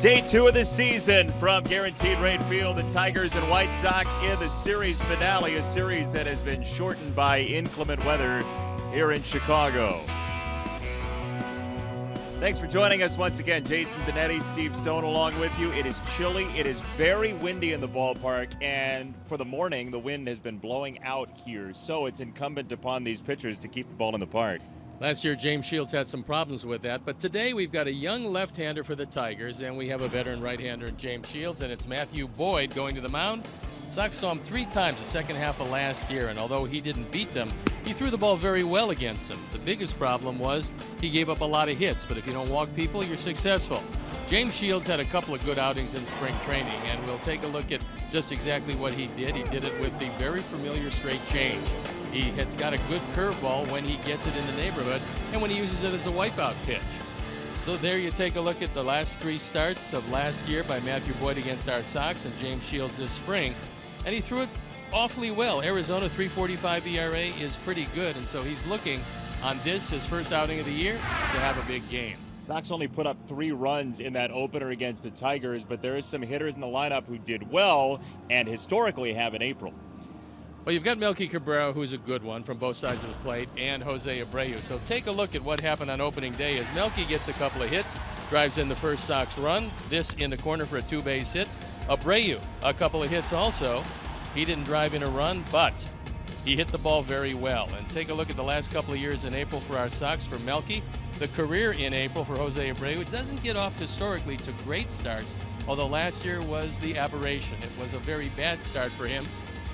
Day 2 of the season from Guaranteed Rate Field. The Tigers and White Sox in the series finale, a series that has been shortened by inclement weather here in Chicago. Thanks for joining us once again. Jason Benetti, Steve Stone along with you. It is chilly. It is very windy in the ballpark, and for the morning, the wind has been blowing out here, so it's incumbent upon these pitchers to keep the ball in the park. Last year, James Shields had some problems with that, but today we've got a young left-hander for the Tigers, and we have a veteran right-hander in James Shields, and it's Matthew Boyd going to the mound. Sox saw him 3 times the second half of last year, and although he didn't beat them, he threw the ball very well against them. The biggest problem was he gave up a lot of hits, but if you don't walk people, you're successful. James Shields had a couple of good outings in spring training, and we'll take a look at just exactly what he did. He did it with the very familiar straight change. He has got a good curveball when he gets it in the neighborhood and when he uses it as a wipeout pitch. So there you take a look at the last 3 starts of last year by Matthew Boyd against our Sox and James Shields this spring. And he threw it awfully well. Arizona 3.45 ERA is pretty good, and so he's looking on this, his first outing of the year, to have a big game. Sox only put up 3 runs in that opener against the Tigers, but there is some hitters in the lineup who did well and historically have in April. Well, you've got Melky Cabrera, who's a good one from both sides of the plate, and Jose Abreu. So take a look at what happened on opening day as Melky gets a couple of hits, drives in the first Sox run, this in the corner for a 2-base hit. Abreu, a couple of hits also. He didn't drive in a run, but he hit the ball very well. And take a look at the last couple of years in April for our Sox for Melky. The career in April for Jose Abreu, it doesn't get off historically to great starts, although last year was the aberration. It was a very bad start for him.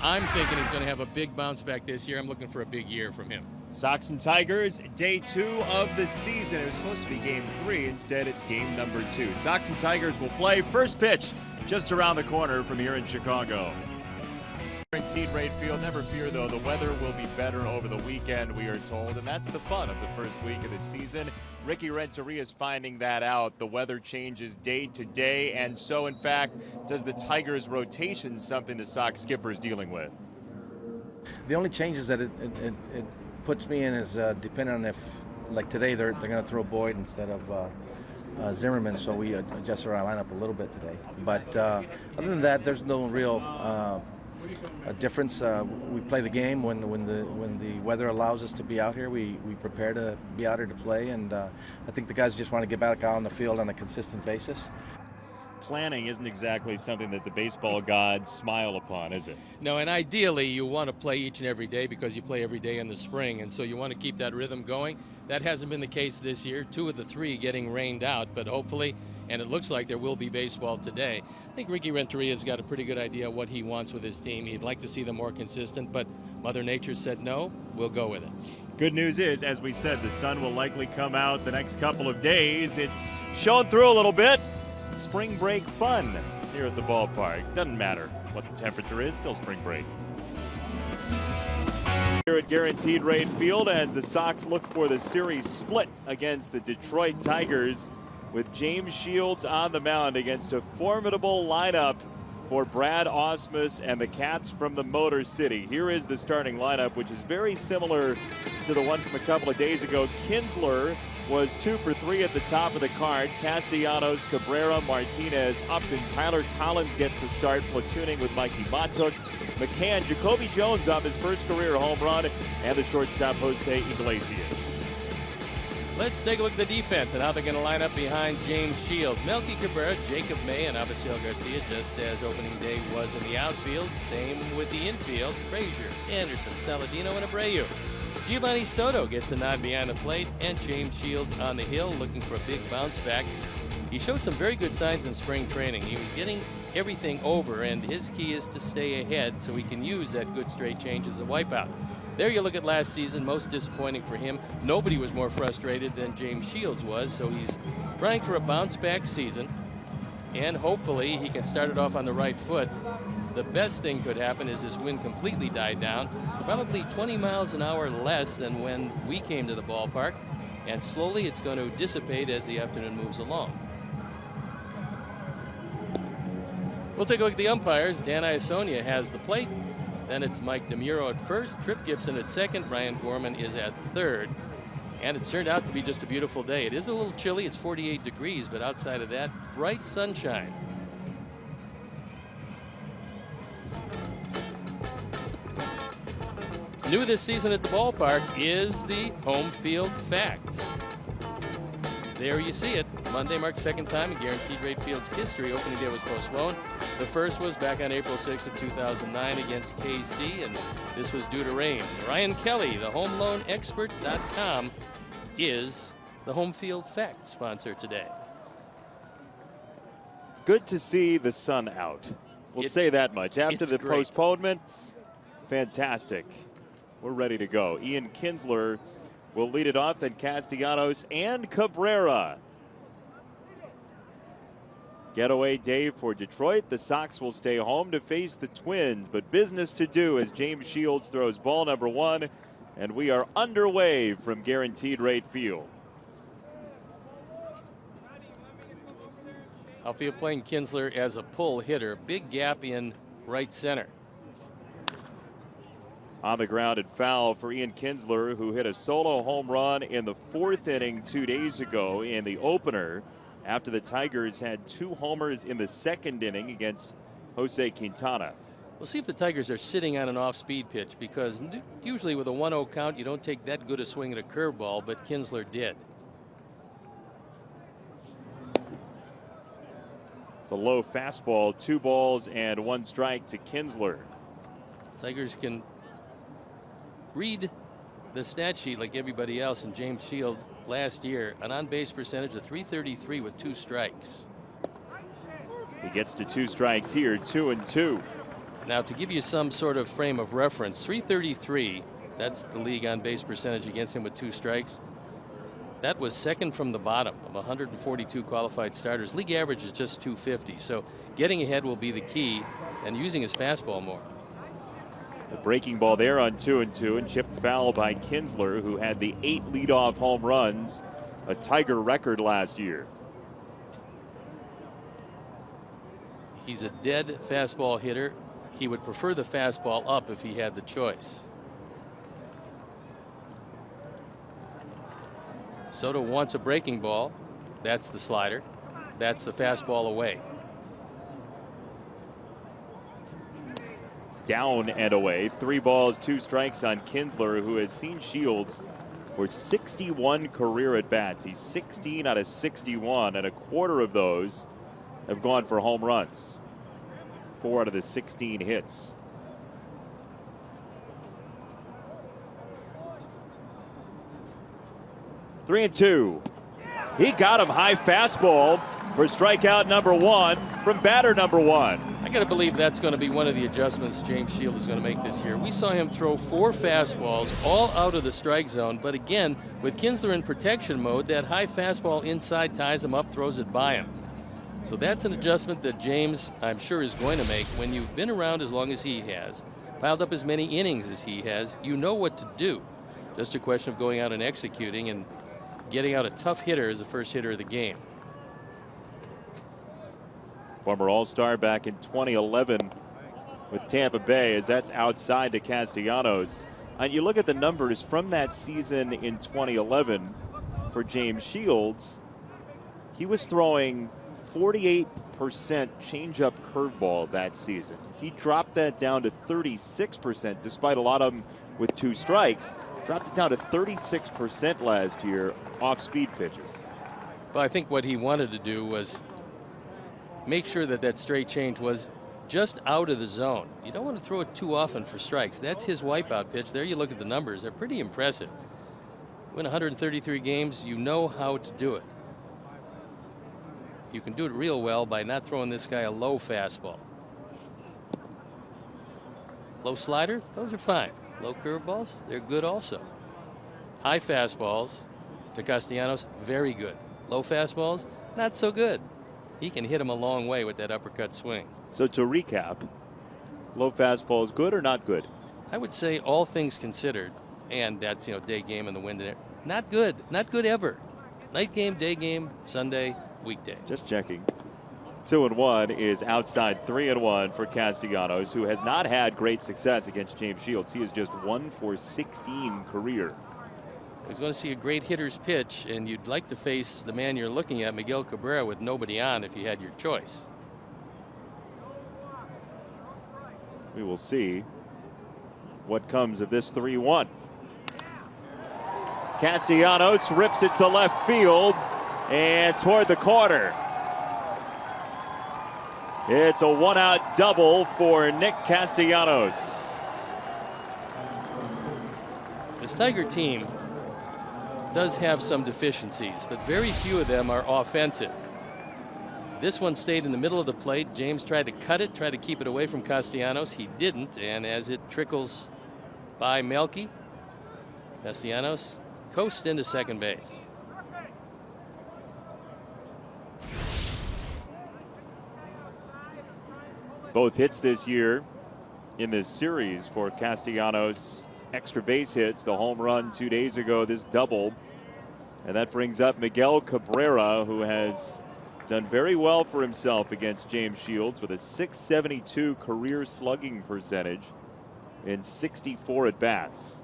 I'm thinking he's going to have a big bounce back this year. I'm looking for a big year from him. Sox and Tigers, day 2 of the season. It was supposed to be game 3. Instead, it's game number 2. Sox and Tigers will play first pitch just around the corner from here in Chicago. Guaranteed Rate Field. Never fear, though, the weather will be better over the weekend, we are told, and that's the fun of the first week of the season. Ricky Renteria is finding that out. The weather changes day to day, and so, in fact, does the Tigers' rotation, something the Sox skipper is dealing with. The only changes that it puts me in is depending on if, like today, they're going to throw Boyd instead of Zimmerman, so we adjusted our lineup a little bit today. But other than that, there's no real a difference. We play the game when the weather allows us to be out here. We prepare to be out here to play, and I think the guys just want to get back out on the field on a consistent basis. Planning isn't exactly something that the baseball gods smile upon, is it? No, and ideally you want to play each and every day because you play every day in the spring, and so you want to keep that rhythm going. That hasn't been the case this year. 2 of the 3 getting rained out, but hopefully, and it looks like there will be baseball today. I think Ricky Renteria's got a pretty good idea what he wants with his team. He'd like to see them more consistent, but Mother Nature said no, we'll go with it. Good news is, as we said, the sun will likely come out the next couple of days. It's showing through a little bit. Spring break fun here at the ballpark. Doesn't matter what the temperature is, still spring break. Here at Guaranteed Rate Field as the Sox look for the series split against the Detroit Tigers, with James Shields on the mound against a formidable lineup for Brad Ausmus and the Cats from the Motor City. Here is the starting lineup, which is very similar to the one from a couple of days ago. Kinsler was 2 for 3 at the top of the card. Castellanos, Cabrera, Martinez, Upton, Tyler Collins gets the start, platooning with Mikey Matuk. McCann, Jacoby Jones up his first career home run, and the shortstop Jose Iglesias. Let's take a look at the defense and how they're going to line up behind James Shields. Melky Cabrera, Jacob May, and Abisail Garcia, just as opening day was in the outfield. Same with the infield. Frazier, Anderson, Saladino, and Abreu. Giovanni Soto gets a nod behind the plate, and James Shields on the hill looking for a big bounce back. He showed some very good signs in spring training. He was getting everything over, and his key is to stay ahead so he can use that good straight change as a wipeout. There you look at last season, most disappointing for him. Nobody was more frustrated than James Shields was, so he's trying for a bounce back season, and hopefully he can start it off on the right foot. The best thing could happen is this wind completely died down, probably 20 miles an hour less than when we came to the ballpark, and slowly it's going to dissipate as the afternoon moves along. We'll take a look at the umpires. Dan Iasonia has the plate. Then it's Mike DeMuro at first, Trip Gibson at second, Ryan Gorman is at third. And it's turned out to be just a beautiful day. It is a little chilly. It's 48 degrees, but outside of that, bright sunshine. New this season at the ballpark is the home field fact. There you see it. Monday marks second time in Guaranteed Rate Field's history. Opening day was postponed. The first was back on April 6th of 2009 against KC, and this was due to rain. Ryan Kelly, the HomeLoanExpert.com, is the home field fact sponsor today. Good to see the sun out. We'll say that much. After the postponement, fantastic. We're ready to go. Ian Kinsler will lead it off, then Castellanos and Cabrera. Getaway day for Detroit. The Sox will stay home to face the Twins, but business to do as James Shields throws ball number 1, and we are underway from Guaranteed Rate Field. Outfield playing Kinsler as a pull hitter. Big gap in right center. On the ground and foul for Ian Kinsler, who hit a solo home run in the 4th inning 2 days ago in the opener, after the Tigers had 2 homers in the 2nd inning against Jose Quintana. We'll see if the Tigers are sitting on an off-speed pitch, because usually with a 1-0 count, you don't take that good a swing at a curveball, but Kinsler did. It's a low fastball, 2 balls and 1 strike to Kinsler. Tigers can read the stat sheet like everybody else, and James Shields last year, an on-base percentage of .333 with 2 strikes. He gets to 2 strikes here, 2-2. Now, to give you some sort of frame of reference, .333, that's the league on-base percentage against him with 2 strikes. That was second from the bottom of 142 qualified starters. League average is just .250, so getting ahead will be the key, and using his fastball more. The breaking ball there on 2-2, and chipped foul by Kinsler, who had the 8 leadoff home runs, a Tiger record last year. He's a dead fastball hitter. He would prefer the fastball up if he had the choice. Soto wants a breaking ball. That's the slider. That's the fastball away. Down and away. 3 balls, 2 strikes on Kinsler, who has seen Shields for 61 career at-bats. He's 16 out of 61, and a quarter of those have gone for home runs. 4 out of the 16 hits. Three and two. He got him high fastball for strikeout number 1 from batter number 1. I got to believe that's going to be one of the adjustments James Shields is going to make this year. We saw him throw 4 fastballs all out of the strike zone, but again, with Kinsler in protection mode, that high fastball inside ties him up, throws it by him. So that's an adjustment that James, I'm sure, is going to make. When you've been around as long as he has, piled up as many innings as he has, you know what to do. Just a question of going out and executing and getting out a tough hitter as the first hitter of the game. Former All-Star back in 2011 with Tampa Bay, as that's outside to Castellanos. And you look at the numbers from that season in 2011 for James Shields, he was throwing 48% changeup curveball that season. He dropped that down to 36%, despite a lot of them with 2 strikes. Dropped it down to 36% last year off speed pitches. Well, I think what he wanted to do was make sure that that straight change was just out of the zone. You don't want to throw it too often for strikes. That's his wipeout pitch. There you look at the numbers. They're pretty impressive. Win 133 games, you know how to do it. You can do it real well by not throwing this guy a low fastball. Low sliders, those are fine. Low curveballs, they're good also. High fastballs to Castellanos, very good. Low fastballs, not so good. He can hit him a long way with that uppercut swing. So to recap, low fastball is good or not good? I would say all things considered, and that's, you know, day game in the wind. Not good. Not good ever. Night game, day game, Sunday, weekday. Just checking. 2-1 is outside. 3-1 for Castellanos, who has not had great success against James Shields. He is just 1 for 16 career. He's going to see a great hitter's pitch, and you'd like to face the man you're looking at, Miguel Cabrera, with nobody on if you had your choice. We will see what comes of this 3-1. Castellanos rips it to left field and toward the corner. It's a one-out double for Nick Castellanos. This Tiger team does have some deficiencies, but very few of them are offensive. This one stayed in the middle of the plate. James tried to cut it, tried to keep it away from Castellanos. He didn't, and as it trickles by Melky, Castellanos coasts into second base. Both hits this year in this series for Castellanos. Extra base hits, the home run 2 days ago, this double. And that brings up Miguel Cabrera, who has done very well for himself against James Shields with a .672 career slugging percentage in 64 at-bats.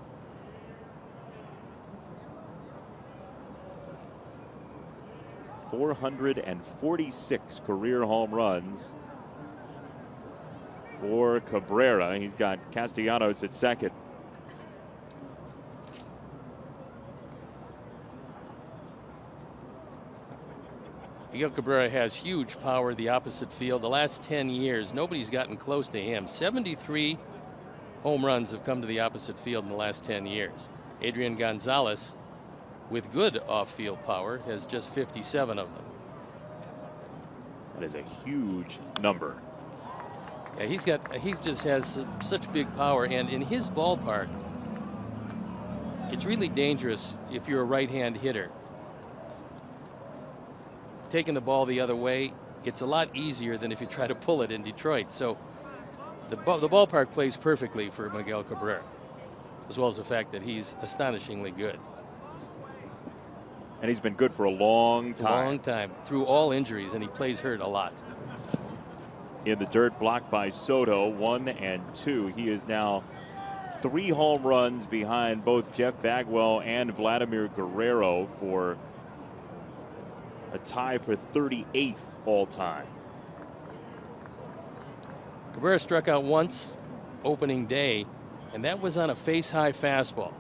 .446 career home runs for Cabrera. He's got Castellanos at second. Miguel Cabrera has huge power the opposite field. The last 10 years, nobody's gotten close to him. 73 home runs have come to the opposite field in the last 10 years. Adrian Gonzalez, with good off-field power, has just 57 of them. That is a huge number. Yeah, he just has such big power, and in his ballpark, it's really dangerous if you're a right-hand hitter. Taking the ball the other way, it's a lot easier than if you try to pull it in Detroit. So the ballpark plays perfectly for Miguel Cabrera, as well as the fact that he's astonishingly good. And he's been good for a long time. Long time, through all injuries, and he plays hurt a lot. In the dirt, blocked by Soto, 1 and 2. He is now 3 home runs behind both Jeff Bagwell and Vladimir Guerrero for a tie for 38th all time. Cabrera struck out once opening day, and that was on a face-high fastball.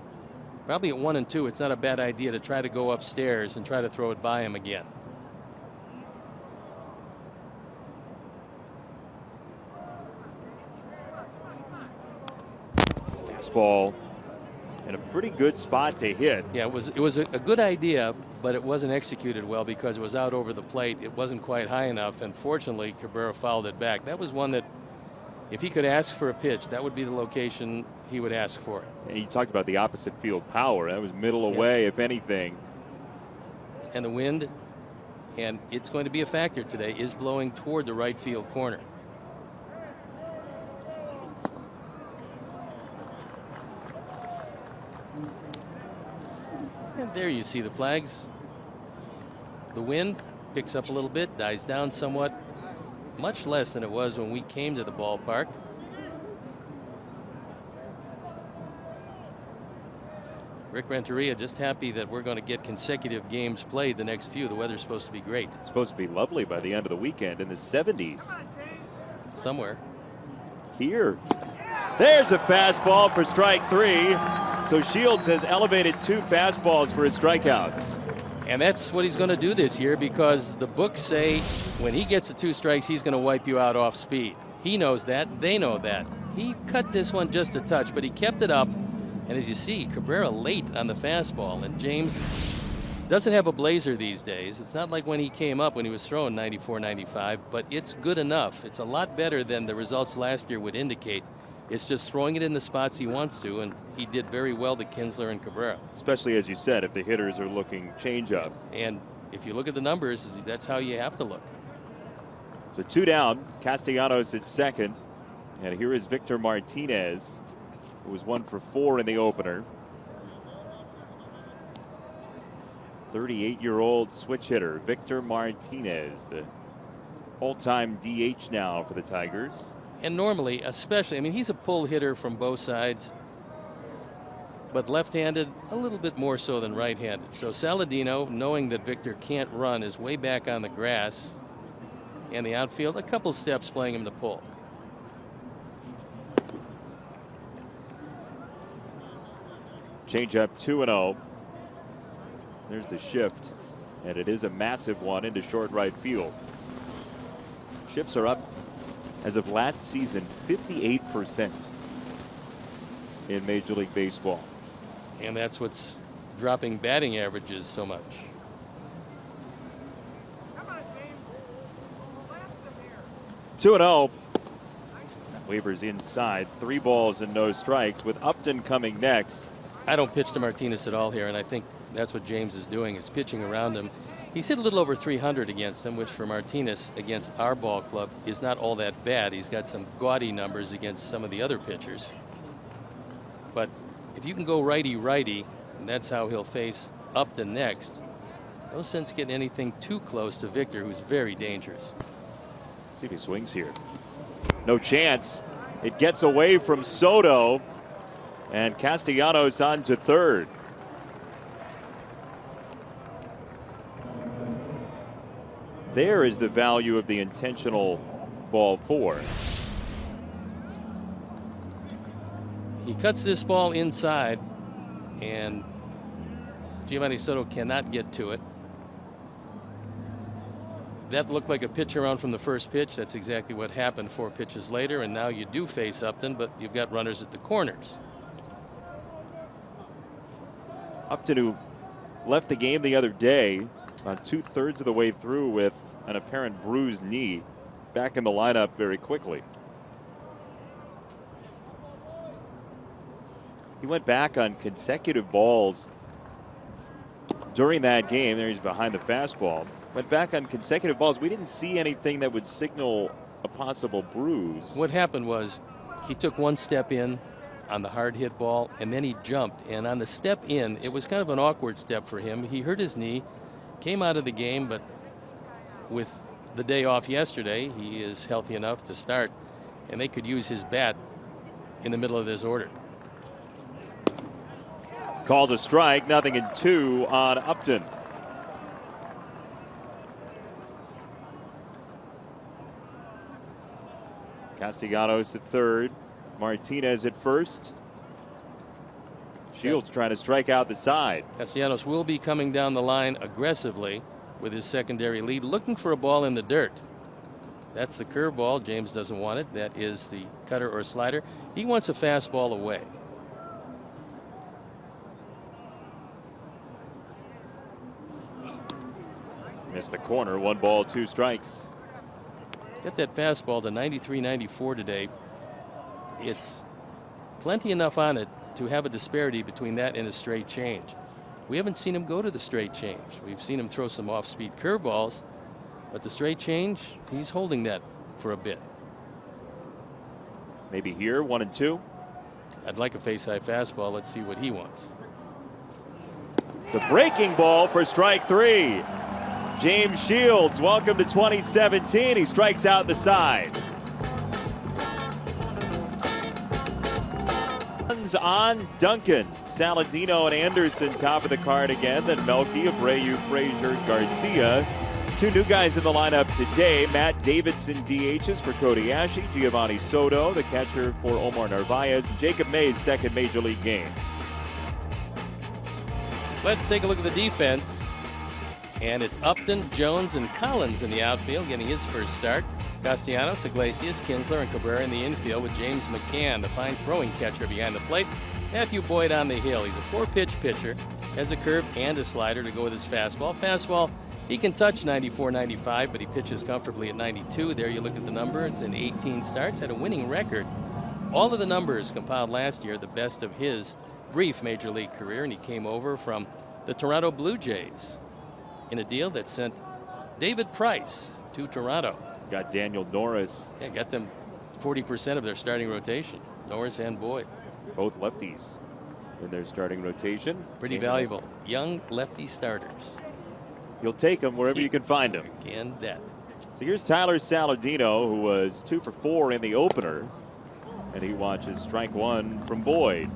Probably at 1 and 2, it's not a bad idea to try to go upstairs and try to throw it by him again. Fastball in a pretty good spot to hit. Yeah, it was a good idea, but it wasn't executed well because it was out over the plate. It wasn't quite high enough, and fortunately Cabrera fouled it back. That was one that, if he could ask for a pitch, that would be the location he would ask for it. And you talked about the opposite field power. That was middle away, if anything. And the wind, and it's going to be a factor today, is blowing toward the right field corner. And there you see the flags. The wind picks up a little bit, dies down somewhat, much less than it was when we came to the ballpark. Rick Renteria just happy that we're going to get consecutive games played the next few. The weather's supposed to be great. It's supposed to be lovely by the end of the weekend in the 70s. Somewhere. Here. There's a fastball for strike 3. So Shields has elevated 2 fastballs for his strikeouts. And that's what he's going to do this year, because the books say when he gets the 2 strikes, he's going to wipe you out off speed. He knows that. They know that. He cut this one just a touch, but he kept it up. And as you see, Cabrera late on the fastball, and James doesn't have a blazer these days. It's not like when he came up when he was throwing 94, 95, but it's good enough. It's a lot better than the results last year would indicate. It's just throwing it in the spots he wants to, and he did very well to Kinsler and Cabrera. Especially, as you said, if the hitters are looking change up. And if you look at the numbers, that's how you have to look. So 2 down, Castellanos at second. And here is Victor Martinez, who was 1 for 4 in the opener. 38-year-old switch hitter, Victor Martinez, the all-time DH now for the Tigers. And normally, especially, I mean, he's a pull hitter from both sides. but left-handed a little bit more so than right-handed. So Saladino, knowing that Victor can't run, is way back on the grass. And the outfield, a couple steps playing him to pull. Changeup 2-0. There's the shift, and it is a massive one into short right field. Shifts are up as of last season 58% in Major League Baseball. And that's what's dropping batting averages so much. 2-0. Weaver's inside. 3 balls and no strikes with Upton coming next. I don't pitch to Martinez at all here, and I think that's what James is doing, is pitching around him. He's hit a little over 300 against him, which for Martinez against our ball club is not all that bad. He's got some gaudy numbers against some of the other pitchers. But if you can go righty-righty, and that's how he'll face Upton next, no sense getting anything too close to Victor, who's very dangerous. See if he swings here. No chance. It gets away from Soto, and Castellanos on to third. There is the value of the intentional ball 4. He cuts this ball inside, and Giovanni Soto cannot get to it. That looked like a pitch around from the first pitch. That's exactly what happened 4 pitches later, and now you do face Upton, but you've got runners at the corners. Upton, who left the game the other day, about 2/3 of the way through with an apparent bruised knee, back in the lineup very quickly. He went back on consecutive balls during that game. There he's behind the fastball. Went back on consecutive balls. We didn't see anything that would signal a possible bruise. What happened was he took 1 step in on the hard hit ball, and then he jumped. And on the step in, it was kind of an awkward step for him. He hurt his knee, came out of the game, but with the day off yesterday, he is healthy enough to start, and they could use his bat in the middle of this order. Called a strike, 0-2 on Upton. Castellanos at third, Martinez at first. Shields trying to strike out the side. Castellanos will be coming down the line aggressively with his secondary lead, looking for a ball in the dirt. That's the curveball. James doesn't want it. That is the cutter or slider. He wants a fastball away. Missed the corner. 1 ball, 2 strikes. Get that fastball to 93, 94 today. It's plenty enough on it to have a disparity between that and a straight change. We haven't seen him go to the straight change. We've seen him throw some off-speed curveballs, but the straight change, he's holding that for a bit. Maybe here, 1-2. I'd like a face-high fastball. Let's see what he wants. It's a breaking ball for strike 3. James Shields, welcome to 2017. He strikes out the side. On Duncan, Saladino and Anderson top of the card again. Then Melky, Abreu, Frazier, Garcia. 2 new guys in the lineup today. Matt Davidson DHs for Cody Ashley, Giovanni Soto, the catcher for Omar Narvaez, Jacob May's second major league game. Let's take a look at the defense. And it's Upton, Jones, and Collins in the outfield getting his first start. Castellanos, Iglesias, Kinsler, and Cabrera in the infield with James McCann, the fine throwing catcher behind the plate. Matthew Boyd on the hill. He's a 4-pitch pitcher, has a curve and a slider to go with his fastball. Fastball, he can touch 94, 95, but he pitches comfortably at 92. There you look at the numbers in 18 starts, had a winning record. All of the numbers compiled last year, the best of his brief major league career, and he came over from the Toronto Blue Jays in a deal that sent David Price to Toronto. Got Daniel Norris. Yeah, got them 40% of their starting rotation, Norris and Boyd. Both lefties in their starting rotation. Pretty valuable. Young lefty starters. You'll take them wherever you can find them. Can that. So here's Tyler Saladino, who was 2 for 4 in the opener. And he watches strike 1 from Boyd.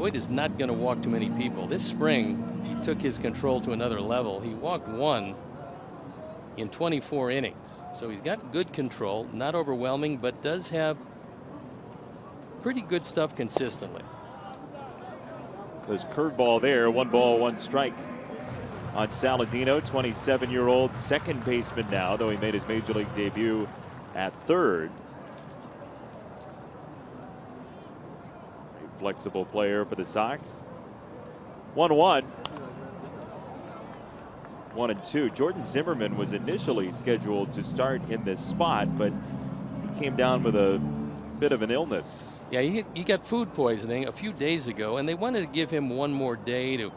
Boyd is not going to walk too many people. This spring, he took his control to another level. He walked 1 in 24 innings. So he's got good control, not overwhelming, but does have pretty good stuff consistently. There's curveball there, 1 ball, 1 strike on Saladino, 27-year-old second baseman now, though he made his major league debut at third. A flexible player for the Sox. 1-1. 1-2. Jordan Zimmermann was initially scheduled to start in this spot, but he came down with a bit of an illness. Yeah, he got food poisoning a few days ago, and they wanted to give him 1 more day to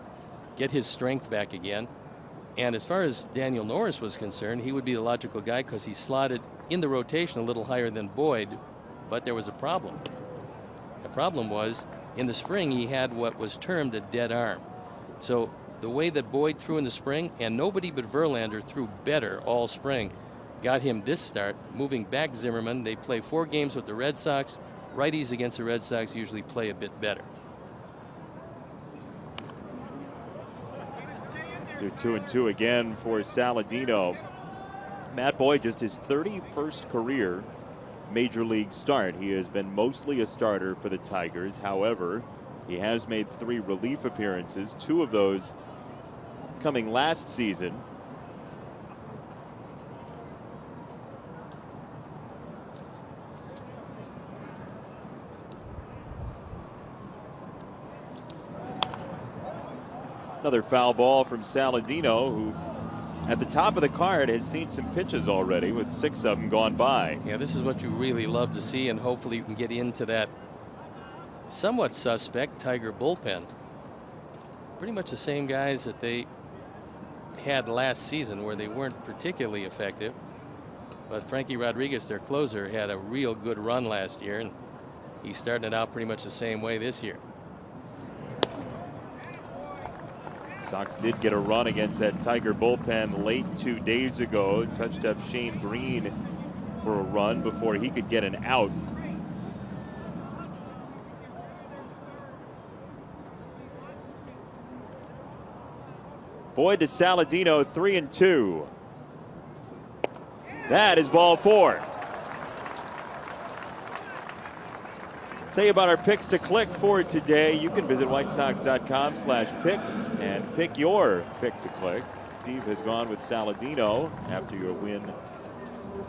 get his strength back again. And as far as Daniel Norris was concerned, he would be the logical guy because he slotted in the rotation a little higher than Boyd, but there was a problem. The problem was, in the spring, he had what was termed a dead arm. So the way that Boyd threw in the spring, and nobody but Verlander threw better all spring, got him this start, moving back Zimmermann. They play 4 games with the Red Sox. Righties against the Red Sox usually play a bit better. 2-2 again for Saladino. Matt Boyd, just his 31st career major league start. He has been mostly a starter for the Tigers. However, he has made 3 relief appearances, 2 of those coming last season. Another foul ball from Saladino, who at the top of the card has seen some pitches already, with 6 of them gone by. Yeah, this is what you really love to see, and hopefully you can get into that somewhat suspect Tiger bullpen. Pretty much the same guys that they had last season, where they weren't particularly effective. But Frankie Rodriguez, their closer, had a real good run last year, and he's starting it out pretty much the same way this year. Sox did get a run against that Tiger bullpen late 2 days ago. Touched up Shane Green for a run before he could get an out. Boyd to Saladino, 3-2. That is ball 4. Tell you about our picks to click for today. You can visit whitesox.com/picks and pick your pick to click. Steve has gone with Saladino after your win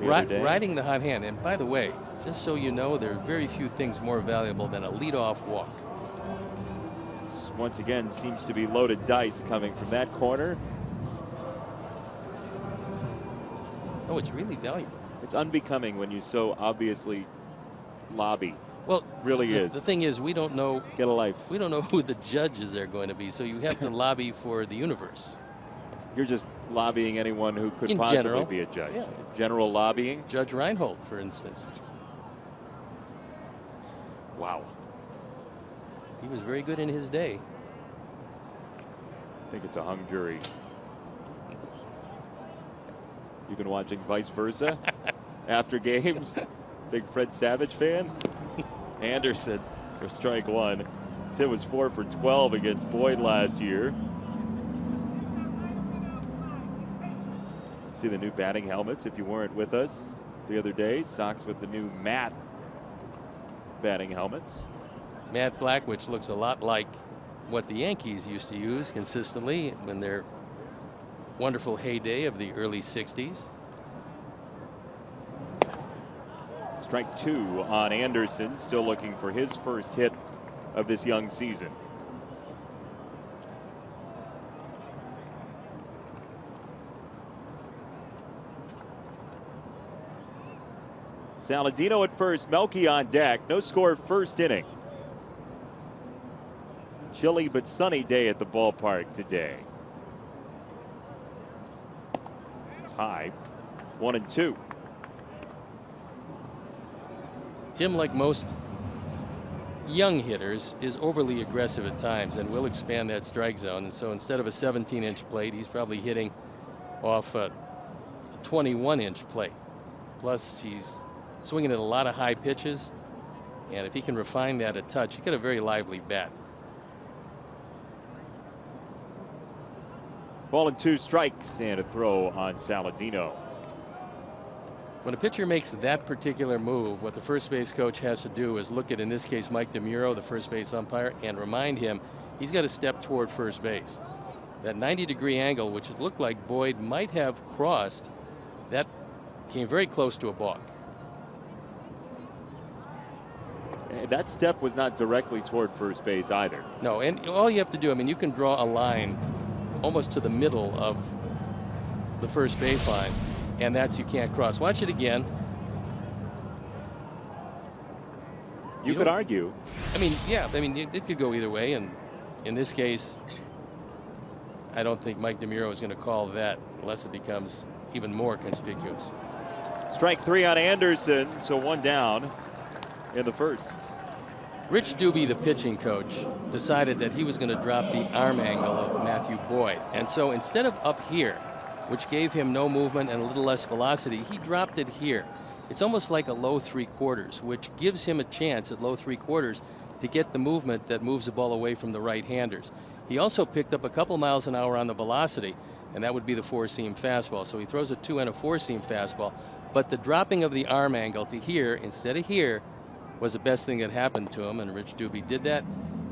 the other day. Riding the hot hand. And by the way, just so you know, there are very few things more valuable than a leadoff walk. This, once again, seems to be loaded dice coming from that corner. Oh, it's really valuable. It's unbecoming when you so obviously lobby. Well, really is. The thing is, we don't know. Get a life. We don't know who the judges are going to be, so you have to lobby for the universe. You're just lobbying anyone who could In possibly general, be a judge. yeah. General lobbying. Judge Reinhold, for instance. Wow. He was very good in his day. I think it's a hung jury. You've been watching Vice Versa after games? Big Fred Savage fan? Anderson for strike 1. Tim was 4 for 12 against Boyd last year. See the new batting helmets if you weren't with us the other day. Sox with the new matte batting helmets. Matt Black, which looks a lot like what the Yankees used to use consistently in their wonderful heyday of the early 60s. Strike 2 on Anderson, still looking for his first hit of this young season. Saladino at first, Melky on deck. No score first inning. Chilly but sunny day at the ballpark today. It's high. 1-2. Tim, like most young hitters, is overly aggressive at times and will expand that strike zone. And so instead of a 17-inch plate, he's probably hitting off a 21-inch plate. Plus, he's swinging at a lot of high pitches. And if he can refine that a touch, he's got a very lively bat. Ball and 2 strikes and a throw on Saladino. When a pitcher makes that particular move, what the first base coach has to do is look at, in this case, Mike DeMuro, the first base umpire, and remind him he's got to step toward first base. That 90-degree angle, which it looked like Boyd might have crossed, that came very close to a balk. And that step was not directly toward first base either. No, and all you have to do, I mean, you can draw a line almost to the middle of the first baseline, and that's you can't cross. Watch it again. You could argue. I mean, yeah, I mean, it could go either way, and in this case, I don't think Mike DeMuro is going to call that unless it becomes even more conspicuous. Strike 3 on Anderson, so 1 down in the first. Rich Doobie, the pitching coach, decided that he was going to drop the arm angle of Matthew Boyd. And so instead of up here, which gave him no movement and a little less velocity, he dropped it here. It's almost like a low 3/4, which gives him a chance at low 3/4 to get the movement that moves the ball away from the right-handers. He also picked up a couple miles an hour on the velocity, and that would be the 4-seam fastball. So he throws a 2 and a 4-seam fastball. But the dropping of the arm angle to here instead of here was the best thing that happened to him, and Rich Doobie did that,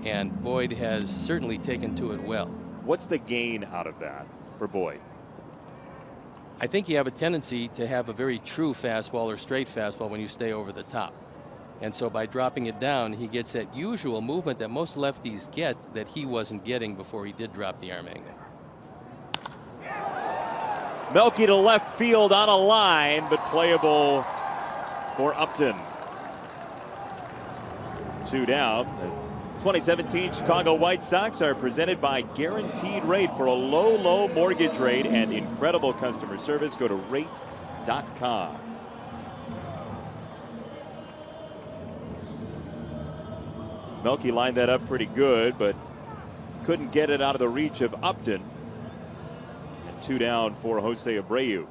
and Boyd has certainly taken to it well. What's the gain out of that for Boyd? I think you have a tendency to have a very true fastball or straight fastball when you stay over the top. And so by dropping it down, he gets that usual movement that most lefties get that he wasn't getting before he did drop the arm angle. Melky to left field on a line, but playable for Upton. 2 down. The 2017 Chicago White Sox are presented by Guaranteed Rate. For a low mortgage rate and incredible customer service, go to rate.com. Melky lined that up pretty good, but couldn't get it out of the reach of Upton. And 2 down for Jose Abreu.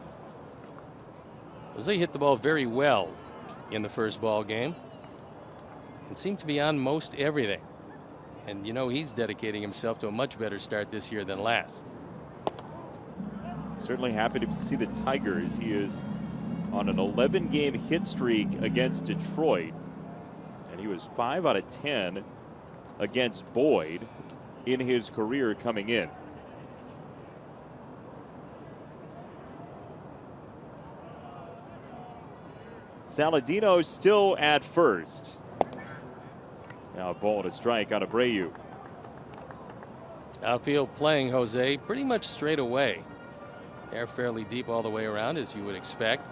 Jose hit the ball very well in the first ball game and seemed to be on most everything. And you know, he's dedicating himself to a much better start this year than last. Certainly happy to see the Tigers. He is on an 11-game hit streak against Detroit. And he was 5 out of 10 against Boyd in his career coming in. Saladino still at first. Now a ball and a strike on Abreu. Outfield playing Jose pretty much straight away. They're fairly deep all the way around, as you would expect.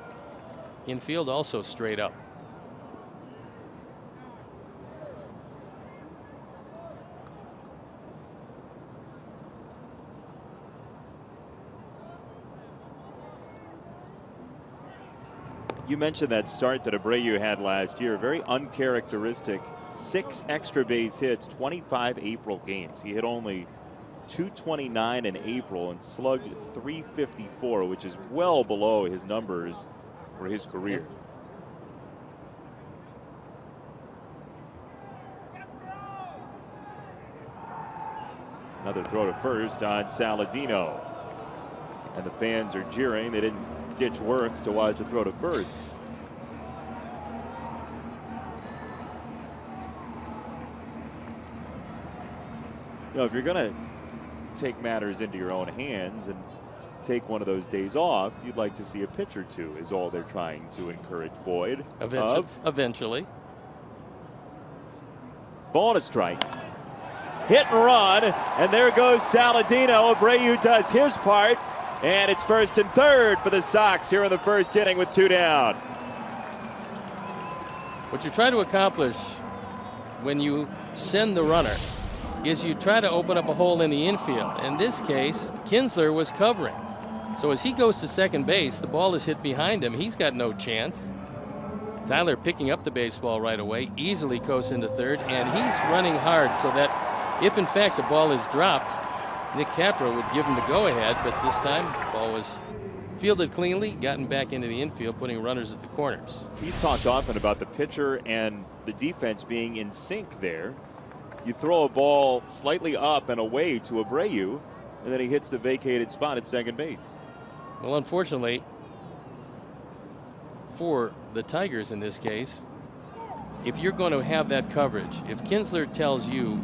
Infield also straight up. You mentioned that start that Abreu had last year. Very uncharacteristic. 6 extra base hits, 25 April games. He hit only .229 in April and slugged .354, which is well below his numbers for his career. Another throw to first on Saladino. And the fans are jeering. They didn't ditch work to watch a throw to first. You know, if you're going to take matters into your own hands and take one of those days off, you'd like to see a pitch or two, is all they're trying to encourage Boyd. Eventually. Ball and a strike. Hit and run, and there goes Saladino. Abreu does his part, and it's 1st and 3rd for the Sox here in the first inning with 2 down. What you try to accomplish when you send the runner is you try to open up a hole in the infield. In this case, Kinsler was covering. So as he goes to second base, the ball is hit behind him. He's got no chance. Tyler picking up the baseball right away, easily coasts into third, and he's running hard so that if in fact the ball is dropped, Nick Capra would give him the go-ahead, but this time the ball was fielded cleanly, gotten back into the infield, putting runners at the corners. He's talked often about the pitcher and the defense being in sync there. You throw a ball slightly up and away to Abreu, and then he hits the vacated spot at second base. Well, unfortunately, for the Tigers in this case, if you're going to have that coverage, if Kinsler tells you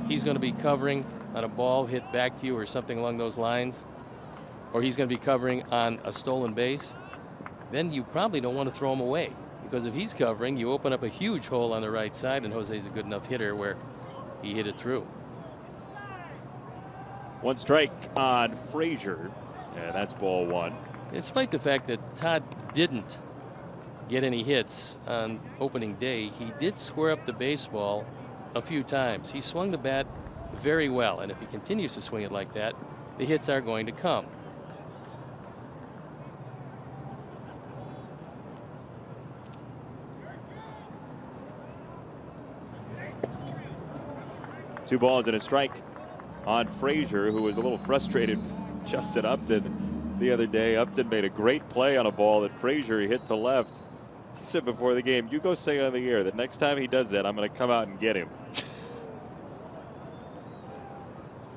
he's going to be covering on a ball hit back to you or something along those lines, or he's going to be covering on a stolen base, then you probably don't want to throw him away. Because if he's covering, you open up a huge hole on the right side, and Jose's a good enough hitter where he hit it through. 1 strike on Frazier, and that's ball 1. Despite the fact that Todd didn't get any hits on opening day, he did square up the baseball a few times. He swung the bat very well, and if he continues to swing it like that, the hits are going to come. Two balls and a strike on Frazier, who was a little frustrated with Justin Upton the other day. Upton made a great play on a ball that Frazier hit to left. He said before the game, you go say on the air that next time he does that, I'm going to come out and get him.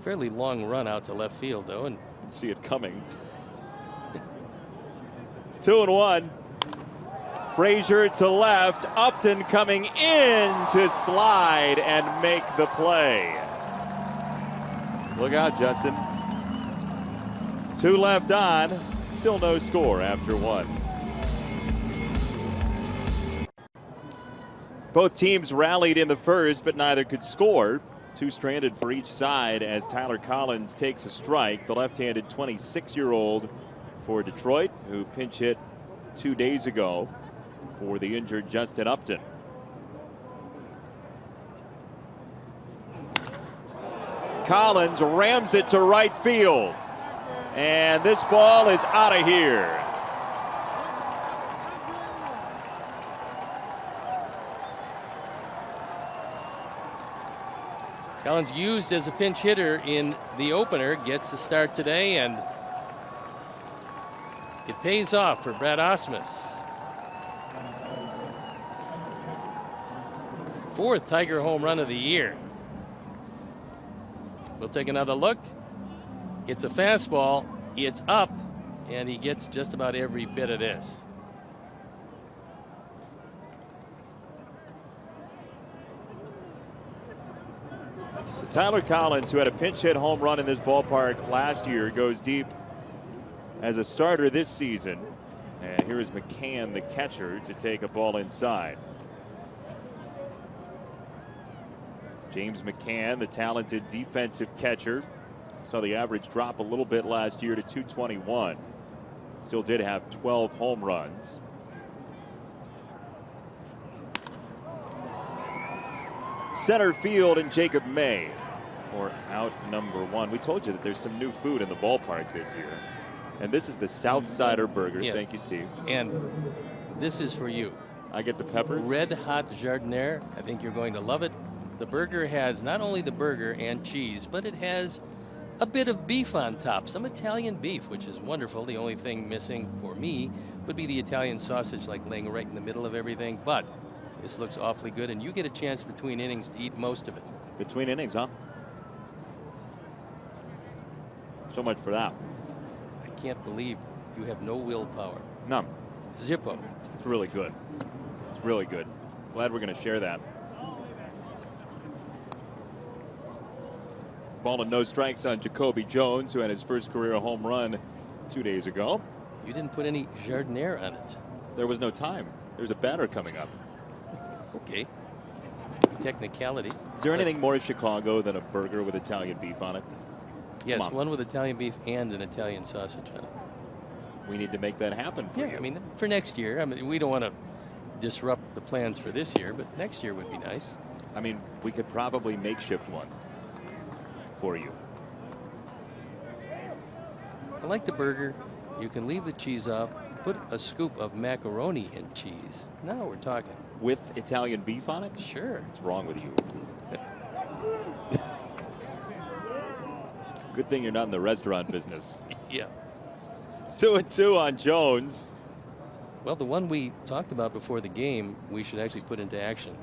Fairly long run out to left field, though, and see it coming. 2-1. Frazier to left. Upton coming in to slide and make the play. Look out, Justin. 2 left on. Still no score after 1. Both teams rallied in the first, but neither could score. 2 stranded for each side as Tyler Collins takes a strike. The left-handed 26-year-old for Detroit, who pinch hit 2 days ago for the injured Justin Upton. Collins rams it to right field, and this ball is out of here. Collins, used as a pinch hitter in the opener, gets the start today, and it pays off for Brad Ausmus. 4th Tiger home run of the year. We'll take another look. It's a fastball. It's up, and he gets just about every bit of this. So Tyler Collins, who had a pinch hit home run in this ballpark last year, goes deep as a starter this season. And here is McCann, the catcher, to take a ball inside. James McCann, the talented defensive catcher, saw the average drop a little bit last year to 221. Still did have 12 home runs. Center field and Jacob May for out number 1. We told you that there's some new food in the ballpark this year. And this is the Southsider Burger. Yeah. Thank you, Steve. And this is for you. I get the peppers. Red hot jardiniere. I think you're going to love it. The burger has not only the burger and cheese, but it has a bit of beef on top, some Italian beef, which is wonderful. The only thing missing for me would be the Italian sausage, like laying right in the middle of everything. But this looks awfully good, and you get a chance between innings to eat most of it. Between innings, huh? So much for that. I can't believe you have no willpower. None. Zippo. It's really good. It's really good. Glad we're going to share that. Ball and no strikes on Jacoby Jones, who had his first career home run 2 days ago. You didn't put any jardiniere on it. There was no time. There's a batter coming up. Okay. Technicality. Is there anything more Chicago than a burger with Italian beef on it? Yes, one with Italian beef and an Italian sausage on it. We need to make that happen for you. I mean, for next year. I mean, we don't want to disrupt the plans for this year, but next year would be nice. I mean, we could probably makeshift one for you. I like the burger. You can leave the cheese off. Put a scoop of macaroni and cheese. Now we're talking. With Italian beef on it? Sure. What's wrong with you? Good thing you're not in the restaurant business. Yeah. 2-2 on Jones. Well, the one we talked about before the game, we should actually put into action.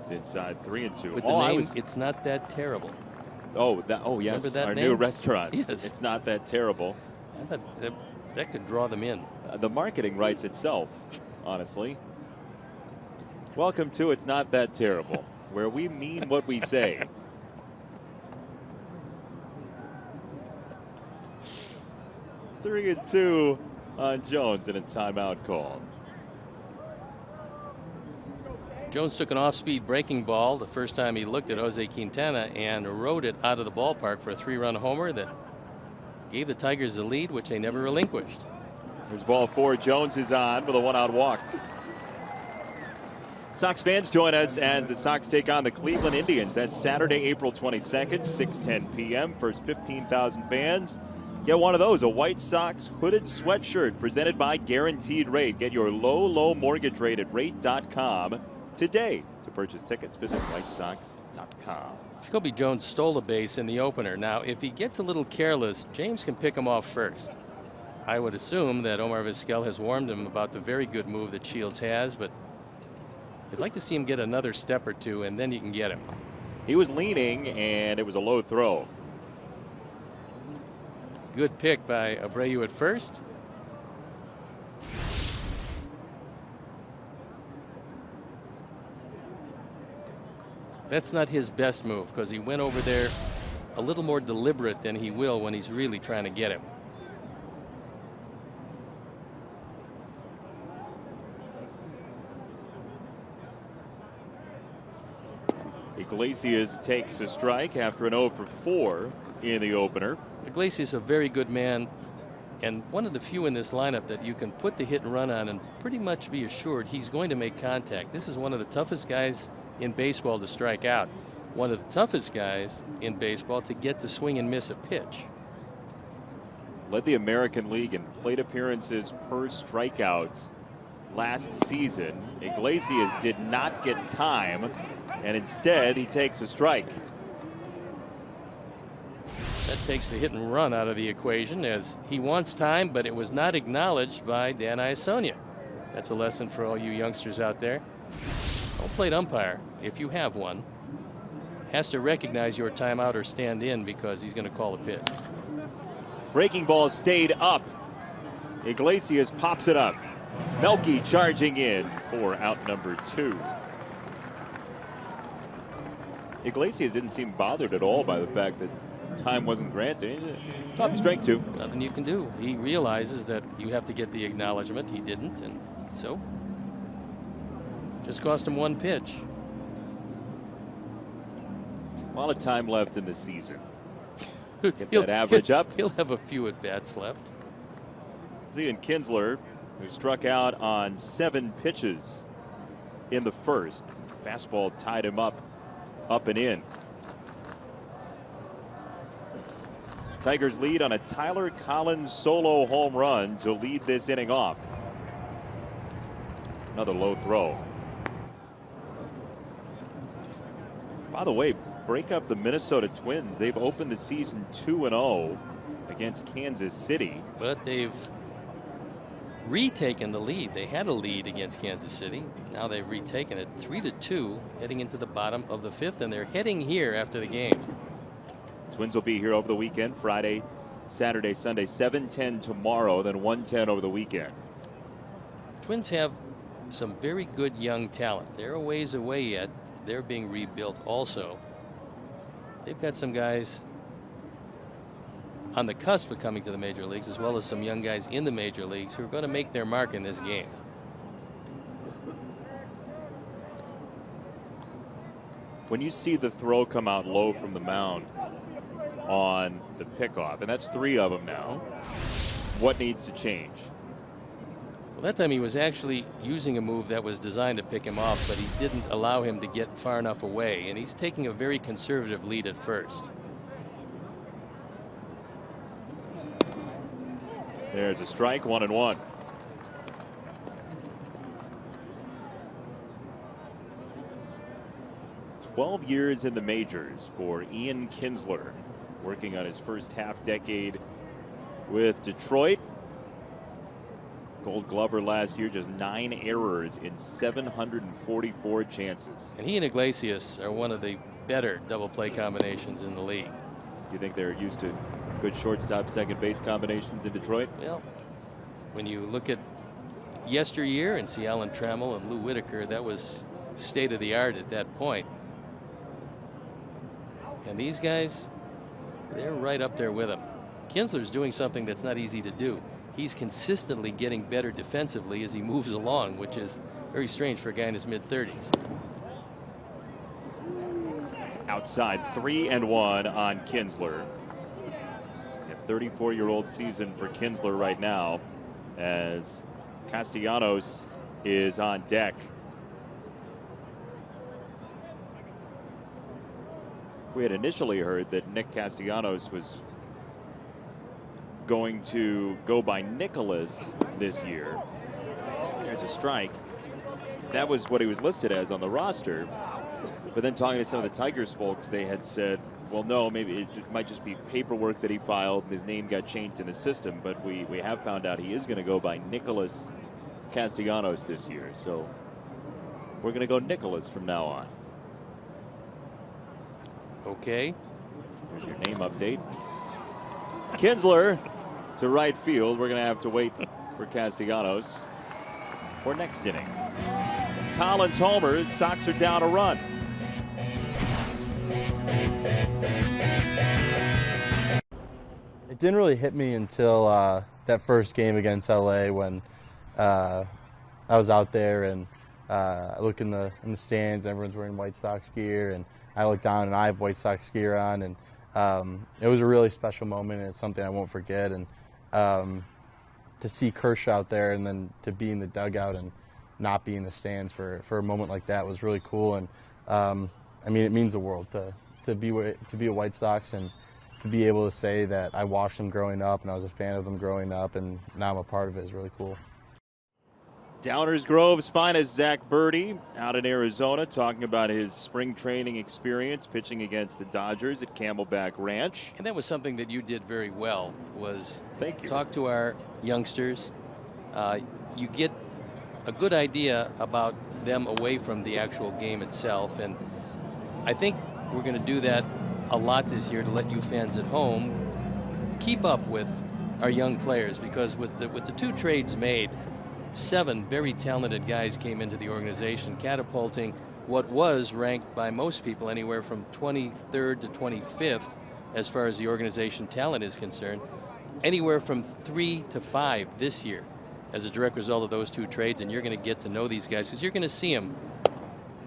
It's inside 3-2. With the name, it's not that terrible. Oh, oh yes, Remember that our name? new restaurant. Yes. It's Not That Terrible. I thought that could draw them in. The marketing writes itself, honestly. Welcome to It's Not That Terrible, where we mean what we say. Three and two on Jones in a timeout call. Jones took an off-speed breaking ball the first time he looked at Jose Quintana and rode it out of the ballpark for a 3-run homer that gave the Tigers the lead, which they never relinquished. Here's ball 4. Jones is on with a 1-out walk. Sox fans, join us as the Sox take on the Cleveland Indians. That's Saturday, April 22nd, 6:10 p.m. First 15,000 fans get one of those, a White Sox hooded sweatshirt presented by Guaranteed Rate. Get your low mortgage rate at rate.com today. To purchase tickets, visit whitesox.com. Jacoby Jones stole a base in the opener. Now, if he gets a little careless, James can pick him off first. I would assume that Omar Vizquel has warned him about the very good move that Shields has, but I'd like to see him get another step or two, and then you can get him. He was leaning, and it was a low throw. Good pick by Abreu at first. That's not his best move because he went over there a little more deliberate than he will when he's really trying to get him. Iglesias takes a strike after an 0 for 4 in the opener. Iglesias is a very good man and one of the few in this lineup that you can put the hit and run on and pretty much be assured he's going to make contact. This is one of the toughest guys in baseball to strike out. One of the toughest guys in baseball to get to swing and miss a pitch. Led the American League in plate appearances per strikeout last season. Iglesias did not get time, and instead he takes a strike. That takes the hit and run out of the equation as he wants time, but it was not acknowledged by Dan Iasonia. That's a lesson for all you youngsters out there. Home plate umpire, if you have one, has to recognize your timeout or stand in because he's going to call a pitch. Breaking ball stayed up. Iglesias pops it up. Melky charging in for out number 2. Iglesias didn't seem bothered at all by the fact that time wasn't granted. Top strike 2. Nothing you can do. He realizes that you have to get the acknowledgement. He didn't, and so just cost him 1 pitch. A lot of time left in the season. Get that average up. He'll have a few at bats left. Ian Kinsler, who struck out on 7 pitches in the first. Fastball tied him up and in. Tigers lead on a Tyler Collins solo home run to lead this inning off. Another low throw. By the way, break up the Minnesota Twins. They've opened the season 2-0 against Kansas City. But they've retaken the lead. They had a lead against Kansas City. Now they've retaken it 3-2 heading into the bottom of the 5th, and they're heading here after the game. Twins will be here over the weekend, Friday, Saturday, Sunday, 7:10 tomorrow, then 1:10 over the weekend. Twins have some very good young talent. They're a ways away yet. They're being rebuilt also. They've got some guys on the cusp of coming to the major leagues, as well as some young guys in the major leagues who are going to make their mark in this game. When you see the throw come out low from the mound on the pickoff, and that's 3 of them now, what needs to change? Well, that time he was actually using a move that was designed to pick him off, but he didn't allow him to get far enough away, and he's taking a very conservative lead at first. There's a strike, 1-1. "12 years in the majors for Ian Kinsler, working on his first half-decade with Detroit. Gold Glover last year, just 9 errors in 744 chances. And he and Iglesias are one of the better double play combinations in the league. You think they're used to good shortstop, second base combinations in Detroit? Well, when you look at yesteryear and see Alan Trammell and Lou Whitaker, that was state of the art at that point. And these guys, they're right up there with him. Kinsler's doing something that's not easy to do. He's consistently getting better defensively as he moves along, which is very strange for a guy in his mid-30s. It's outside, 3-1 on Kinsler. A 34-year-old season for Kinsler right now, as Castellanos is on deck. We had initially heard that Nick Castellanos was going to go by Nicholas this year. There's a strike. That was what he was listed as on the roster. But then talking to some of the Tigers folks, they had said, well, no, maybe it might just be paperwork that he filed and his name got changed in the system. But we have found out he is going to go by Nicholas Castellanos this year. So we're going to go Nicholas from now on. Okay. There's your name update. Kinsler to right field. We're going to have to wait for Castellanos for next inning. Collins homers. Sox are down a run. It didn't really hit me until that first game against LA when I was out there and I look in the stands. Everyone's wearing White Sox gear, and I look down and I have White Sox gear on, and it was a really special moment, and it's something I won't forget. And to see Kershaw out there and then to be in the dugout and not be in the stands for a moment like that was really cool. And I mean, it means the world to be a White Sox and to be able to say that I watched them growing up and I was a fan of them growing up, and now I'm a part of it is really cool. Downers Grove's finest Zach Birdie out in Arizona, talking about his spring training experience pitching against the Dodgers at Camelback Ranch. And that was something that you did very well, was Thank you. Talk to our youngsters. You get a good idea about them away from the actual game itself, and I think we're going to do that a lot this year to let you fans at home keep up with our young players, because with the two trades made, 7 very talented guys came into the organization, catapulting what was ranked by most people anywhere from 23rd to 25th as far as the organization talent is concerned, anywhere from 3 to 5 this year as a direct result of those two trades. And you're going to get to know these guys because you're going to see them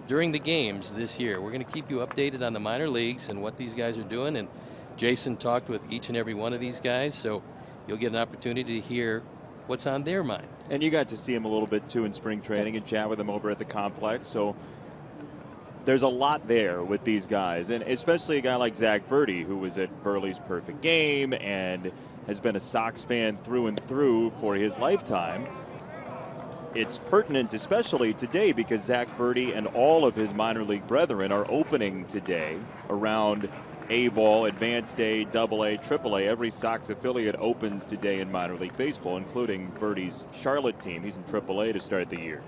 during the games this year. We're going to keep you updated on the minor leagues and what these guys are doing. And Jason talked with each and every one of these guys, so you'll get an opportunity to hear what's on their mind. And you got to see him a little bit too in spring training and chat with him over at the complex. So there's a lot there with these guys, and especially a guy like Zach Birdie, who was at Burley's Perfect Game and has been a Sox fan through and through for his lifetime. It's pertinent, especially today, because Zach Birdie and all of his minor league brethren are opening today around A-ball, Advanced A, AA, AAA. Every Sox affiliate opens today in minor league baseball, including Birdie's Charlotte team. He's in AAA to start the year.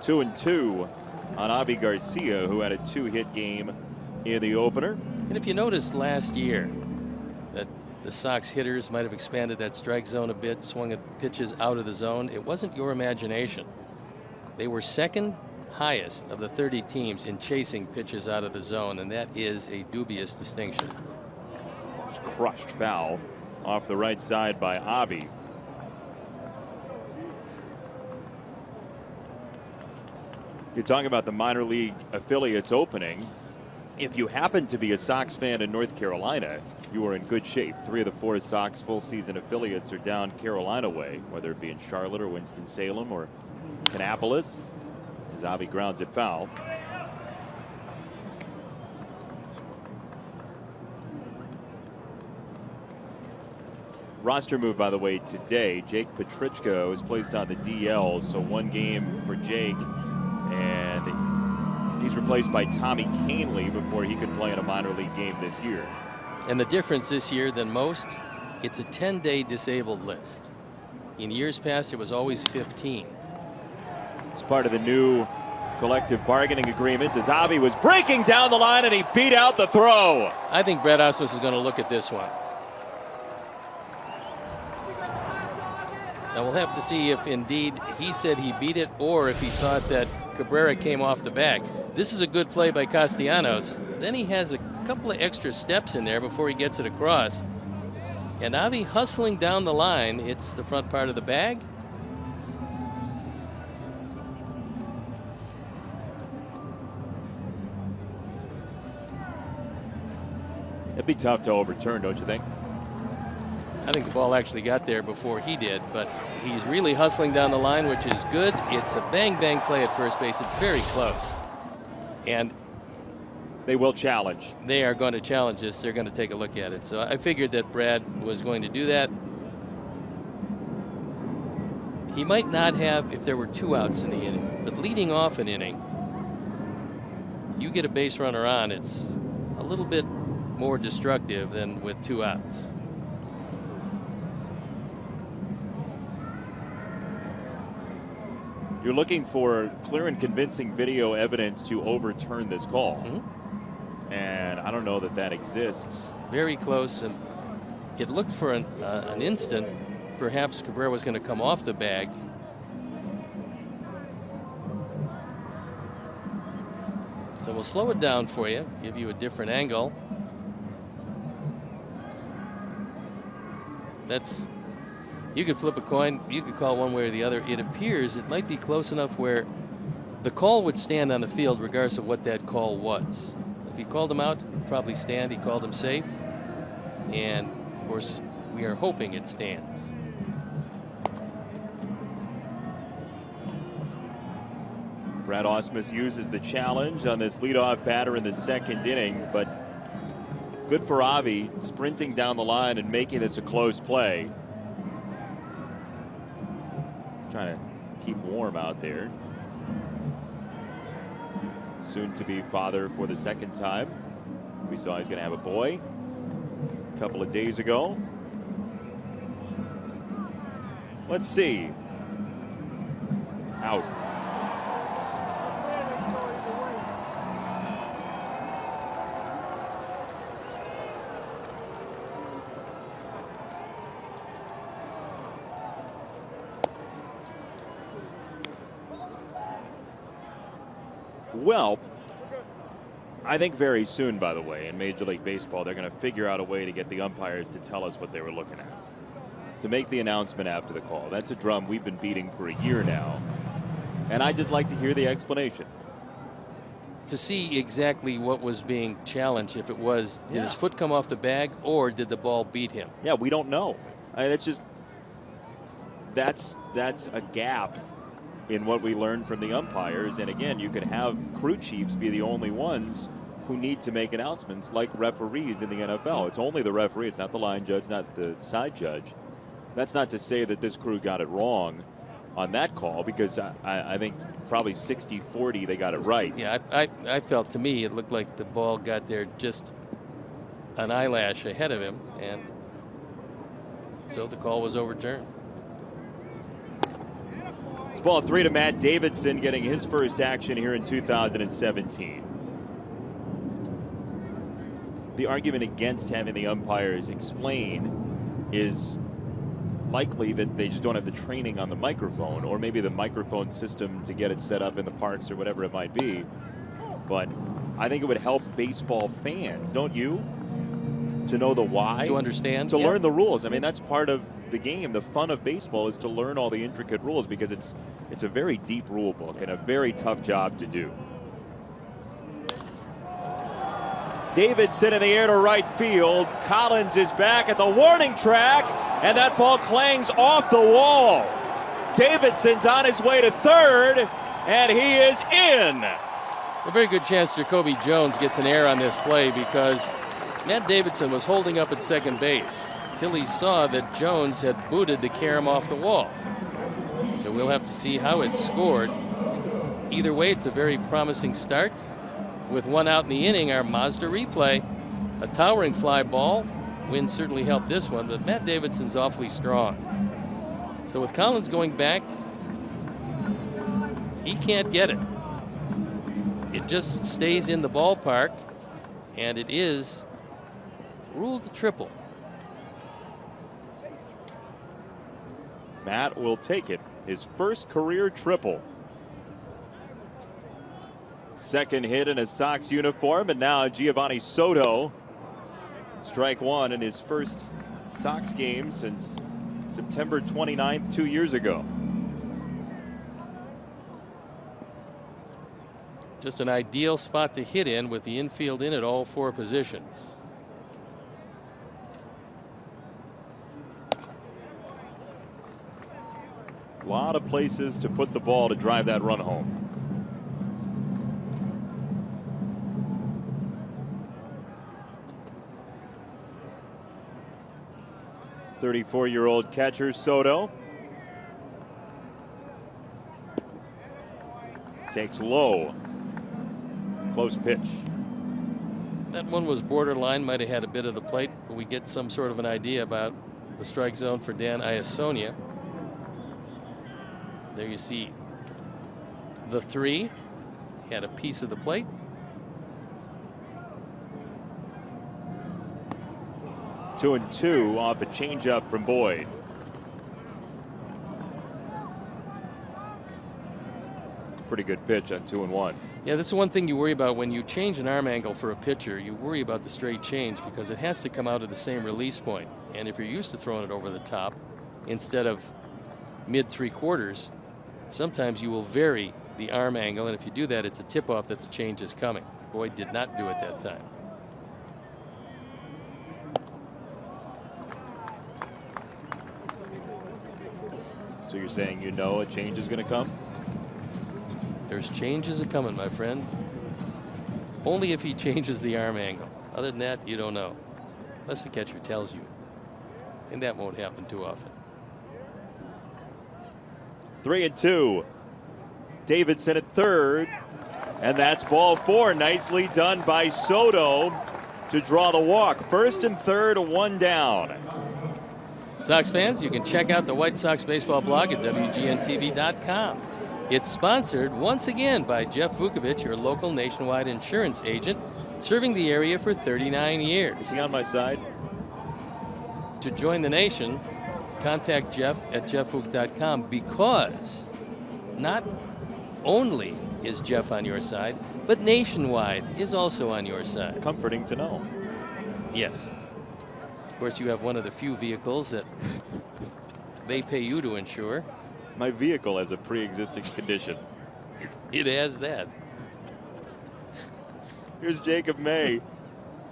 2-2 on Avi Garcia, who had a 2-hit game in the opener. And if you noticed last year that the Sox hitters might have expanded that strike zone a bit, swung at pitches out of the zone, it wasn't your imagination. They were second highest of the 30 teams in chasing pitches out of the zone, and that is a dubious distinction. It's crushed foul off the right side by Avi. You're talking about the minor league affiliates opening. If you happen to be a Sox fan in North Carolina, you are in good shape. 3 of the 4 Sox full season affiliates are down Carolina way, whether it be in Charlotte or Winston-Salem or Kannapolis, as Avi grounds it foul. Roster move, by the way, today. Jake Petrichko is placed on the DL, so 1 game for Jake, and he's replaced by Tommy Kahnle before he could play in a minor league game this year. And the difference this year than most, it's a 10-day disabled list. In years past, it was always 15. It's part of the new collective bargaining agreement as Avi was breaking down the line and he beat out the throw. I think Brad Ausmus is going to look at this one. Now we'll have to see if indeed he said he beat it or if he thought that Cabrera came off the bag. This is a good play by Castellanos. Then he has a couple of extra steps in there before he gets it across. And Avi hustling down the line hits the front part of the bag. It'd be tough to overturn, don't you think? I think the ball actually got there before he did, but he's really hustling down the line, which is good. It's a bang-bang play at first base. It's very close. And they will challenge. They are going to challenge this. They're going to take a look at it. So I figured that Brad was going to do that. He might not have if there were 2 outs in the inning, but leading off an inning, you get a base runner on, it's a little bit more destructive than with 2 outs. You're looking for clear and convincing video evidence to overturn this call. And I don't know that that exists. Very close, and it looked for an instant perhaps Cabrera was going to come off the bag. So we'll slow it down for you, give you a different angle. That's, you could flip a coin, you could call one way or the other. It appears it might be close enough where the call would stand on the field regardless of what that call was. If he called him out, he'd probably stand. He called him safe. And of course, we are hoping it stands. Brad Ausmus uses the challenge on this leadoff batter in the 2nd inning, but good for Avi sprinting down the line and making this a close play. Trying to keep warm out there. Soon to be father for the 2nd time. We saw he's going to have a boy a couple of days ago. Let's see. Out. Well, I think very soon, by the way, in Major League Baseball, they're going to figure out a way to get the umpires to tell us what they were looking at, to make the announcement after the call. That's a drum we've been beating for a year now, and I'd just like to hear the explanation. To see exactly what was being challenged, if it was, did his foot come off the bag or did the ball beat him? Yeah, we don't know. It's just, that's a gap in what we learned from the umpires. And again, you could have crew chiefs be the only ones who need to make announcements like referees in the NFL. It's only the referee. It's not the line judge, not the side judge. That's not to say that this crew got it wrong on that call, because I think probably 60-40 they got it right. Yeah, I felt, to me, it looked like the ball got there just an eyelash ahead of him, and so the call was overturned. It's ball 3 to Matt Davidson, getting his first action here in 2017. The argument against having the umpires explain is likely that they just don't have the training on the microphone, or maybe the microphone system to get it set up in the parks or whatever it might be. But I think it would help baseball fans, don't you? To know the why. To understand. To learn the rules. I mean, that's part of the game. The fun of baseball is to learn all the intricate rules, because it's a very deep rule book and a very tough job to do. Davidson in the air to right field. Collins is back at the warning track, and that ball clangs off the wall. Davidson's on his way to third, and he is in. A very good chance Jacoby Jones gets an error on this play, because Matt Davidson was holding up at second base till he saw that Jones had booted the carom off the wall. So we'll have to see how it's scored. Either way, it's a very promising start. With 1 out in the inning, our Mazda replay, a towering fly ball. Wind certainly helped this one, but Matt Davidson's awfully strong. So with Collins going back, he can't get it. it just stays in the ballpark, and it is ruled a triple. Matt will take it. His first career triple. Second hit in a Sox uniform, and now Giovanni Soto. Strike one in his first Sox game since September 29th, 2 years ago. Just an ideal spot to hit in with the infield in at all 4 positions. A lot of places to put the ball to drive that run home. .34-year-old catcher Soto takes low. Close pitch. That one was borderline, might have had a bit of the plate, but we get some sort of an idea about the strike zone for Dan Iasonia. There you see the 3. He had a piece of the plate. Two and two off a changeup from Boyd. Pretty good pitch on 2-1. Yeah, that's the one thing you worry about when you change an arm angle for a pitcher. You worry about the straight change because it has to come out of the same release point. And if you're used to throwing it over the top instead of mid 3/4, sometimes you will vary the arm angle, and if you do that, it's a tip-off that the change is coming. Boyd did not do it that time. So you're saying you know a change is going to come? There's changes a coming, my friend. Only if he changes the arm angle. Other than that, you don't know. Unless the catcher tells you. And that won't happen too often. 3-2. Davidson at third. And that's ball 4. Nicely done by Soto to draw the walk. First and third, 1 down. Sox fans, you can check out the White Sox baseball blog at WGNTV.com. It's sponsored once again by Jeff Vukovich, your local nationwide insurance agent, serving the area for 39 years. Is he on my side? To join the nation, contact Jeff at jeffvuk.com, because not only is Jeff on your side, but Nationwide is also on your side. Comforting to know. Yes. Of course, you have one of the few vehicles that they pay you to insure. My vehicle has a pre-existing condition. It has that. Here's Jacob May.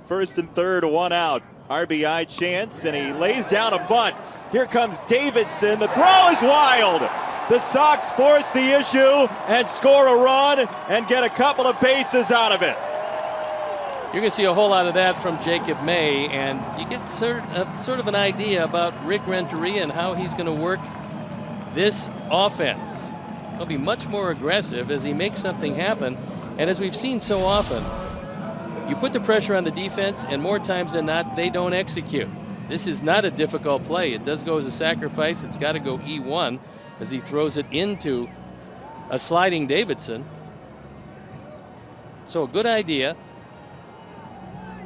First and third, 1 out. RBI chance, and he lays down a bunt. Here comes Davidson. The throw is wild. The Sox force the issue and score a run and get a couple of bases out of it. You're going to see a whole lot of that from Jacob May, and you get sort of an idea about Rick Renteria and how he's going to work this offense. He'll be much more aggressive as he makes something happen. And as we've seen so often, you put the pressure on the defense, and more times than not, they don't execute. This is not a difficult play. It does go as a sacrifice. It's got to go E1 as he throws it into a sliding Davidson. So a good idea.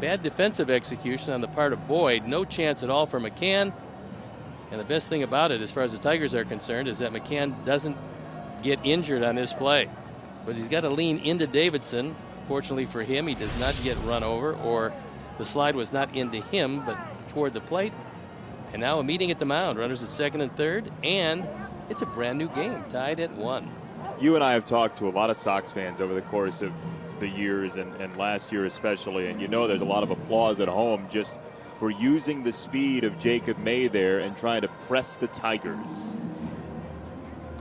Bad defensive execution on the part of Boyd. No chance at all for McCann. And the best thing about it, as far as the Tigers are concerned, is that McCann doesn't get injured on this play, because he's got to lean into Davidson. Fortunately for him, he does not get run over, or the slide was not into him, but toward the plate. And now a meeting at the mound. Runners at second and third, and it's a brand new game, tied at 1. You and I have talked to a lot of Sox fans over the course of the years, and last year especially, and you know there's a lot of applause at home just for using the speed of Jacob May there and trying to press the Tigers.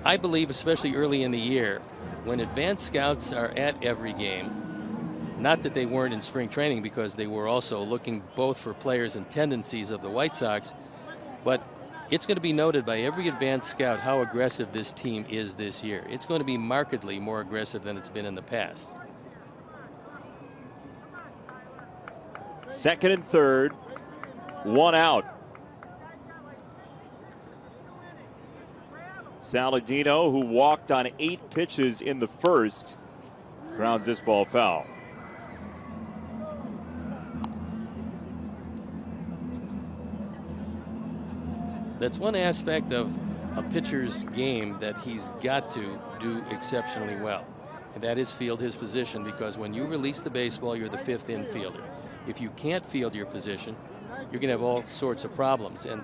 I believe, especially early in the year, when advanced scouts are at every game, not that they weren't in spring training, because they were also looking both for players and tendencies of the White Sox, but it's going to be noted by every advanced scout how aggressive this team is this year. It's going to be markedly more aggressive than it's been in the past. Second and third, 1 out. Saladino, who walked on 8 pitches in the first, grounds this ball foul. That's one aspect of a pitcher's game that he's got to do exceptionally well, and that is field his position, because when you release the baseball, you're the fifth infielder. If you can't field your position, you're going to have all sorts of problems. And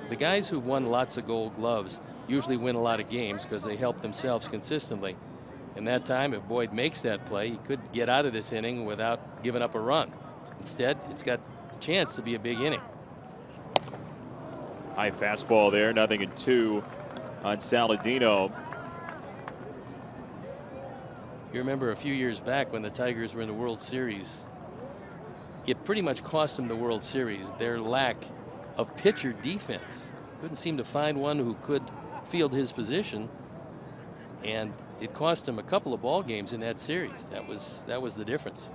the guys who've won lots of Gold Gloves usually win a lot of games because they help themselves consistently. And that time, if Boyd makes that play, he could get out of this inning without giving up a run. Instead, it's got a chance to be a big inning. High fastball there, 0-2 on Saladino. You remember a few years back when the Tigers were in the World Series, it pretty much cost them the World Series, their lack of pitcher defense. Couldn't seem to find one who could field his position, and it cost him a couple of ball games in that series. That was the difference.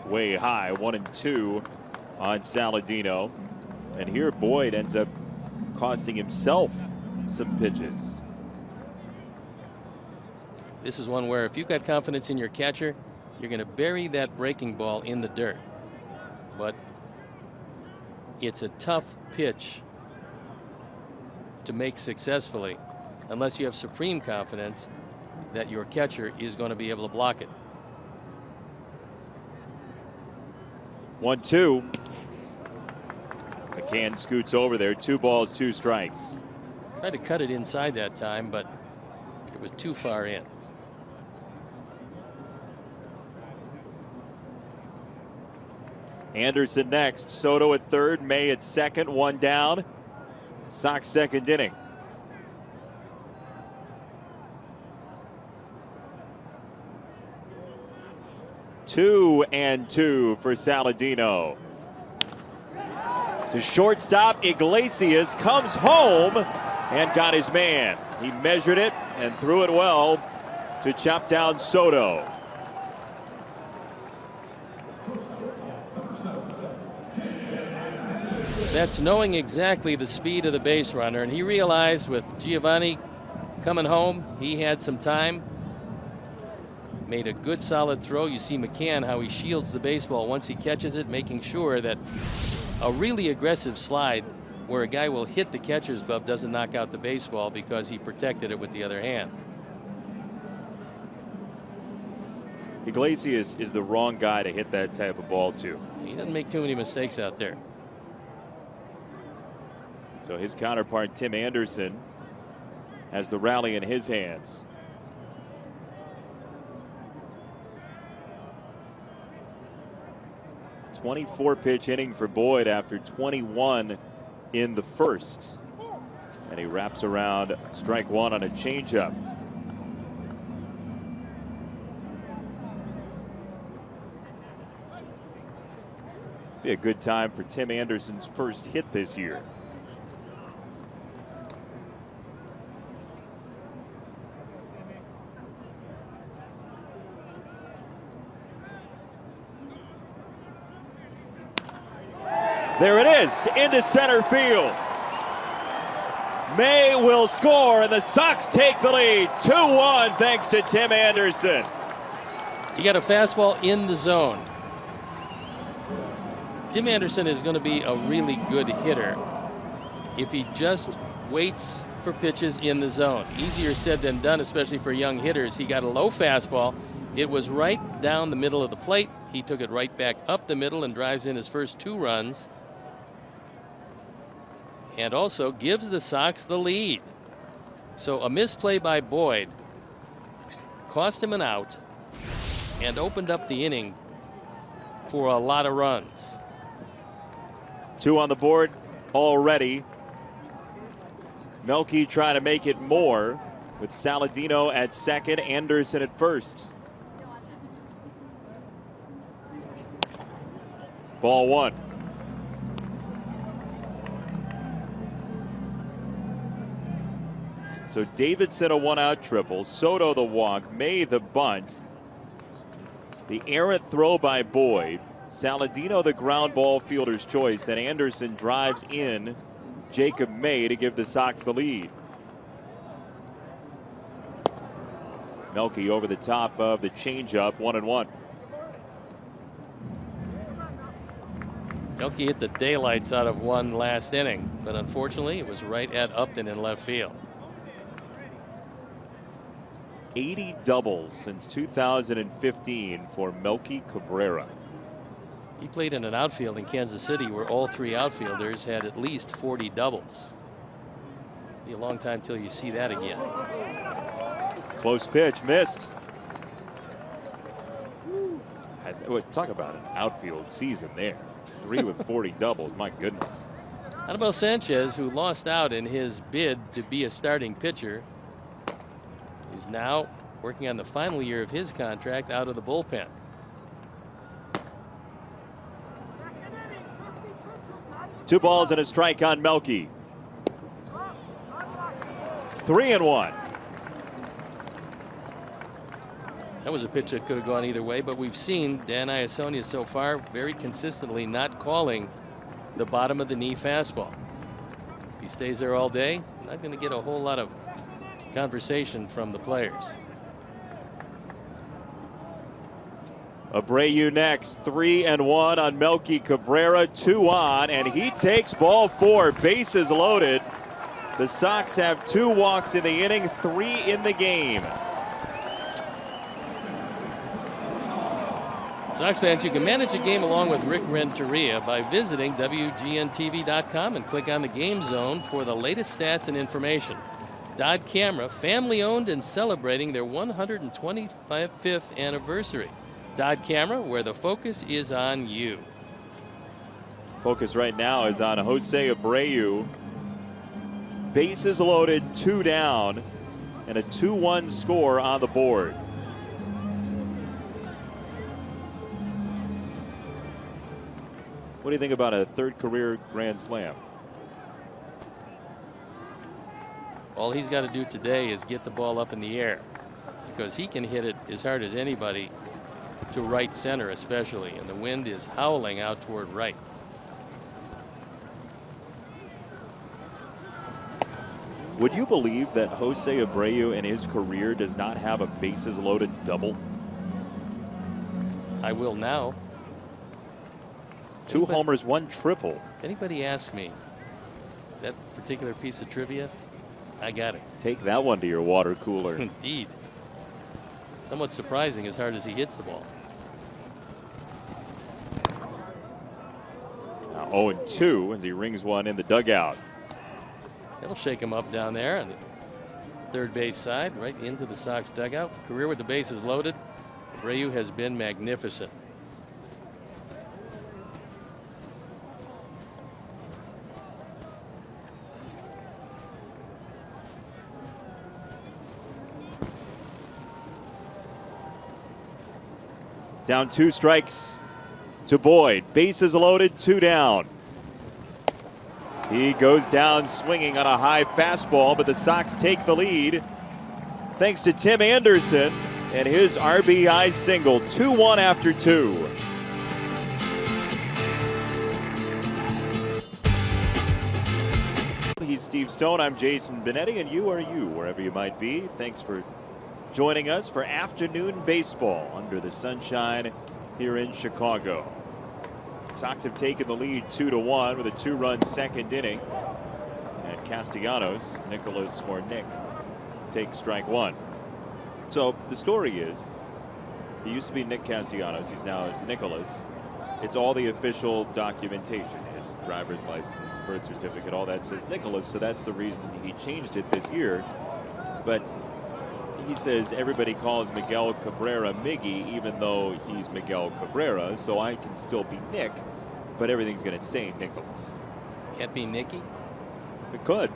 Way high, 1-2 on Saladino. And here Boyd ends up costing himself some pitches. This is one where if you've got confidence in your catcher, you're going to bury that breaking ball in the dirt. But it's a tough pitch to make successfully unless you have supreme confidence that your catcher is going to be able to block it. 1-2. McCann scoots over there. 2 balls, 2 strikes. Tried to cut it inside that time, but it was too far in. Anderson next. Soto at third. May at second. 1 down. Sox second inning. Two and 2 for Saladino. To shortstop, Iglesias comes home and got his man. He measured it and threw it well to chop down Soto. That's knowing exactly the speed of the base runner, and he realized with Giovanni coming home, he had some time. Made a good solid throw. You see McCann how he shields the baseball once he catches it, making sure that a really aggressive slide where a guy will hit the catcher's glove doesn't knock out the baseball because he protected it with the other hand. Iglesias is the wrong guy to hit that type of ball to. He doesn't make too many mistakes out there. So his counterpart, Tim Anderson, has the rally in his hands. .24-pitch inning for Boyd after 21 in the first. And he wraps around strike 1 on a changeup. Be a good time for Tim Anderson's first hit this year. There it is, into center field. May will score, and the Sox take the lead. 2-1 thanks to Tim Anderson. You got a fastball in the zone. Tim Anderson is going to be a really good hitter if he just waits for pitches in the zone. Easier said than done, especially for young hitters. He got a low fastball. It was right down the middle of the plate. He took it right back up the middle and drives in his first 2 runs. And also gives the Sox the lead. So a misplay by Boyd cost him an out and opened up the inning for a lot of runs. 2 on the board already. Melky trying to make it more with Saladino at second, Anderson at first. Ball 1. So Davidson a 1-out triple, Soto the walk, May the bunt, the errant throw by Boyd, Saladino the ground ball fielder's choice, then Anderson drives in Jacob May to give the Sox the lead. Melky over the top of the changeup, 1-1. Melky hit the daylights out of one last inning, but unfortunately it was right at Upton in left field. 80 doubles since 2015 for Melky Cabrera. He played in an outfield in Kansas City where all three outfielders had at least 40 doubles. Be a long time till you see that again. Close pitch, missed. Talk about an outfield season there. 3 with 40 doubles, my goodness. Anibal Sanchez, who lost out in his bid to be a starting pitcher, is now working on the final year of his contract out of the bullpen. Two balls and a strike on Melky. 3-1. That was a pitch that could have gone either way, but we've seen Dan Iasonia so far very consistently not calling the bottom of the knee fastball. If he stays there all day, not going to get a whole lot of conversation from the players. Abreu next, 3-1 on Melky Cabrera, 2 on, and he takes ball 4, bases loaded. The Sox have 2 walks in the inning, 3 in the game. Sox fans, you can manage a game along with Rick Renteria by visiting WGNTV.com and click on the Game Zone for the latest stats and information. Dodd Camera, family owned and celebrating their 125th anniversary. Dodd Camera, where the focus is on you. Focus right now is on Jose Abreu. Bases loaded, 2 down, and a 2-1 score on the board. What do you think about a 3rd career grand slam? All he's got to do today is get the ball up in the air, because he can hit it as hard as anybody to right center especially, and the wind is howling out toward right. Would you believe that Jose Abreu in his career does not have a bases loaded double? I will now. 2 homers, 1 triple. Anybody ask me that particular piece of trivia, I got it. Take that one to your water cooler. Indeed. Somewhat surprising as hard as he hits the ball. Now 0-2 as he rings one in the dugout. That'll shake him up down there on the third base side, right into the Sox dugout. Career with the bases loaded. Abreu has been magnificent. Down 2 strikes to Boyd. Bases loaded, 2 down. He goes down swinging on a high fastball, but the Sox take the lead thanks to Tim Anderson and his RBI single. 2-1 after 2. He's Steve Stone. I'm Jason Benetti, and you are you, wherever you might be. Thanks for joining us for afternoon baseball under the sunshine here in Chicago. Sox have taken the lead 2-1 with a 2-run second inning. And Castellanos, Nicholas or Nick, takes strike 1. So the story is, he used to be Nick Castellanos. He's now Nicholas. It's all the official documentation. His driver's license, birth certificate, all that says Nicholas. So that's the reason he changed it this year. But he says everybody calls Miguel Cabrera Miggy, even though he's Miguel Cabrera, so I can still be Nick, but everything's going to say Nicholas. Can't be Nicky? It could.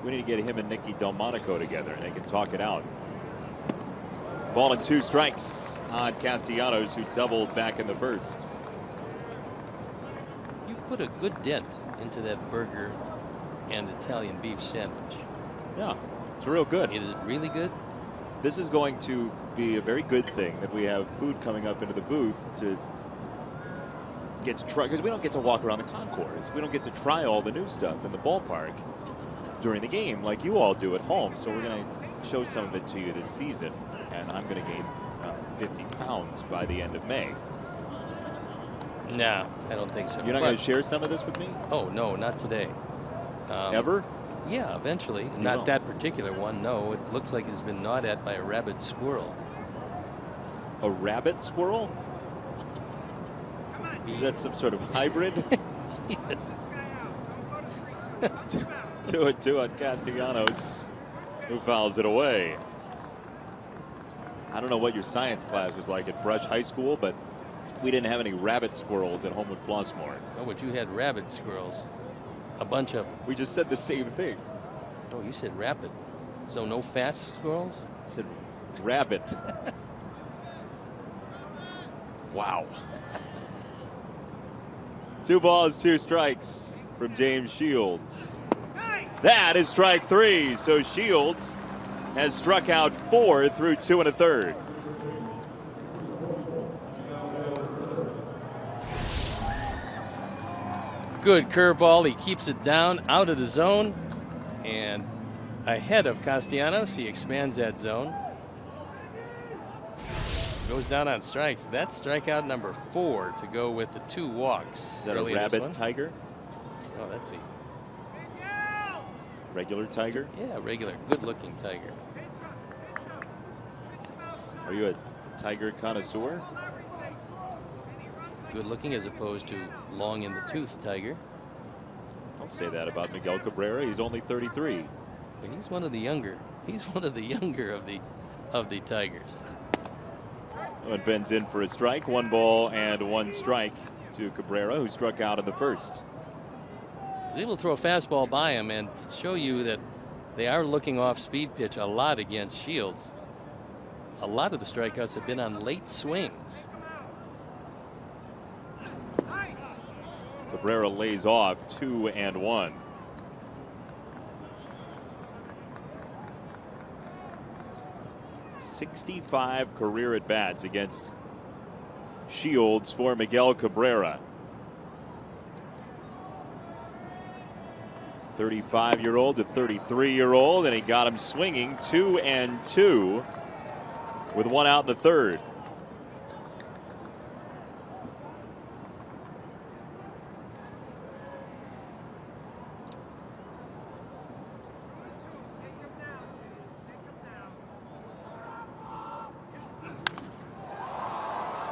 We need to get him and Nicky Delmonico together, and they can talk it out. Ball and 2 strikes on Castellanos, who doubled back in the first. You've put a good dent into that burger and Italian beef sandwich. Yeah. It's real good. Is it really good? This is going to be a very good thing that we have food coming up into the booth to get to try, because we don't get to walk around the concourse. We don't get to try all the new stuff in the ballpark during the game like you all do at home. So we're going to show some of it to you this season, and I'm going to gain 50 pounds by the end of May. No, I don't think so. You're not going to share some of this with me? Oh, no, not today. Ever? Yeah, eventually. Not that particular one, no. It looks like it's been gnawed at by a rabid squirrel. A rabbit squirrel? Is that some sort of hybrid? Yes. to it, Castellanos, who fouls it away. I don't know what your science class was like at Brush High School, but we didn't have any rabbit squirrels at Homewood Flossmoor. Oh, but you had rabid squirrels. A bunch of them. We just said the same thing. Oh, you said rapid. So no fast squirrels? I said rabbit. Wow. 2 balls, 2 strikes from James Shields. That is strike 3. So Shields has struck out 4 through 2 1/3. Good curveball. He keeps it down out of the zone and ahead of Castellanos. He expands that zone. Goes down on strikes. That's strikeout number 4 to go with the 2 walks. Is that a rabbit tiger? Oh, that's a regular tiger? Yeah, regular, good-looking tiger. Are you a tiger connoisseur? Good-looking as opposed to long in the tooth tiger. Don't say that about Miguel Cabrera. He's only 33. But he's one of the younger. He's one of the younger of the Tigers. And bends in for a strike. 1 ball and 1 strike to Cabrera, who struck out in the first. Was able to throw a fastball by him, and to show you that they are looking off speed pitch a lot against Shields. A lot of the strikeouts have been on late swings. Cabrera lays off 2 and 1. .65 career at bats against Shields for Miguel Cabrera. 35-year-old to 33-year-old, and he got him swinging 2 and 2 with 1 out in the third.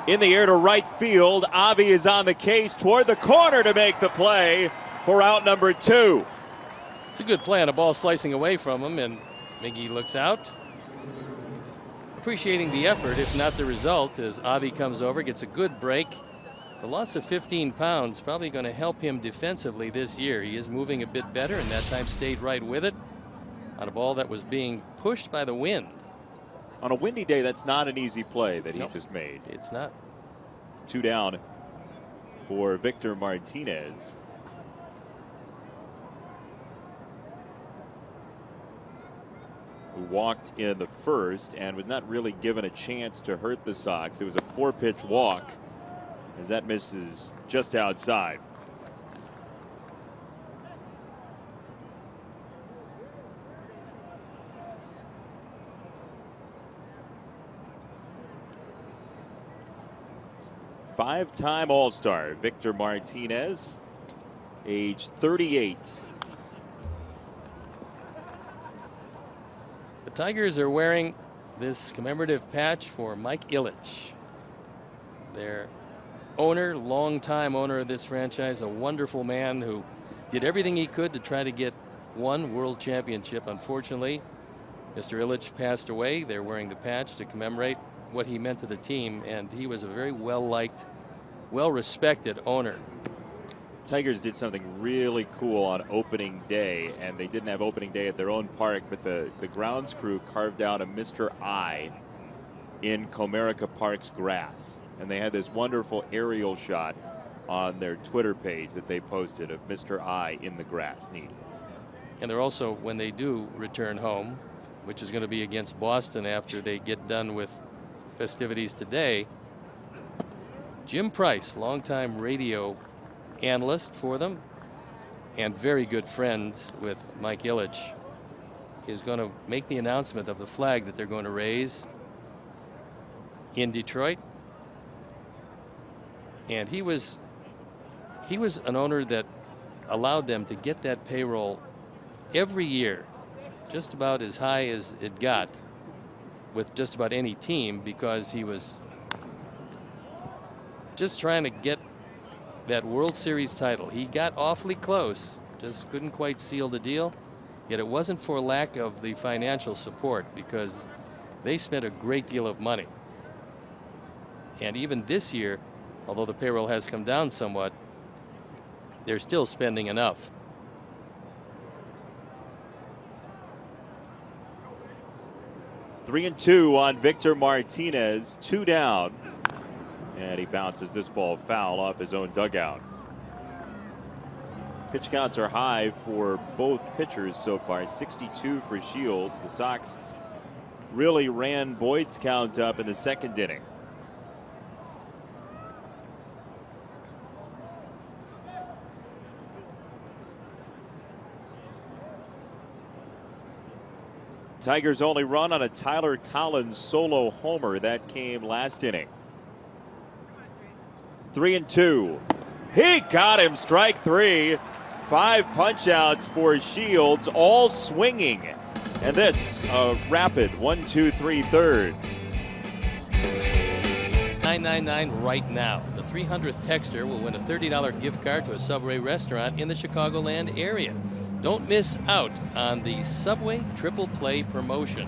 In the air to right field, Avi is on the case toward the corner to make the play for out number 2. It's a good play on a ball slicing away from him, and Miggy looks out. Appreciating the effort, if not the result, as Avi comes over, gets a good break. The loss of 15 pounds probably going to help him defensively this year. He is moving a bit better, and that time stayed right with it on a ball that was being pushed by the wind. On a windy day, that's not an easy play that he just made. It's not. 2 down for Victor Martinez. Who walked in the first and was not really given a chance to hurt the Sox. It was a 4-pitch walk as that misses just outside. Five-time All-Star Victor Martinez, age 38. The Tigers are wearing this commemorative patch for Mike Ilitch, their owner, longtime owner of this franchise, a wonderful man who did everything he could to try to get 1 world championship. Unfortunately, Mr. Ilitch passed away. They're wearing the patch to commemorate what he meant to the team, and he was a very well-liked, well-respected owner. Tigers did something really cool on opening day, and they didn't have opening day at their own park, but the grounds crew carved out a Mr. I in Comerica Park's grass, and they had this wonderful aerial shot on their Twitter page that they posted of Mr. I in the grass. Neat. And they're also, when they do return home, which is going to be against Boston after they get done with festivities today, Jim Price, longtime radio analyst for them and very good friend with Mike Ilitch, is going to make the announcement of the flag that they're going to raise in Detroit. And he was an owner that allowed them to get that payroll every year just about as high as it got with just about any team, because he was just trying to get that World Series title. He got awfully close, just couldn't quite seal the deal. Yet it wasn't for lack of the financial support, because they spent a great deal of money. And even this year, although the payroll has come down somewhat, they're still spending enough. Three and two on Victor Martinez, 2 down. And he bounces this ball foul off his own dugout. Pitch counts are high for both pitchers so far, 62 for Shields. The Sox really ran Boyd's count up in the second inning. Tigers only run on a Tyler Collins solo homer. That came last inning. 3 and 2. He got him, strike 3. 5 punch outs for Shields, all swinging. And this, a rapid 1-2-3 third. 999 right now. The 300th texter will win a $30 gift card to a Subway restaurant in the Chicagoland area. Don't miss out on the Subway Triple Play promotion.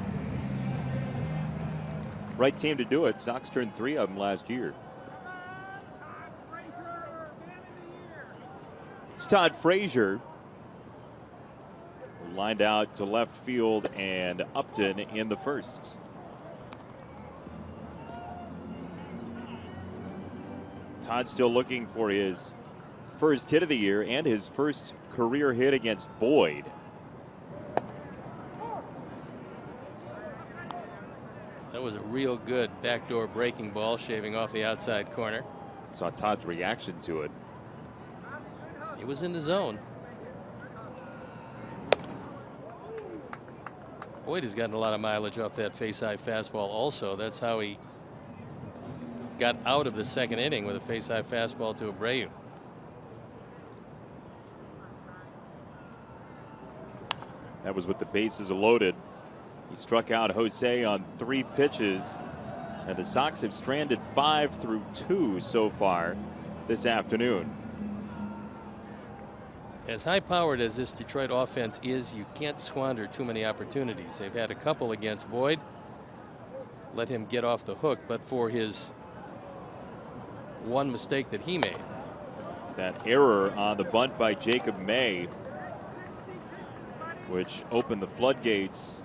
Right team to do it. Sox turned 3 of them last year. It's Todd Frazier, who lined out to left field, and Upton in the first. Todd still looking for his first hit of the year and his first career hit against Boyd. That was a real good backdoor breaking ball, shaving off the outside corner. Saw Todd's reaction to it. It was in the zone. Boyd has gotten a lot of mileage off that face-high fastball also. That's how he got out of the second inning, with a face-high fastball to Abreu. That was with the bases loaded. He struck out Jose on 3 pitches, and the Sox have stranded 5 through 2 so far this afternoon. As high-powered as this Detroit offense is, you can't squander too many opportunities. They've had a couple against Boyd, let him get off the hook, but for his one mistake that he made. That error on the bunt by Jacob May, which opened the floodgates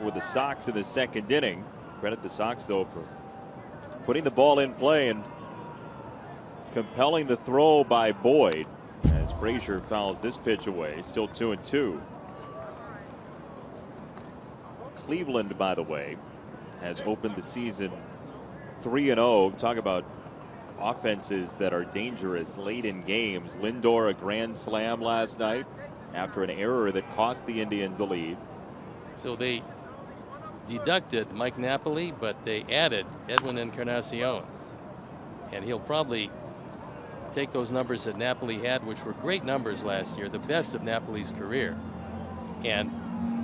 for the Sox in the second inning. Credit the Sox, though, for putting the ball in play and compelling the throw by Boyd, as Frazier fouls this pitch away. Still 2 and 2. Cleveland, by the way, has opened the season 3-0. Talk about offenses that are dangerous late in games. Lindor, a grand slam last night after an error that cost the Indians the lead. So they deducted Mike Napoli, but they added Edwin Encarnacion, and he'll probably take those numbers that Napoli had, which were great numbers last year, the best of Napoli's career, and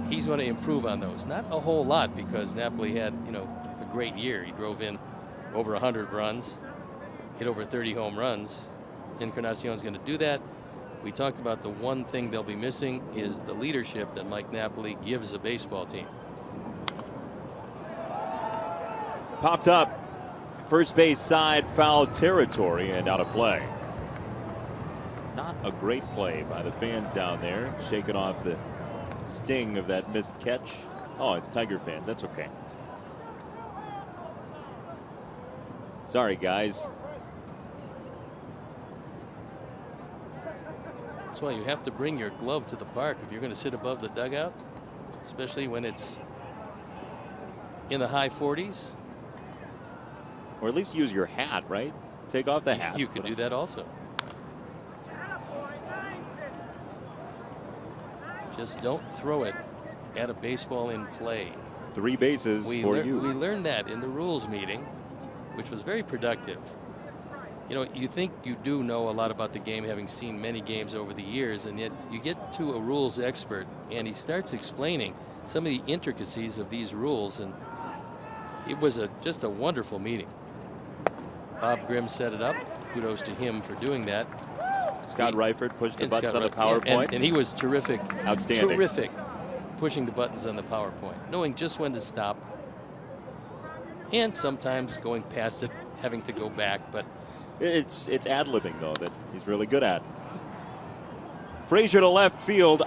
he's going to improve on those. Not a whole lot, because Napoli had, a great year. He drove in over 100 runs, hit over 30 home runs. Encarnacion's going to do that. We talked about the one thing they'll be missing is the leadership that Mike Napoli gives a baseball team. Popped up, first base side, foul territory, and out of play. Not a great play by the fans down there, shaking off the sting of that missed catch. Oh, it's Tiger fans. That's okay. Sorry, guys. That's why you have to bring your glove to the park if you're going to sit above the dugout, especially when it's in the high 40s. Or at least use your hat, right? Take off the hat. You could do that also. Just don't throw it at a baseball in play. 3 bases for you. We learned that in the rules meeting, which was very productive. You know, you think you do know a lot about the game, having seen many games over the years, and yet you get to a rules expert and he starts explaining some of the intricacies of these rules, and it was just a wonderful meeting. Bob Grimm set it up. Kudos to him for doing that. Scott Reifert pushed the buttons on the PowerPoint. And he was terrific. Outstanding. Terrific pushing the buttons on the PowerPoint, knowing just when to stop, and sometimes going past it, having to go back. But it's ad-libbing, though, that he's really good at. Frazier to left field.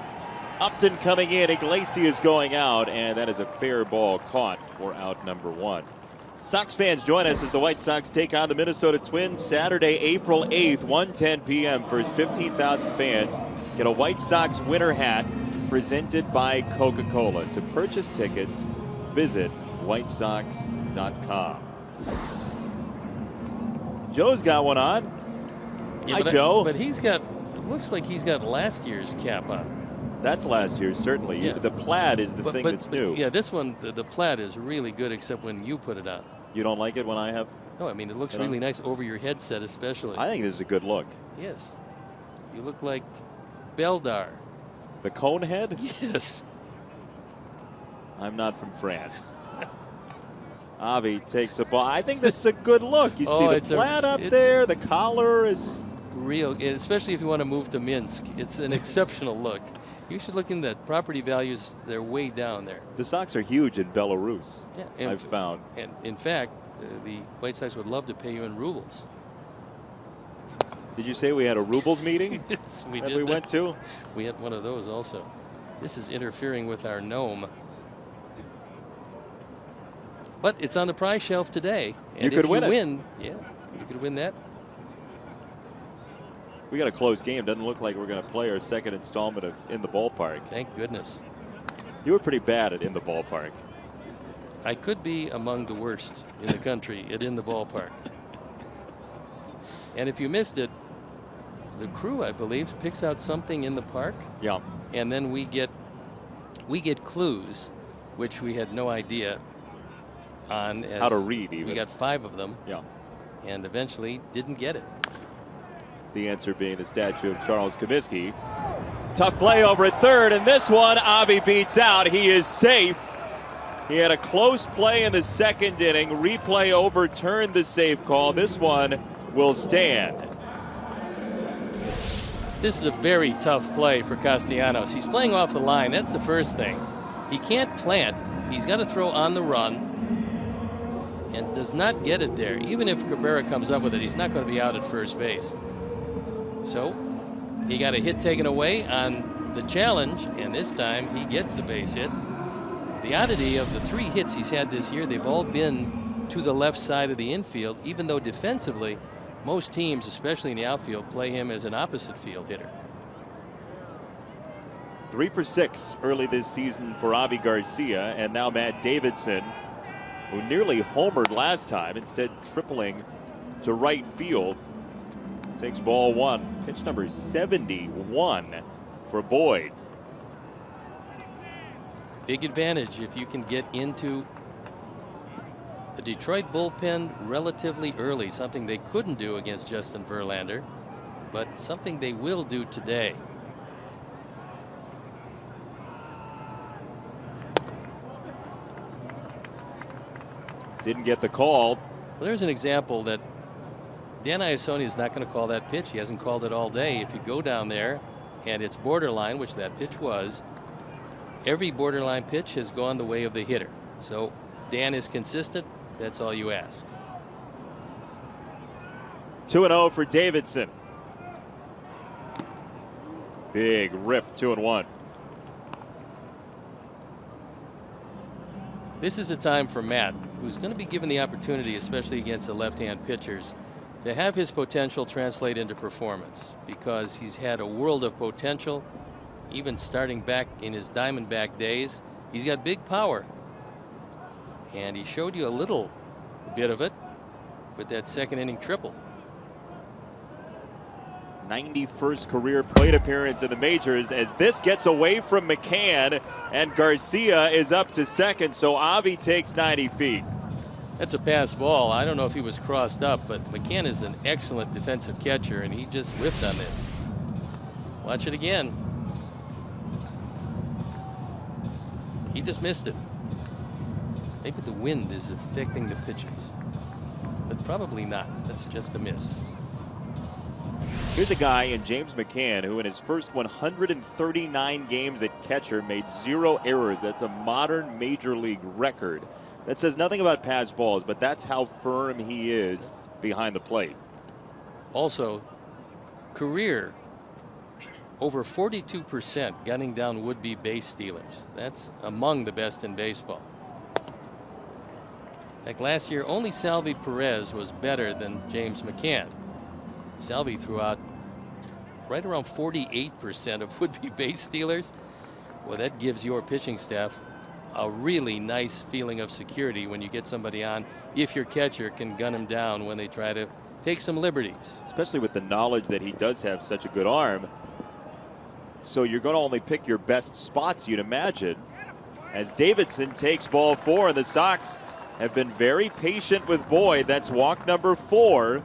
Upton coming in. Iglesias going out, and that is a fair ball caught for out number 1. Sox fans, join us as the White Sox take on the Minnesota Twins Saturday, April 8th, 1:10 p.m. for his 15,000 fans. Get a White Sox winter hat presented by Coca-Cola. To purchase tickets, visit whitesox.com. Joe's got one on. Hi, Joe. But he's got, it looks like he's got last year's cap on. That's last year's, certainly. Yeah. The plaid is the thing that's new. Yeah, this one, the plaid is really good, except when you put it on. You don't like it when I have? No, I mean, it looks really nice over your headset, especially. I think this is a good look. Yes. You look like Beldar. The cone head? Yes. I'm not from France. Avi takes a ball. I think this is a good look. You see the plaid up there. The collar is real, especially if you want to move to Minsk. It's an exceptional look. You should look in that property values. They're way down there. The Sox are huge in Belarus. Yeah, I've found. And in fact, the White Sox would love to pay you in rubles. Did you say we had a rubles meeting? Yes, we that did. We went to. We had one of those also. This is interfering with our gnome. But it's on the prize shelf today. And you could win it. Yeah, you could win that. We got a close game. Doesn't look like we're going to play our second installment of In the Ballpark. Thank goodness. You were pretty bad at In the Ballpark. I could be among the worst in the country at In the Ballpark. And if you missed it, the crew, I believe, picks out something in the park. Yeah. And then we get clues, which we had no idea on. How to read, even. We got 5 of them. Yeah. And eventually didn't get it. The answer being the statue of Charles Comiskey. Tough play over at third, and this one Avi beats out. He is safe. He had a close play in the second inning. Replay overturned the save call. This one will stand. This is a very tough play for Castellanos. He's playing off the line. That's the first thing. He can't plant. He's got to throw on the run and does not get it there. Even if Cabrera comes up with it, he's not going to be out at first base. So he got a hit taken away on the challenge, and this time he gets the base hit. The oddity of the 3 hits he's had this year, they've all been to the left side of the infield, even though defensively, most teams, especially in the outfield, play him as an opposite field hitter. 3 for 6 early this season for Avi Garcia, and now Matt Davidson, who nearly homered last time, instead tripling to right field. Takes ball 1. Pitch number 71 for Boyd. Big advantage if you can get into the Detroit bullpen relatively early, something they couldn't do against Justin Verlander, but something they will do today. Didn't get the call. Well, there's an example that Dan Iasone is not going to call that pitch. He hasn't called it all day. If you go down there and it's borderline, which that pitch was, every borderline pitch has gone the way of the hitter. So Dan is consistent. That's all you ask. 2-0 for Davidson. Big rip, 2-1. This is a time for Matt, who's going to be given the opportunity, especially against the left-hand pitchers, to have his potential translate into performance, because he's had a world of potential, even starting back in his Diamondback days. He's got big power, and he showed you a little bit of it with that second inning triple. 91st career plate appearance in the majors, as this gets away from McCann, and Garcia is up to second, so Avi takes 90 feet. That's a pass ball. I don't know if he was crossed up, but McCann is an excellent defensive catcher, and he just whiffed on this. Watch it again. He just missed it. Maybe the wind is affecting the pitches, but probably not. That's just a miss. Here's a guy in James McCann who in his first 139 games at catcher made 0 errors. That's a modern major league record. That says nothing about pass balls, but that's how firm he is behind the plate. Also, career over 42% gunning down would-be base stealers. That's among the best in baseball. Like last year, only Salvi Perez was better than James McCann. Salvi threw out right around 48% of would-be base stealers. Well, that gives your pitching staff a really nice feeling of security when you get somebody on, if your catcher can gun him down when they try to take some liberties. Especially with the knowledge that he does have such a good arm. So you're going to only pick your best spots, you'd imagine. As Davidson takes ball 4, and the Sox have been very patient with Boyd. That's walk number 4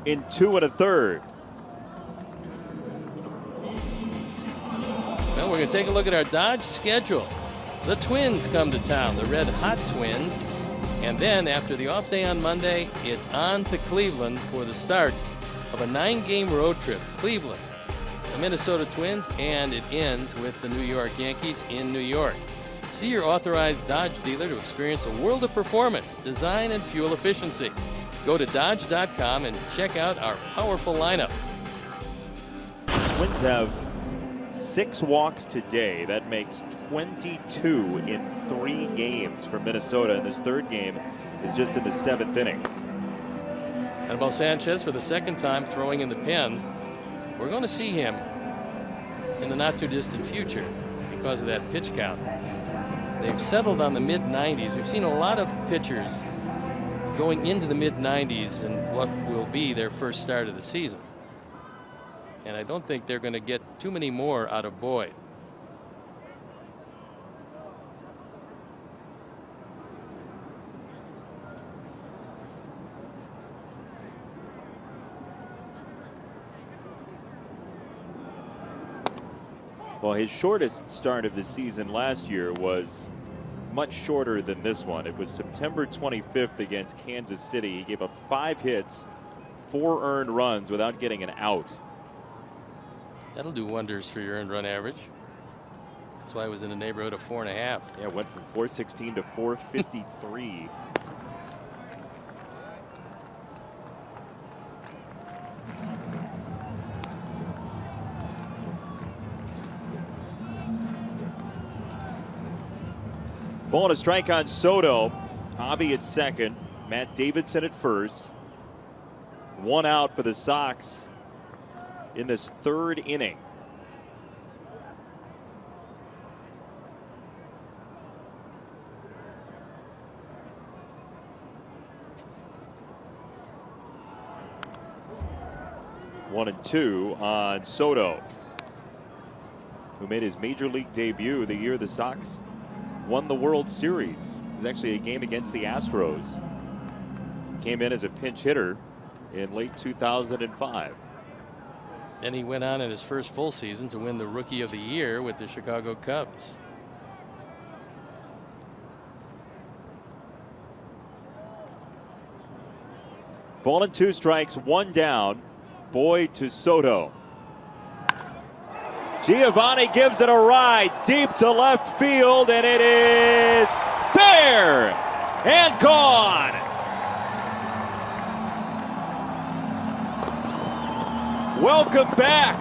in 2 1/3. Well, we're going to take a look at our Dodge schedule. The Twins come to town, the Red Hot Twins. And then after the off day on Monday, it's on to Cleveland for the start of a 9-game road trip. Cleveland, the Minnesota Twins, and it ends with the New York Yankees in New York. See your authorized Dodge dealer to experience a world of performance, design, and fuel efficiency. Go to Dodge.com and check out our powerful lineup. Twins have 6 walks today. That makes 22 in 3 games for Minnesota, and this 3rd game is just in the 7th inning. Anibal Sanchez, for the 2nd time throwing in the pen. We're going to see him in the not too distant future because of that pitch count. They've settled on the mid-90s. We've seen a lot of pitchers going into the mid-90s in what will be their first start of the season. And I don't think they're going to get too many more out of Boyd. Well, his shortest start of the season last year was much shorter than this one. It was September 25th against Kansas City. He gave up 5 hits, 4 earned runs without getting an out. That'll do wonders for your earned run average. That's why it was in the neighborhood of 4.5. Yeah, it went from 416 to 453. Ball and a strike on Soto. Avi at second. Matt Davidson at first. 1 out for the Sox in this 3rd inning. One and 2 on Soto, who made his major league debut the year the Sox won the World Series. It was actually a game against the Astros. Came in as a pinch hitter in late 2005. Then he went on in his first full season to win the Rookie of the Year with the Chicago Cubs. Ball and 2 strikes, 1 down. Boyd to Soto. Giovanni gives it a ride deep to left field, and it is fair and gone. Welcome back.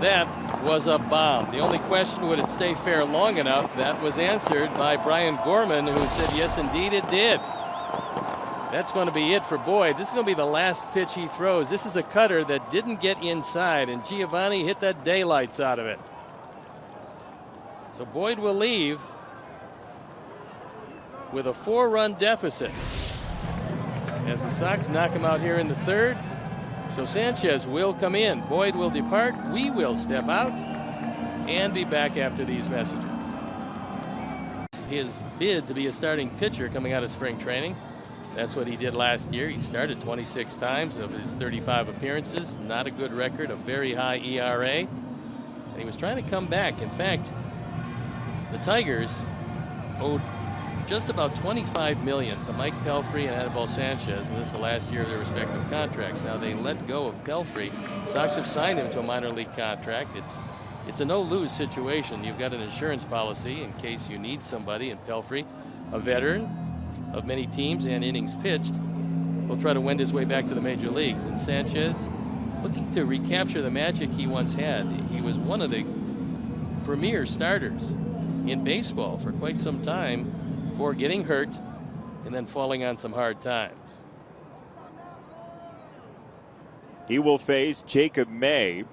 That was a bomb. The only question, would it stay fair long enough? That was answered by Brian Gorman, who said yes indeed it did. That's going to be it for Boyd. This is going to be the last pitch he throws. This is a cutter that didn't get inside, and Giovanni hit the daylights out of it. So Boyd will leave. with a 4-run deficit. As the Sox knock him out here in the third. So Sanchez will come in. Boyd will depart. We will step out and be back after these messages. His bid to be a starting pitcher coming out of spring training. That's what he did last year. He started 26 times of his 35 appearances. Not a good record, a very high ERA. And he was trying to come back. In fact, the Tigers owed just about $25 million to Mike Pelfrey and Anibal Sanchez, and this is the last year of their respective contracts. Now they let go of Pelfrey. Sox have signed him to a minor league contract. It's a no-lose situation. You've got an insurance policy in case you need somebody, and Pelfrey, a veteran of many teams and innings pitched, will try to wend his way back to the major leagues. And Sanchez, looking to recapture the magic he once had. He was one of the premier starters in baseball for quite some time before getting hurt and then falling on some hard times. He will face Jacob May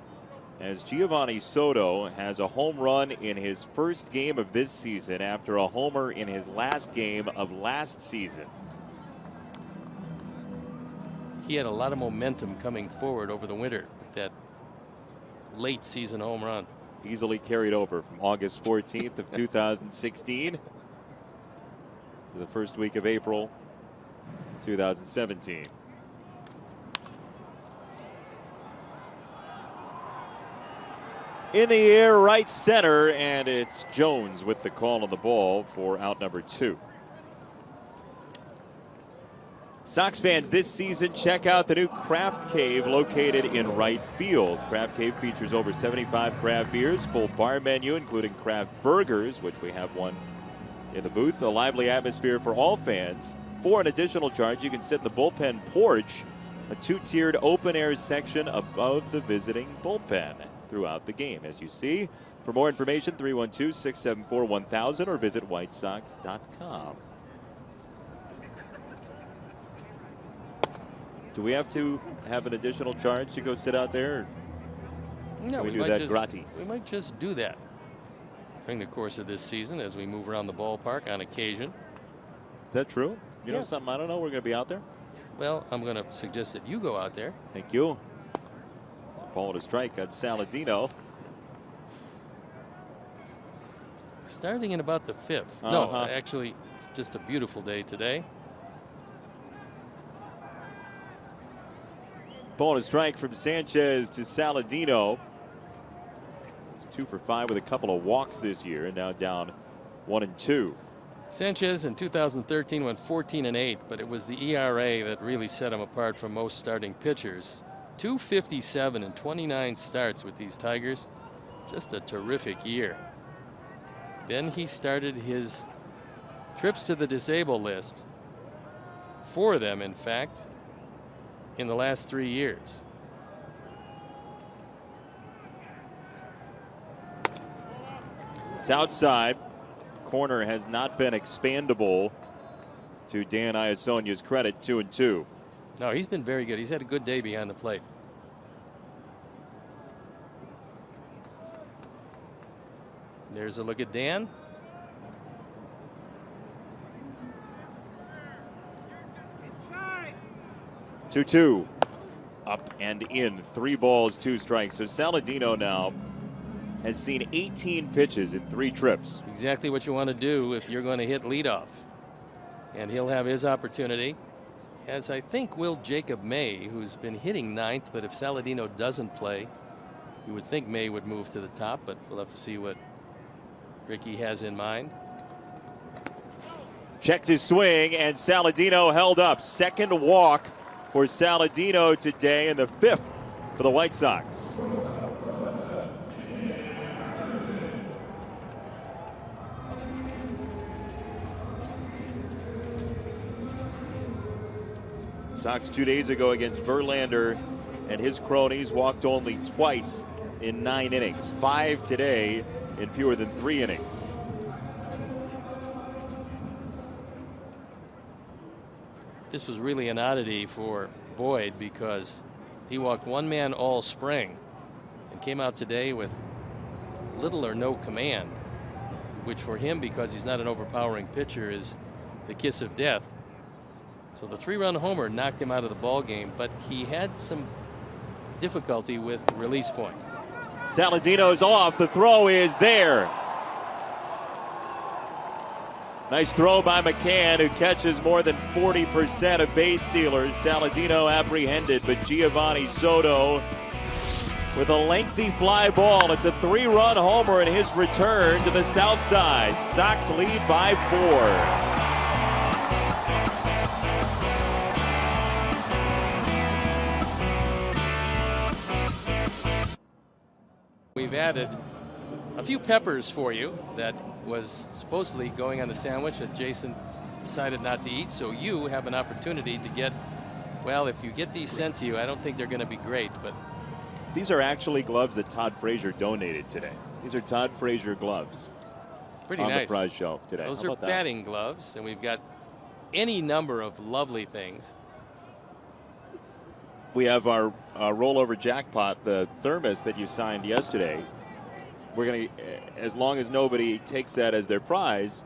as Giovanni Soto has a home run in his first game of this season after a homer in his last game of last season. He had a lot of momentum coming forward over the winter with that late season home run. Easily carried over from August 14th of 2016 to the first week of April 2017. In the air, right center, and it's Jones with the call on the ball for out number 2. Sox fans, this season, check out the new Craft Cave located in right field. Craft Cave features over 75 craft beers, full bar menu, including craft burgers, which we have one in the booth. A lively atmosphere for all fans. For an additional charge, you can sit in the bullpen porch, a 2-tiered open-air section above the visiting bullpen throughout the game, as you see. For more information, 312-674-1000 or visit whitesox.com. Do we have to have an additional charge to go sit out there? No, we do that gratis. We might just do that during the course of this season as we move around the ballpark on occasion. Is that true? You know something I don't know? We're going to be out there? Well, I'm going to suggest that you go out there. Thank you. Ball to strike on Saladino. Starting in about the 5th. No, actually, it's just a beautiful day today. Ball to strike from Sanchez to Saladino. 2 for 5 with a couple of walks this year, and now down 1-2. Sanchez in 2013 went 14-8, but it was the ERA that really set him apart from most starting pitchers. 257 and 29 starts with these Tigers. Just a terrific year. Then he started his trips to the disabled list. 4 of them, in fact, in the last 3 years. It's outside. Corner has not been expandable, to Dan Iasonia's credit. 2-2. No, he's been very good. He's had a good day behind the plate. There's a look at Dan. Inside. 2-2. Up and in. 3 balls, 2 strikes. So Saladino now has seen 18 pitches in 3 trips. Exactly what you want to do if you're going to hit leadoff. And he'll have his opportunity, as I think will Jacob May, who's been hitting 9th, but if Saladino doesn't play, you would think May would move to the top, but we'll have to see what Ricky has in mind. Checked his swing, and Saladino held up. Second walk for Saladino today, and the 5th for the White Sox. Sox 2 days ago against Verlander and his cronies walked only twice in 9 innings. 5 today in fewer than 3 innings. This was really an oddity for Boyd because he walked 1 man all spring and came out today with little or no command, which for him, because he's not an overpowering pitcher, is the kiss of death. So the 3-run homer knocked him out of the ball game, but he had some difficulty with release point. Saladino's off. The throw is there. Nice throw by McCann, who catches more than 40% of base stealers. Saladino apprehended, but Giovanni Soto with a lengthy fly ball. It's a 3-run homer in his return to the south side. Sox lead by 4. We've added a few peppers for you that was supposedly going on the sandwich that Jason decided not to eat. So you have an opportunity to get, well, if you get these sent to you, I don't think they're going to be great, but these are actually gloves that Todd Frazier donated today. These are Todd Frazier gloves. Pretty on nice. The prize shelf today. Those are batting gloves, and we've got any number of lovely things. We have our rollover jackpot, the thermos that you signed yesterday. We're going to, as long as nobody takes that as their prize,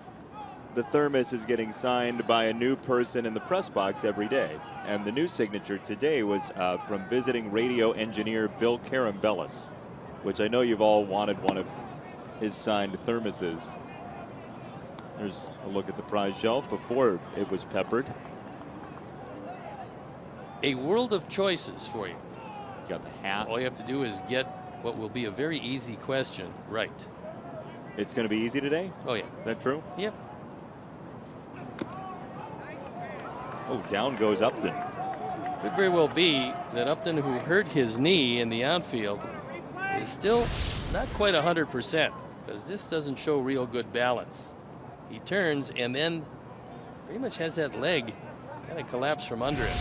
the thermos is getting signed by a new person in the press box every day. And the new signature today was from visiting radio engineer Bill Carambellis, which I know you've all wanted one of his signed thermoses. There's a look at the prize shelf before it was peppered. A world of choices for you. You got the hat. All you have to do is get what will be a very easy question right. It's going to be easy today? Oh, yeah. Is that true? Yep. Oh, down goes Upton. Could very well be that Upton, who hurt his knee in the outfield, is still not quite 100%, because this doesn't show real good balance. He turns and then pretty much has that leg kind of collapse from under him.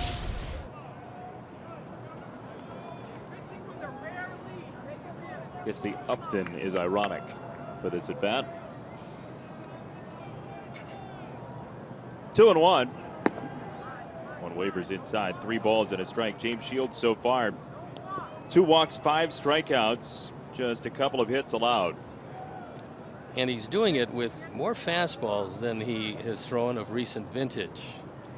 Guess the Upton is ironic for this at bat. 2-1. One wavers inside. 3 balls and a strike. James Shields so far 2 walks, 5 strikeouts, just a couple of hits allowed. And he's doing it with more fastballs than he has thrown of recent vintage.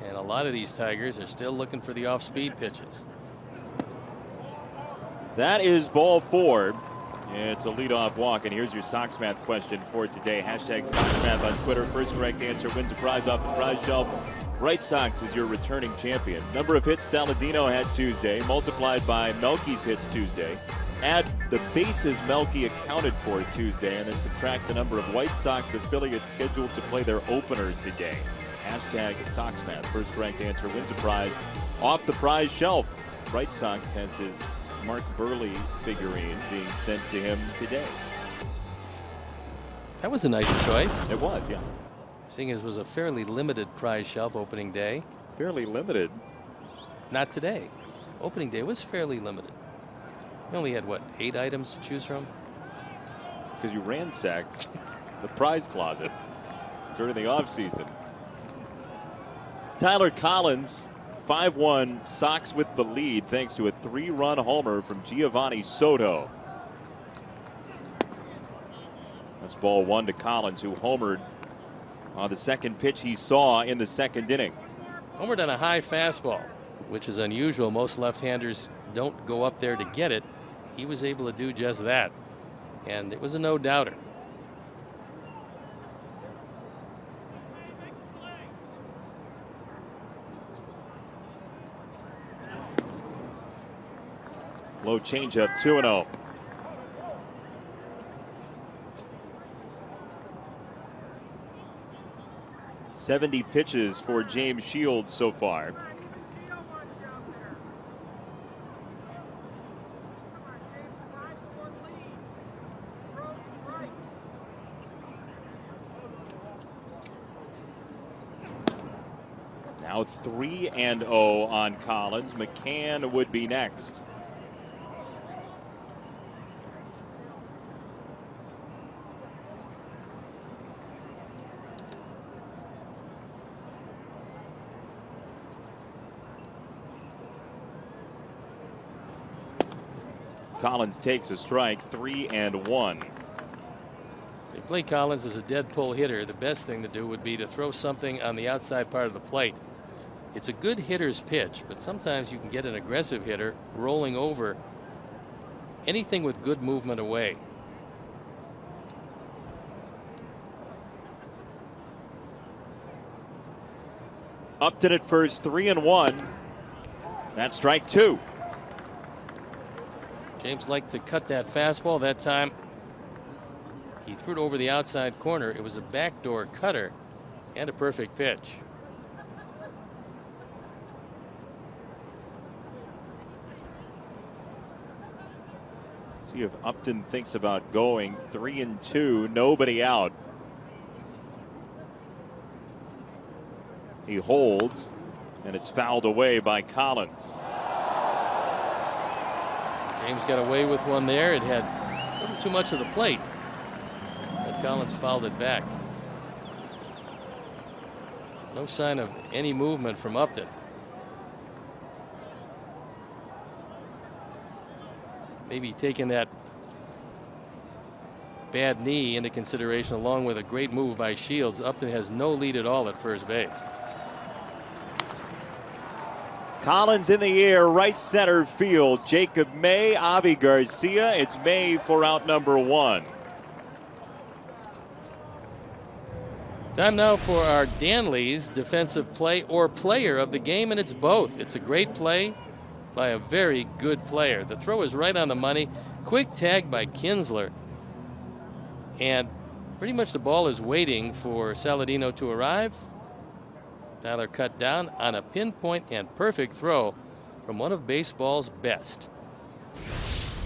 And a lot of these Tigers are still looking for the off-speed pitches. That is ball 4. It's a leadoff walk, and here's your Sox Math question for today. Hashtag Sox Math on Twitter. First correct answer wins a prize off the prize shelf. White Sox is your returning champion. Number of hits Saladino had Tuesday, multiplied by Melky's hits Tuesday. Add the bases Melky accounted for Tuesday, and then subtract the number of White Sox affiliates scheduled to play their opener today. Hashtag Sox Math. First correct answer wins a prize off the prize shelf. White Sox has his Mark Burley figurine being sent to him today. That was a nice choice. It was, yeah. Seeing as it was a fairly limited prize shelf opening day. Fairly limited. Not today. Opening day was fairly limited. We only had, what, 8 items to choose from? Because you ransacked the prize closet during the offseason. It's Tyler Collins. 5-1 Sox with the lead thanks to a 3-run homer from Giovanni Soto. That's ball 1 to Collins, who homered on the second pitch he saw in the second inning. Homered on a high fastball, which is unusual. Most left-handers don't go up there to get it. He was able to do just that, and it was a no-doubter. Low changeup, 2-0. "70 pitches for James Shields so far. Now 3-0 on Collins. McCann would be next. Collins takes a strike, 3-1. They play Collins as a dead pull hitter. The best thing to do would be to throw something on the outside part of the plate. It's a good hitter's pitch, but sometimes you can get an aggressive hitter rolling over anything with good movement away. Upton at first, 3-1. That's strike 2. James liked to cut that fastball. That time he threw it over the outside corner. It was a backdoor cutter and a perfect pitch. See if Upton thinks about going. 3-2, nobody out. He holds, and it's fouled away by Collins. James got away with one there. It had a little too much of the plate, but Collins fouled it back. No sign of any movement from Upton. Maybe taking that bad knee into consideration along with a great move by Shields. Upton has no lead at all at first base. Collins in the air, right center field. Jacob May, Avi Garcia. It's May for out number 1. Time now for our Danley's defensive play or player of the game, and it's both. It's a great play by a very good player. The throw is right on the money. Quick tag by Kinsler. And pretty much the ball is waiting for Saladino to arrive. Tyler cut down on a pinpoint and perfect throw from one of baseball's best.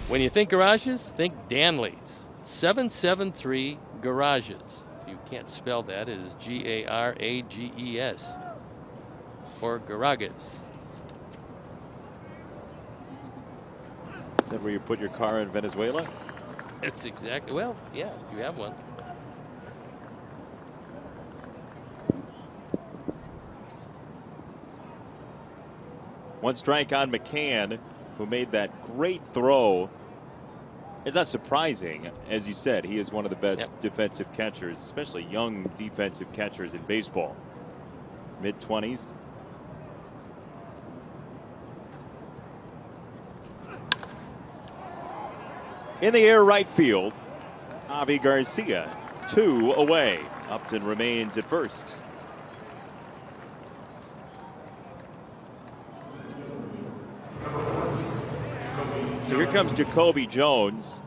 When you think garages, think Danley's. 773 Garages. If you can't spell that, it is Garages or Garages. Is that where you put your car in Venezuela? It's exactly, well, yeah, if you have one. One strike on McCann, who made that great throw. It's not surprising, as you said, he is one of the best defensive catchers, especially young defensive catchers in baseball. Mid-20s. In the air, right field, Avi Garcia, 2 away. Upton remains at first. So here comes Jacoby Jones,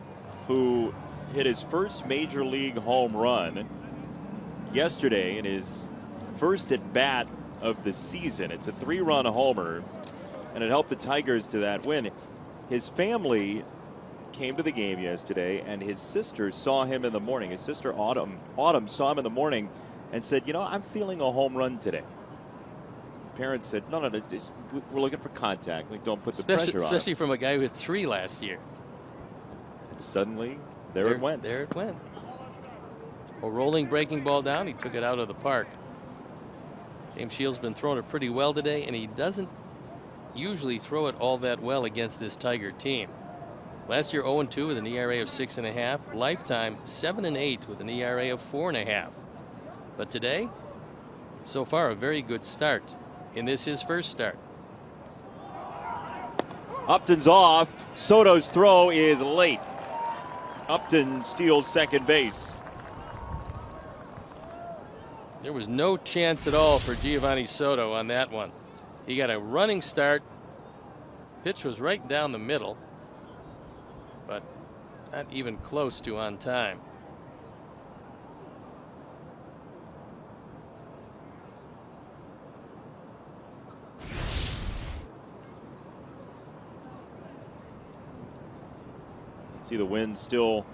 who hit his first major league home run yesterday in his first at bat of the season. It's a 3-run homer, and it helped the Tigers to that win. His family came to the game yesterday, and his sister saw him in the morning. His sister Autumn saw him in the morning and said, you know, I'm feeling a home run today. Parents said, no, just, we're looking for contact. Like, don't put the pressure on him. Especially from a guy who hit 3 last year. And suddenly, there it went. There it went. A rolling breaking ball down. He took it out of the park. James Shields been throwing it pretty well today, and he doesn't usually throw it all that well against this Tiger team. Last year, 0-2 with an ERA of 6.5. Lifetime, 7-8 with an ERA of 4.5. But today, so far, a very good start. In this, his first start. Upton's off. Soto's throw is late. Upton steals second base. There was no chance at all for Giovanni Soto on that one. He got a running start. Pitch was right down the middle, but not even close to on time. See the wind still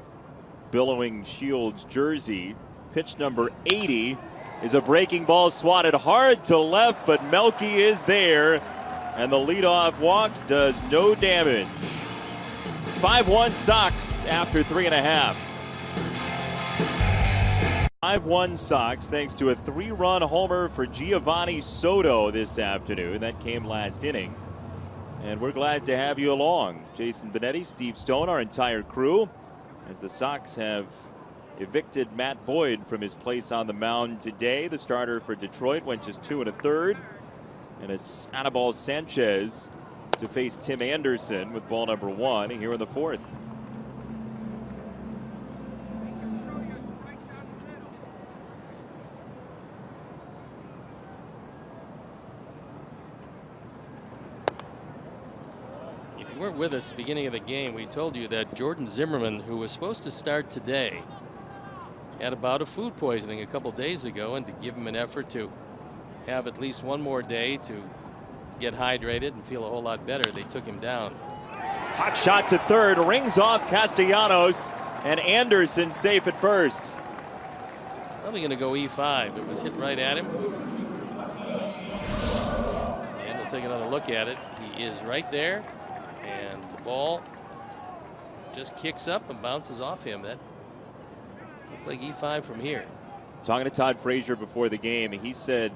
billowing Shields' jersey. Pitch number 80 is a breaking ball swatted hard to left, but Melky is there, and the leadoff walk does no damage. 5-1 Sox after 3.5. 5-1 Sox thanks to a 3-run homer for Giovanni Soto this afternoon. That came last inning. And we're glad to have you along. Jason Benetti, Steve Stone, our entire crew, as the Sox have evicted Matt Boyd from his place on the mound today. The starter for Detroit went just 2 1/3. And it's Anibal Sanchez to face Tim Anderson with ball number 1 here in the 4th. If you weren't with us at the beginning of the game, we told you that Jordan Zimmerman, who was supposed to start today, had a bout of food poisoning a couple days ago, and to give him an effort to have at least one more day to get hydrated and feel a whole lot better, they took him down. Hot shot to third, rings off Castellanos, and Anderson safe at first. Probably going to go E5. It was hit right at him. And we'll take another look at it. He is right there, and the ball just kicks up and bounces off him. That looked like E5 from here. Talking to Todd Frazier before the game, he said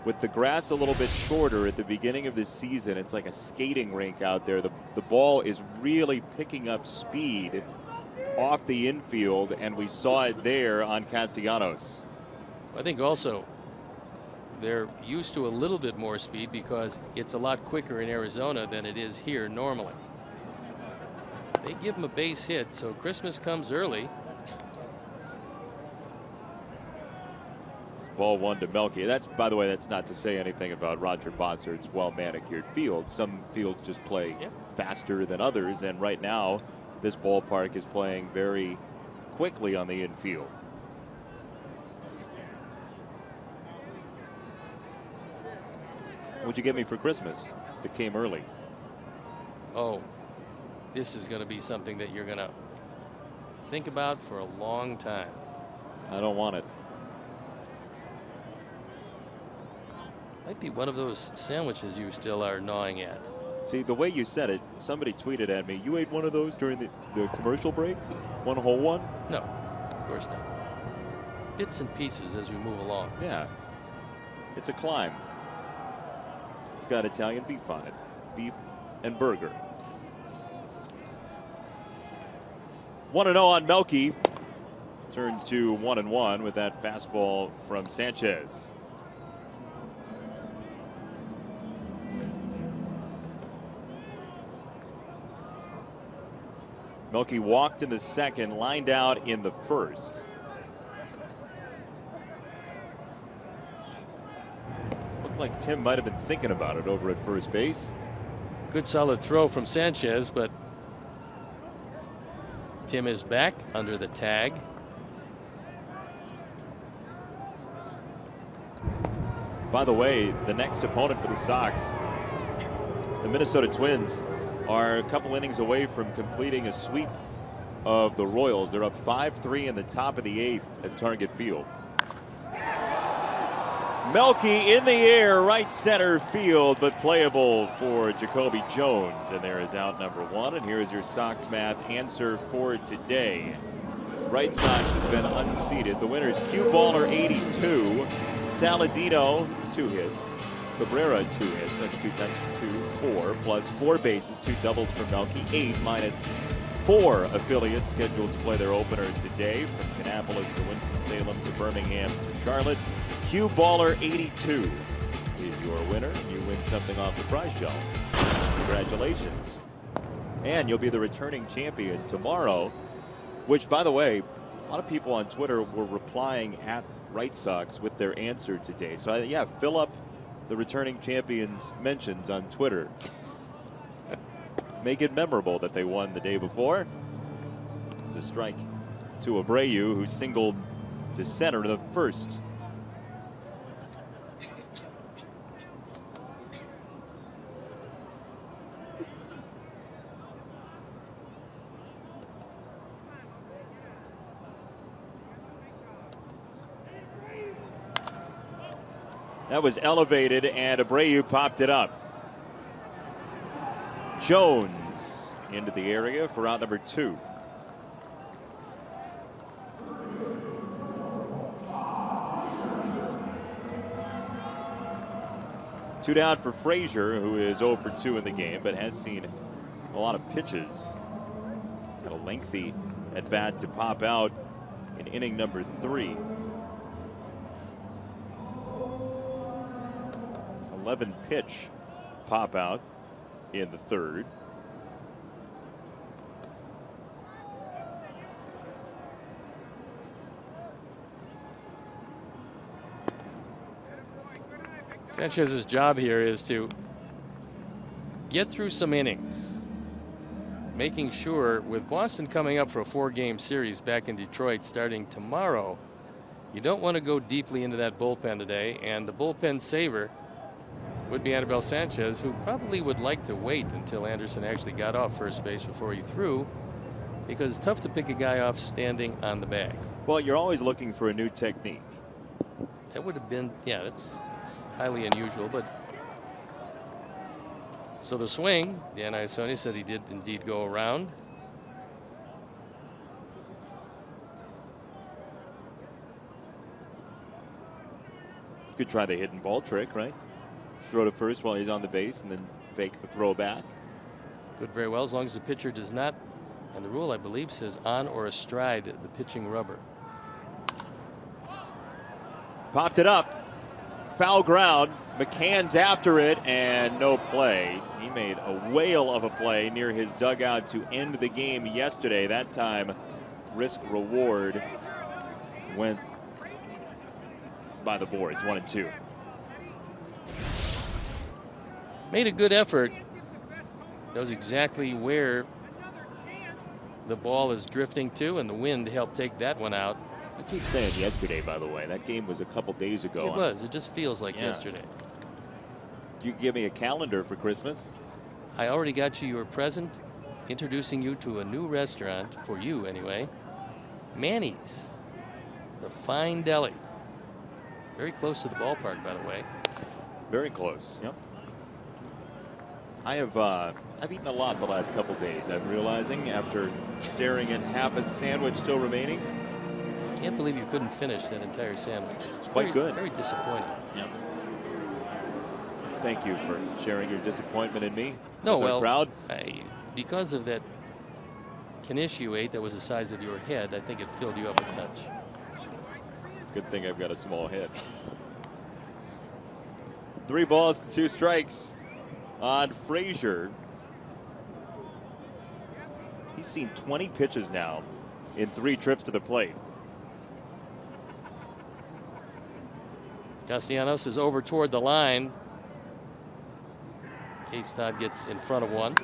with the grass a little bit shorter at the beginning of this season, it's like a skating rink out there. The ball is really picking up speed off the infield, and we saw it there on Castellanos. I think also they're used to a little bit more speed because it's a lot quicker in Arizona than it is here normally. They give him a base hit, so Christmas comes early. Ball 1 to Melky. That's, by the way, that's not to say anything about Roger Bossard's well-manicured field. Some fields just play faster than others, and right now this ballpark is playing very quickly on the infield. What'd you get me for Christmas if it came early? Oh, this is going to be something that you're going to think about for a long time. I don't want it. Might be one of those sandwiches you still are gnawing at. See, the way you said it, somebody tweeted at me, you ate one of those during the commercial break? One whole one? No, of course not. Bits and pieces as we move along. Yeah. It's a climb. It's got Italian beef on it. Beef and burger. 1-0 on Melky. Turns to 1-1 with that fastball from Sanchez. Melky walked in the second, lined out in the first. Looked like Tim might have been thinking about it over at first base. Good solid throw from Sanchez, but Tim is back under the tag. By the way, the next opponent for the Sox, the Minnesota Twins, are a couple innings away from completing a sweep of the Royals. They're up 5-3 in the top of the 8th at Target Field. Melky in the air, right center field, but playable for Jacoby Jones. And there is out number 1. And here is your Sox math answer for today. Red Sox has been unseated. The winner is Cue Baller 82. Saladino 2 hits. Cabrera 2 hits. That's 2 times 2, 4, plus 4 bases, 2 doubles for Melky. 8 minus 4 affiliates scheduled to play their opener today, from Kannapolis to Winston-Salem to Birmingham to Charlotte. Cue Baller 82 is your winner. You win something off the prize shelf. Congratulations. And you'll be the returning champion tomorrow, which, by the way, a lot of people on Twitter were replying at Red Sox with their answer today. So, yeah, fill up the returning champions mentions on Twitter. Make it memorable that they won the day before. It's a strike to Abreu, who singled to center in the first. That was elevated, and Abreu popped it up. Jones into the area for out number 2. Two down for Frazier, who is 0 for 2 in the game, but has seen a lot of pitches. Got a lengthy at bat to pop out in inning number 3. 11 pitch pop out in the 3rd. Sanchez's job here is to get through some innings, making sure with Boston coming up for a 4-game series back in Detroit starting tomorrow, you don't want to go deeply into that bullpen today, and the bullpen saver would be Anibal Sanchez, who probably would like to wait until Anderson actually got off first base before he threw, because it's tough to pick a guy off standing on the bag. Well, you're always looking for a new technique. That would have been, yeah, that's highly unusual, but so the swing, Dan Iasone said he did indeed go around. Could try the hidden ball trick, right? Throw to first while he's on the base and then fake the throw back. Could very well, as long as the pitcher does not, and the rule I believe says on or astride the pitching rubber. Popped it up. Foul ground. McCann's after it and no play. He made a whale of a play near his dugout to end the game yesterday. That time, risk reward went by the boards, 1-2. Made a good effort. Knows exactly where the ball is drifting to, and the wind helped take that one out. I keep saying yesterday, by the way. That game was a couple days ago. It was. It just feels like yesterday. You give me a calendar for Christmas? I already got you your present, introducing you to a new restaurant, for you anyway. Manny's, the Fine Deli. Very close to the ballpark, by the way. Very close, yep. I've eaten a lot the last couple days, I'm realizing, after staring at half a sandwich still remaining. Can't believe you couldn't finish that entire sandwich. It's quite good. Very disappointing. Yeah. Thank you for sharing your disappointment in me. No, with our well, crowd. Because of that knish you ate that was the size of your head, I think it filled you up a touch. Good thing I've got a small head. 3 balls, 2 strikes on Frazier. He's seen 20 pitches now in 3 trips to the plate. Castellanos is over toward the line. K-Stod gets in front of one.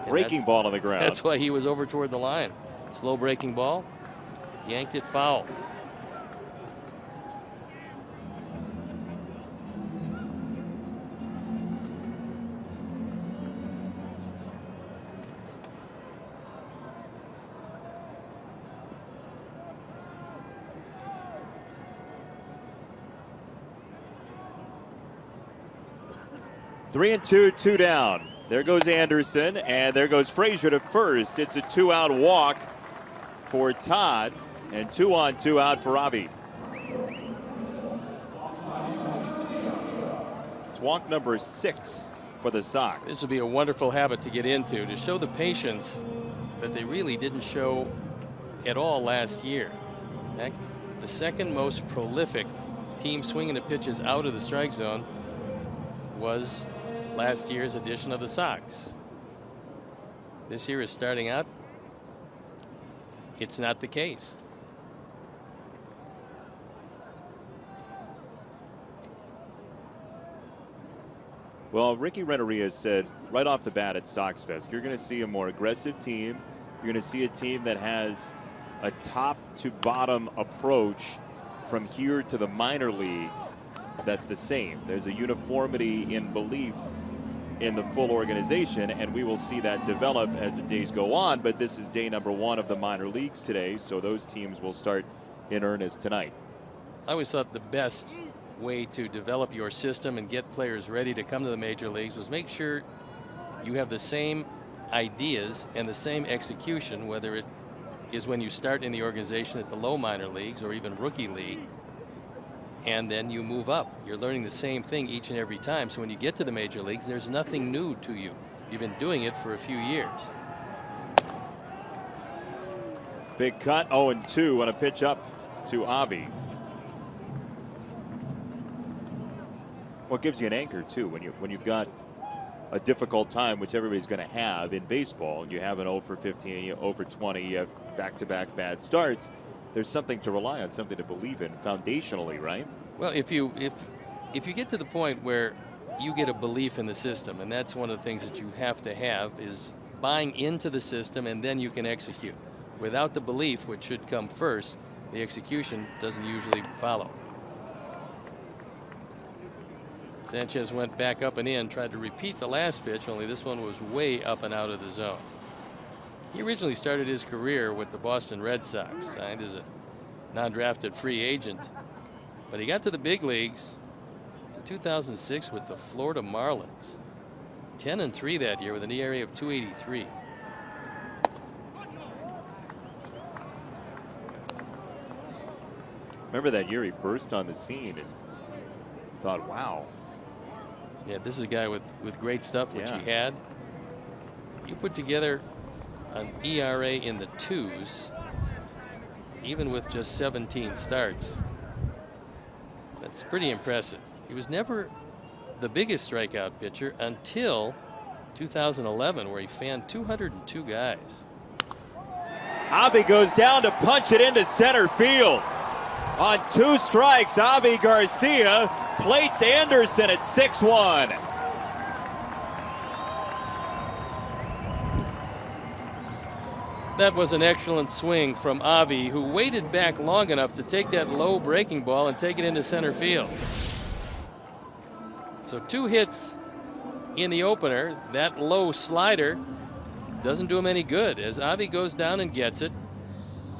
Breaking ball on the ground. That's why he was over toward the line. Slow breaking ball. Yanked it foul. Three and two, 2 down. There goes Anderson, and there goes Frazier to first. It's a 2-out walk for Todd, and 2 on, 2 out for Avi. It's walk number 6 for the Sox. This would be a wonderful habit to get into, to show the patience that they really didn't show at all last year. In fact, the second most prolific team swinging the pitches out of the strike zone was last year's edition of the Sox. This year is starting out. It's not the case. Well, Ricky Renteria said right off the bat at Sox Fest, you're going to see a more aggressive team. You're going to see a team that has a top to bottom approach from here to the minor leagues. That's the same. There's a uniformity in belief in the full organization, and we will see that develop as the days go on. But this is day number 1 of the minor leagues today, so those teams will start in earnest tonight. I always thought the best way to develop your system and get players ready to come to the major leagues was make sure you have the same ideas and the same execution, whether it is when you start in the organization at the low minor leagues or even rookie league, and then you move up. You're learning the same thing each and every time. So when you get to the major leagues, there's nothing new to you. You've been doing it for a few years. Big cut, 0-2 on a pitch up to Avi. What gives you an anchor too when you've got a difficult time, which everybody's going to have in baseball. You have an 0 for 15, 0 for 20, you have back-to-back bad starts. There's something to rely on, something to believe in foundationally, right? Well, if you get to the point where you get a belief in the system, and that's one of the things that you have to have, is buying into the system, and then you can execute. Without the belief, which should come first, the execution doesn't usually follow. Sanchez went back up and in, tried to repeat the last pitch, only this one was way up and out of the zone. He originally started his career with the Boston Red Sox, signed as a non-drafted free agent, but he got to the big leagues in 2006 with the Florida Marlins. 10-3 that year with an ERA of 2.83. Remember that year he burst on the scene and thought, wow. Yeah, this is a guy with great stuff, which he had. You put together an ERA in the 2s, even with just 17 starts. That's pretty impressive. He was never the biggest strikeout pitcher until 2011, where he fanned 202 guys. Avi goes down to punch it into center field. On 2 strikes, Avi Garcia plates Anderson at 6-1. That was an excellent swing from Avi, who waited back long enough to take that low breaking ball and take it into center field. So 2 hits in the opener. That low slider doesn't do him any good as Avi goes down and gets it.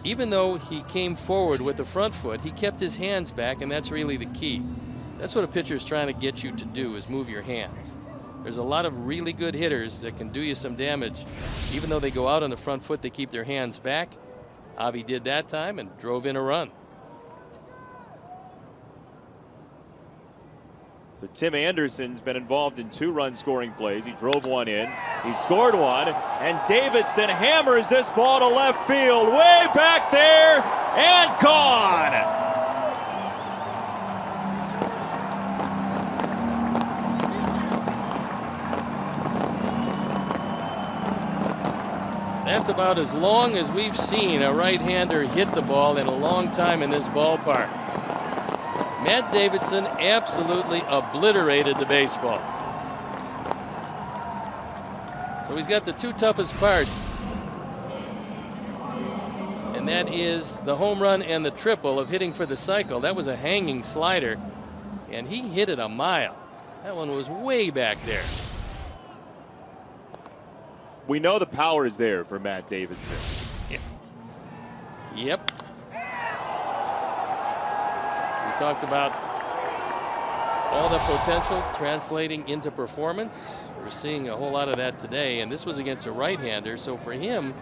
Even though he came forward with the front foot, he kept his hands back, and that's really the key. That's what a pitcher is trying to get you to do, is move your hands. There's a lot of really good hitters that can do you some damage. Even though they go out on the front foot, they keep their hands back. Avi did that time and drove in a run. So Tim Anderson's been involved in 2 run scoring plays. He drove 1 in, he scored 1, and Davidson hammers this ball to left field, way back there, and gone. That's about as long as we've seen a right-hander hit the ball in a long time in this ballpark. Matt Davidson absolutely obliterated the baseball. So he's got the 2 toughest parts, and that is the home run and the triple of hitting for the cycle. That was a hanging slider, and he hit it a mile. That one was way back there. We know the power is there for Matt Davidson. Yep. We talked about all the potential translating into performance. We're seeing a whole lot of that today, and this was against a right-hander. So for him,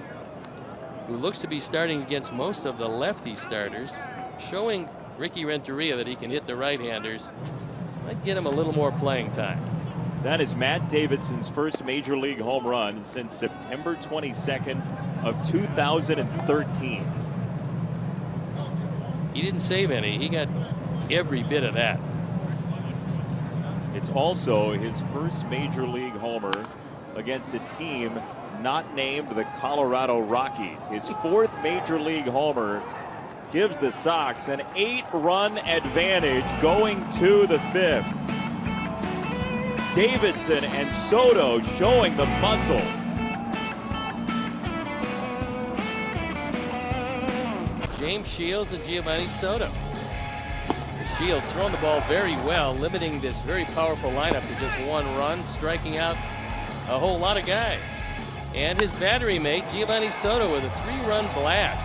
who looks to be starting against most of the lefty starters, showing Ricky Renteria that he can hit the right-handers might get him a little more playing time. That is Matt Davidson's first major league home run since September 22nd of 2013. He didn't save any. He got every bit of that. It's also his first major league homer against a team not named the Colorado Rockies. His 4th major league homer gives the Sox an 8-run advantage going to the 5th. Davidson and Soto showing the muscle. James Shields and Giovanni Soto. Shields throwing the ball very well, limiting this very powerful lineup to just 1 run, striking out a whole lot of guys. And his battery mate, Giovanni Soto, with a 3-run blast.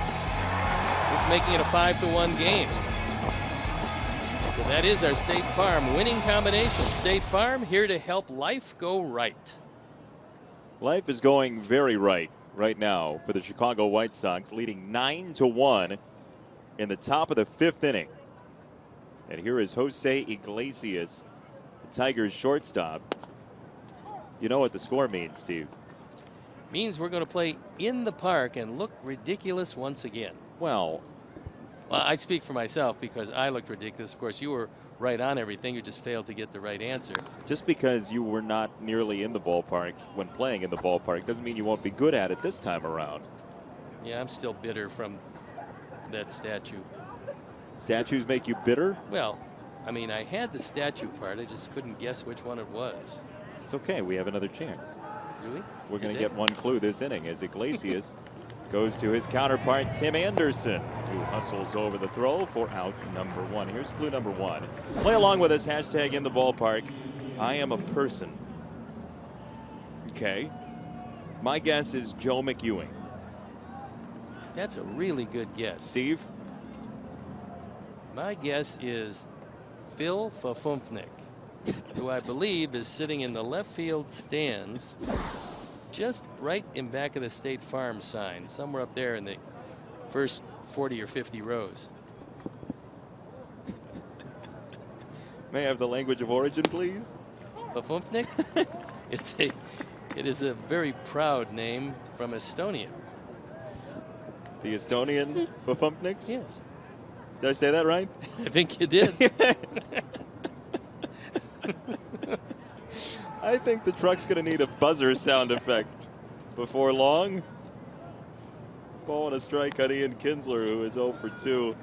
This making it a 5-1 game. So that is our State Farm winning combination. State Farm, here to help life go right. Life is going very right now for the Chicago White Sox, leading 9-1 in the top of the 5th inning. And here is Jose Iglesias, the Tigers shortstop. You know what the score means, Steve. means we're going to play in the park and look ridiculous once again. Well, I speak for myself because I looked ridiculous. Of course, you were right on everything. You just failed to get the right answer. just because you were not nearly in the ballpark when playing in the ballpark doesn't mean you won't be good at it this time around. Yeah, I'm still bitter from that statue. Statues make you bitter? Well, I mean, I had the statue part. I just couldn't guess which one it was. It's okay. We have another chance. Do we? We're going to Today? get one clue this inning as Iglesias goes to his counterpart, Tim Anderson, who hustles over the throw for out number 1. Here's clue number 1. Play along with us, hashtag in the ballpark. I am a person. Okay. My guess is Joe McEwing. That's a really good guess. Steve? My guess is Phil Fafumfnik, who I believe is sitting in the left field stands, just right in back of the State Farm sign, somewhere up there in the first 40 or 50 rows. May I have the language of origin, please? Fafumfnik? It is a very proud name from Estonia. The Estonian Fafumfniks? Yes, Did I say that right? I think you did. I think the truck's going to need a buzzer sound effect before long. Ball and a strike on Ian Kinsler, who is 0 for 2.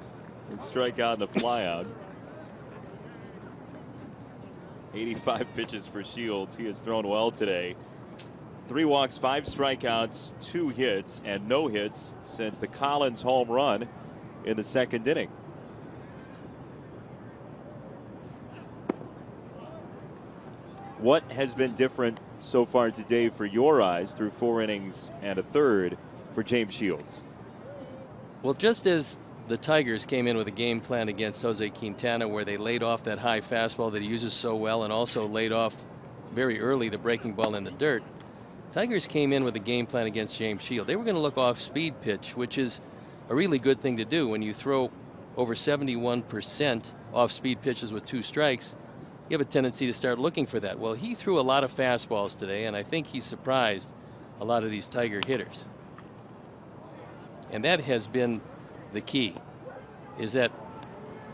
And strikeout and a flyout. 85 pitches for Shields. He has thrown well today. 3 walks, 5 strikeouts, 2 hits, and no hits since the Collins home run in the 2nd inning. What has been different so far today for your eyes through 4 innings and a third for James Shields? Well, just as the Tigers came in with a game plan against Jose Quintana where they laid off that high fastball that he uses so well and also laid off very early the breaking ball in the dirt, Tigers came in with a game plan against James Shields. They were going to look off speed pitch, which is a really good thing to do when you throw over 71% off speed pitches with 2 strikes. You have a tendency to start looking for that. Well, he threw a lot of fastballs today, and I think he surprised a lot of these Tiger hitters. And that has been the key, is that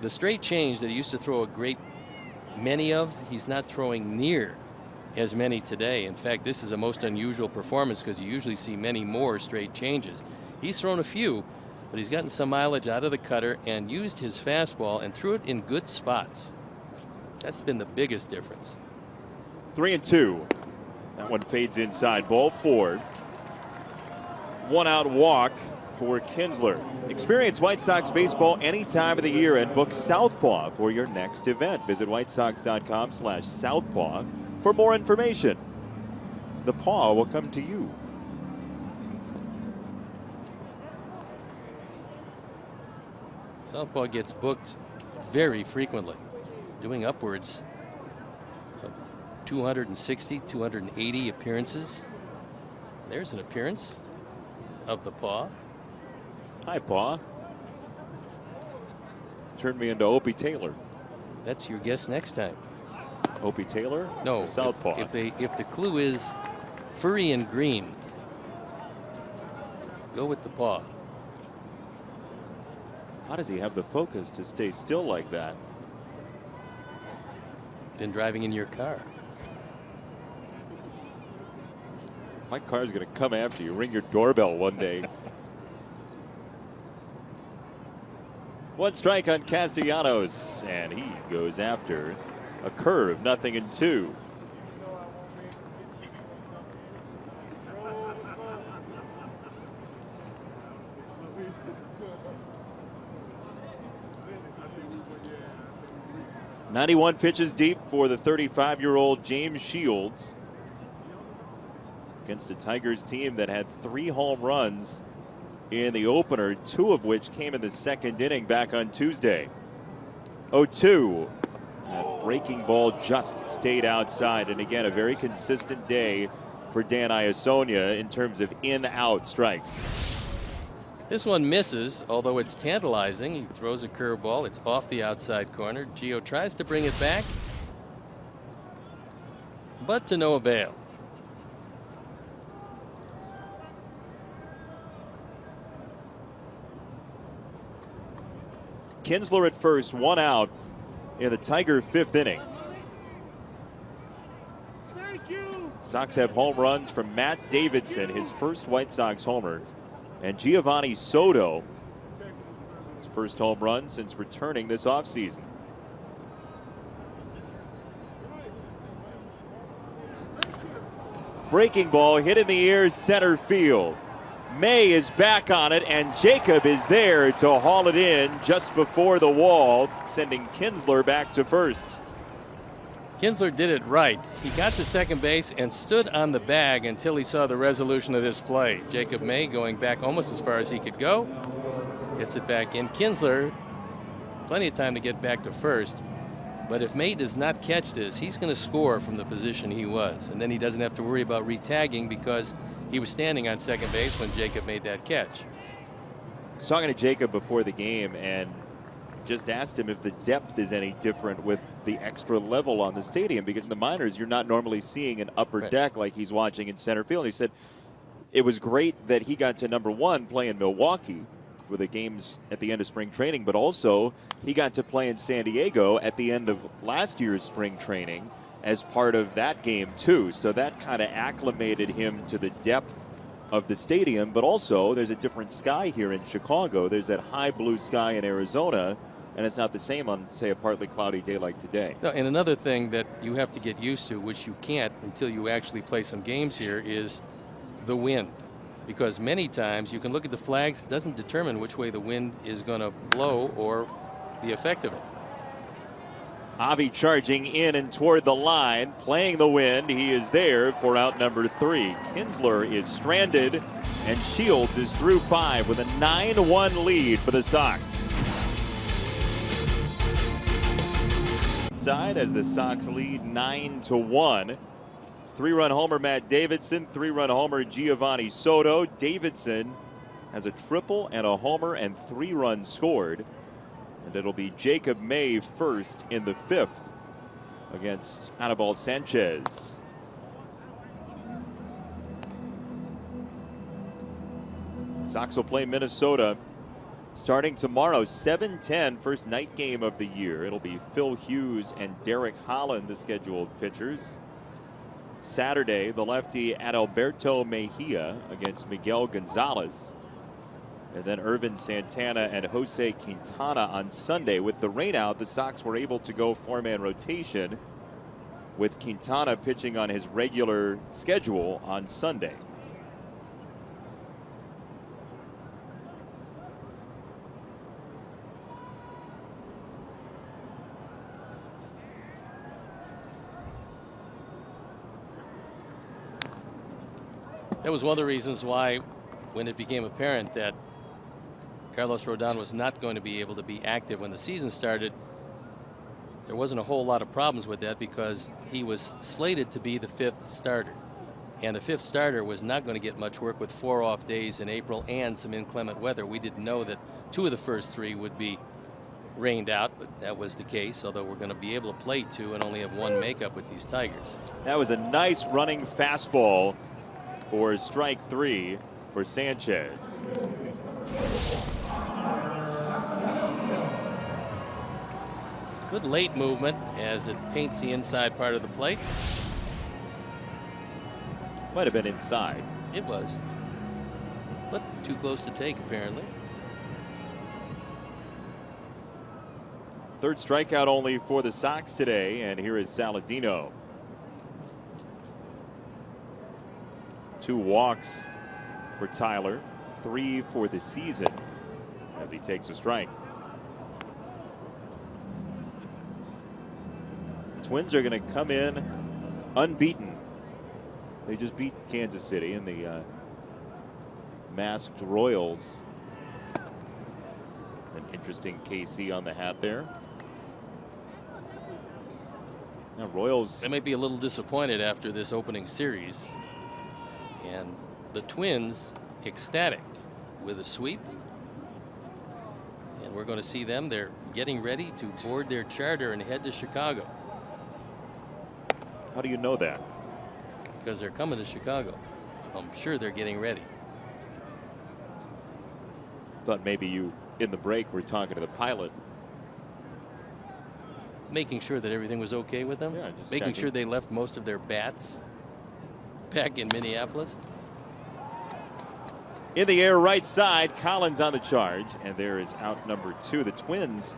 the straight change that he used to throw a great many of, he's not throwing near as many today. In fact, this is a most unusual performance because you usually see many more straight changes. He's thrown a few, but he's gotten some mileage out of the cutter and used his fastball and threw it in good spots. That's been the biggest difference. 3-2. That one fades inside. Ball 4. 1 out walk for Kinsler. Experience White Sox baseball any time of the year and book Southpaw for your next event. Visit whitesox.com/Southpaw for more information. The paw will come to you. Southpaw gets booked very frequently, doing upwards of 260, 280 appearances. There's an appearance of the paw. Hi, Paw. Turned me into Opie Taylor. That's your guess next time. Opie Taylor? No, Or Southpaw. If the clue is furry and green, go with the paw. How does he have the focus to stay still like that? Been driving in your car. My car's going to come after you. Ring your doorbell one day. 1 strike on Castellanos, and he goes after a curve, 0-2. .91 pitches deep for the 35-year-old James Shields against a Tigers team that had 3 home runs in the opener, 2 of which came in the 2nd inning back on Tuesday. 0-2. That breaking ball just stayed outside, and again, a very consistent day for Dan Iasonia in terms of in-out strikes. This one misses, although it's tantalizing. He throws a curveball. It's off the outside corner. Gio tries to bring it back, but to no avail. Kinsler at first, 1 out in the Tiger 5th inning. Sox have home runs from Matt Davidson, his first White Sox homer, and Giovanni Soto, his first home run since returning this offseason. Breaking ball hit in the air, center field. May is back on it, and Jacob is there to haul it in just before the wall, sending Kinsler back to first. Kinsler did it right. He got to second base and stood on the bag until he saw the resolution of this play. Jacob May going back almost as far as he could go. Gets it back in. Kinsler, plenty of time to get back to first. But if May does not catch this, he's going to score from the position he was. And then he doesn't have to worry about retagging because he was standing on second base when Jacob made that catch. I was talking to Jacob before the game and just asked him if the depth is any different with the extra level on the stadium, because in the minors you're not normally seeing an upper deck like he's watching in center field. And he said it was great that he got to #1 play in Milwaukee for the games at the end of spring training, but also he got to play in San Diego at the end of last year's spring training as part of that game too. So that kind of acclimated him to the depth of the stadium, but also there's a different sky here in Chicago. There's that high blue sky in Arizona, and it's not the same on, say, a partly cloudy day like today. No, and another thing that you have to get used to, which you can't until you actually play some games here, is the wind. Because many times you can look at the flags, it doesn't determine which way the wind is going to blow or the effect of it. Avi charging in and toward the line, playing the wind. He is there for out number 3. Kinsler is stranded, and Shields is through 5 with a 9-1 lead for the Sox. Side as the Sox lead 9-1. 3-run homer Matt Davidson, 3-run homer Giovanni Soto. Davidson has a triple and a homer and 3 runs scored. And it'll be Jacob May first in the 5th against Anibal Sanchez. Sox will play Minnesota starting tomorrow, 7:10, first night game of the year. It'll be Phil Hughes and Derek Holland, the scheduled pitchers. Saturday, the lefty Adalberto Mejia against Miguel Gonzalez. And then Irvin Santana and Jose Quintana on Sunday. With the rain out, the Sox were able to go 4-man rotation, with Quintana pitching on his regular schedule on Sunday. That was one of the reasons why, when it became apparent that Carlos Rodon was not going to be able to be active when the season started, there wasn't a whole lot of problems with that, because he was slated to be the 5th starter. And the 5th starter was not going to get much work with 4 off days in April and some inclement weather. We didn't know that 2 of the first 3 would be rained out, but that was the case, although we're going to be able to play 2 and only have 1 makeup with these Tigers. That was a nice running fastball for strike 3 for Sanchez. Good late movement as it paints the inside part of the plate. Might have been inside. It was, but too close to take apparently. 3rd strikeout only for the Sox today, and here is Saladino. 2 walks for Tyler, 3 for the season as he takes a strike. Twins are going to come in unbeaten. They just beat Kansas City in the Masked Royals. An interesting KC on the hat there. Now Royals, They might be a little disappointed after this opening series. And the Twins ecstatic with a sweep. And we're going to see them. They're getting ready to board their charter and head to Chicago. how do you know that? Because they're coming to Chicago. I'm sure they're getting ready. Thought maybe you, in the break, were talking to the pilot. making sure that everything was okay with them. Yeah, just making checking. sure they left most of their bats back in Minneapolis. In the air, right side, Collins on the charge, and there is out number 2. The Twins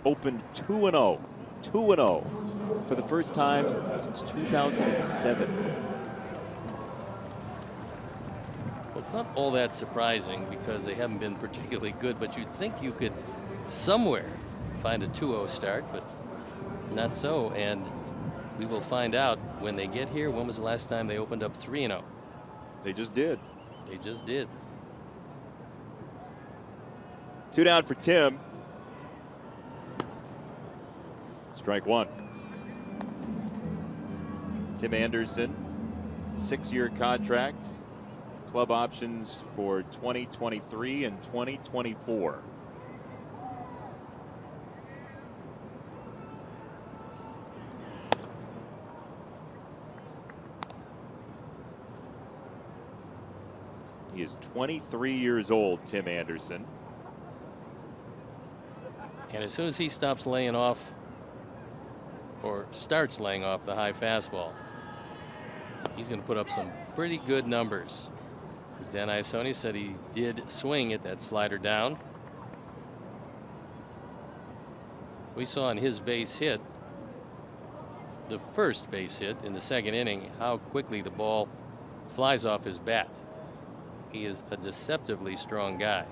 opened 2-0. 2-0 for the first time since 2007. Well, it's not all that surprising because they haven't been particularly good, but you'd think you could somewhere find a 2-0 start, but not so. And we will find out when they get here. When was the last time they opened up 3-0? They just did. They just did. 2 down for Tim. Strike 1. Tim Anderson, 6-year contract. Club options for 2023 and 2024. He is 23 years old, Tim Anderson. And as soon as he stops laying off or starts laying off the high fastball, he's going to put up some pretty good numbers. As Dan Iasone said, he did swing at that slider down. We saw in his base hit, the first base hit in the second inning, how quickly the ball flies off his bat. He is a deceptively strong guy.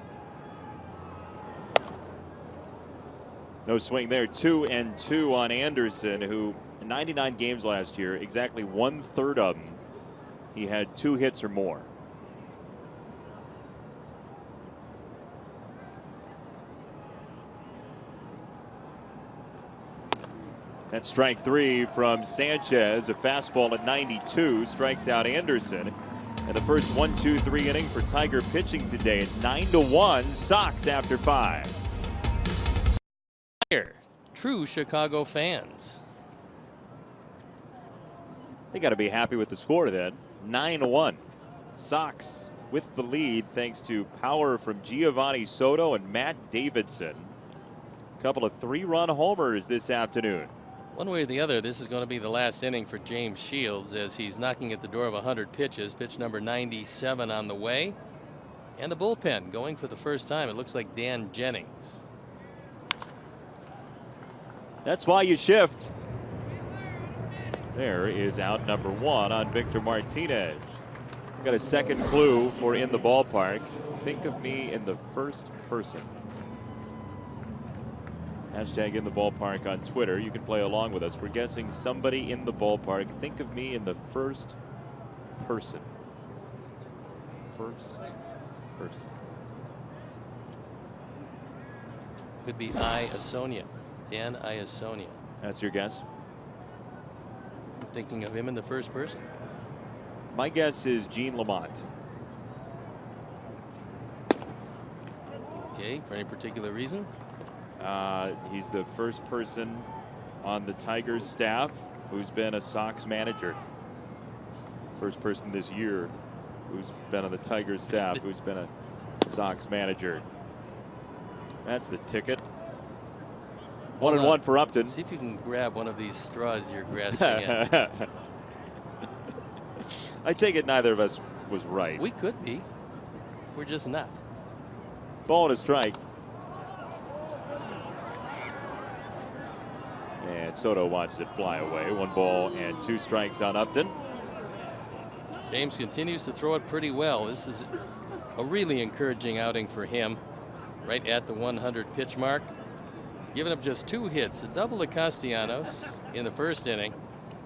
No swing there. 2-2 on Anderson, who in 99 games last year, exactly 1/3 of them, he had 2 hits or more. That's strike 3 from Sanchez. A fastball at 92 strikes out Anderson. And the first 1-2-3 inning for Tiger pitching today at 9-1. Sox after 5. True Chicago fans. They got to be happy with the score then. 9-1. Sox with the lead thanks to power from Giovanni Soto and Matt Davidson. A couple of 3-run homers this afternoon. One way or the other, this is going to be the last inning for James Shields as he's knocking at the door of 100 pitches. Pitch number 97 on the way. And the bullpen going for the first time. It looks like Dan Jennings. That's why you shift. There is out number 1 on Victor Martinez. Got a second clue for in the ballpark. Think of me in the first person. Hashtag in the ballpark on Twitter. You can play along with us. We're guessing somebody in the ballpark. Think of me in the first person. First person. Could be Iasone. Dan Iasone. That's your guess? I'm thinking of him in the first person. My guess is Gene Lamont. Okay, for any particular reason? He's the first person on the Tigers staff who's been a Sox manager. First person this year who's been on the Tigers staff who's been a Sox manager. That's the ticket. 1-1 for Upton. See if you can grab one of these straws you're grasping at. I take it neither of us was right. We could be. We're just not. Ball and a strike. And Soto watched it fly away. 1 ball and 2 strikes on Upton. James continues to throw it pretty well. This is a really encouraging outing for him. Right at the 100 pitch mark. Giving up just 2 hits, a double to Castellanos in the first inning.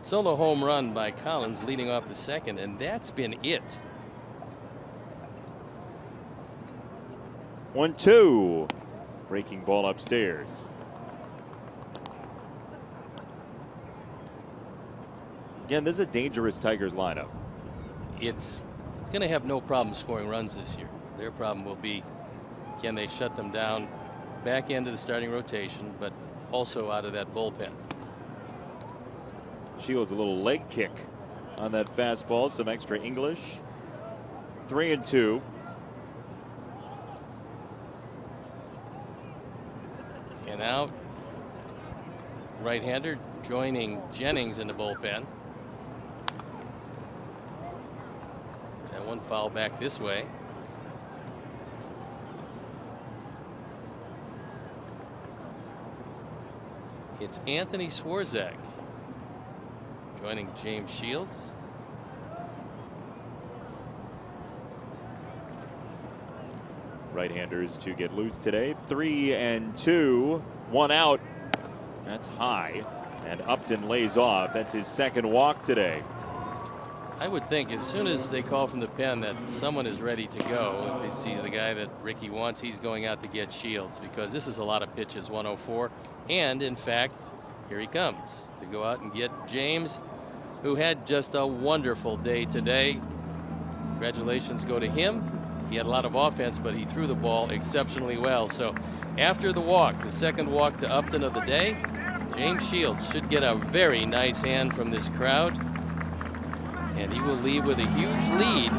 Solo home run by Collins leading off the second, and that's been it. 1-2. Breaking ball upstairs. Again, this is a dangerous Tigers lineup. It's going to have no problem scoring runs this year. Their problem will be, can they shut them down back end of the starting rotation, but also out of that bullpen. Shields a little leg kick on that fastball. Some extra English. 3-2. And out right-hander, joining Jennings in the bullpen. That one foul back this way. It's Anthony Swarzak joining James Shields. Right-handers to get loose today. 3-2, 1 out. That's high. And Upton lays off. That's his second walk today. I would think as soon as they call from the pen that someone is ready to go, if they see the guy that Ricky wants, he's going out to get Shields, because this is a lot of pitches, 104. And in fact, here he comes to go out and get James, who had just a wonderful day today. Congratulations go to him. He had a lot of offense, but he threw the ball exceptionally well. So after the walk, the second walk to Upton of the day, James Shields should get a very nice hand from this crowd, and he will leave with a huge lead.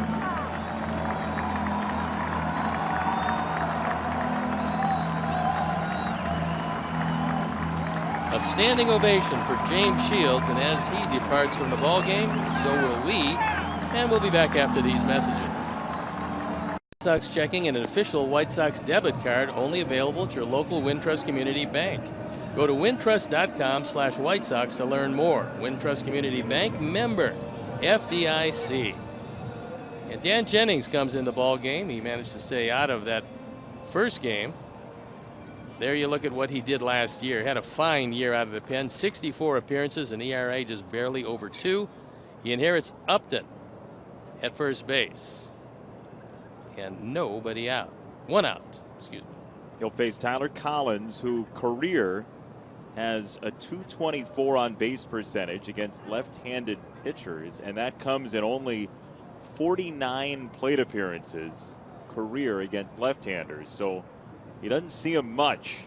A standing ovation for James Shields, and as he departs from the ball game, so will we, and we'll be back after these messages. White Sox checking and an official White Sox debit card only available at your local Wintrust Community Bank. Go to wintrust.com/White Sox to learn more. Wintrust Community Bank, member FDIC. And Dan Jennings comes in the ball game. He managed to stay out of that first game. There you look at what he did last year. Had a fine year out of the pen. 64 appearances, an ERA just barely over 2. He inherits Upton at first base. And nobody out. 1 out, excuse me. He'll face Tyler Collins, who career has a .224 on base percentage against left-handed pitchers, and that comes in only 49 plate appearances career against left-handers. So he doesn't see him much.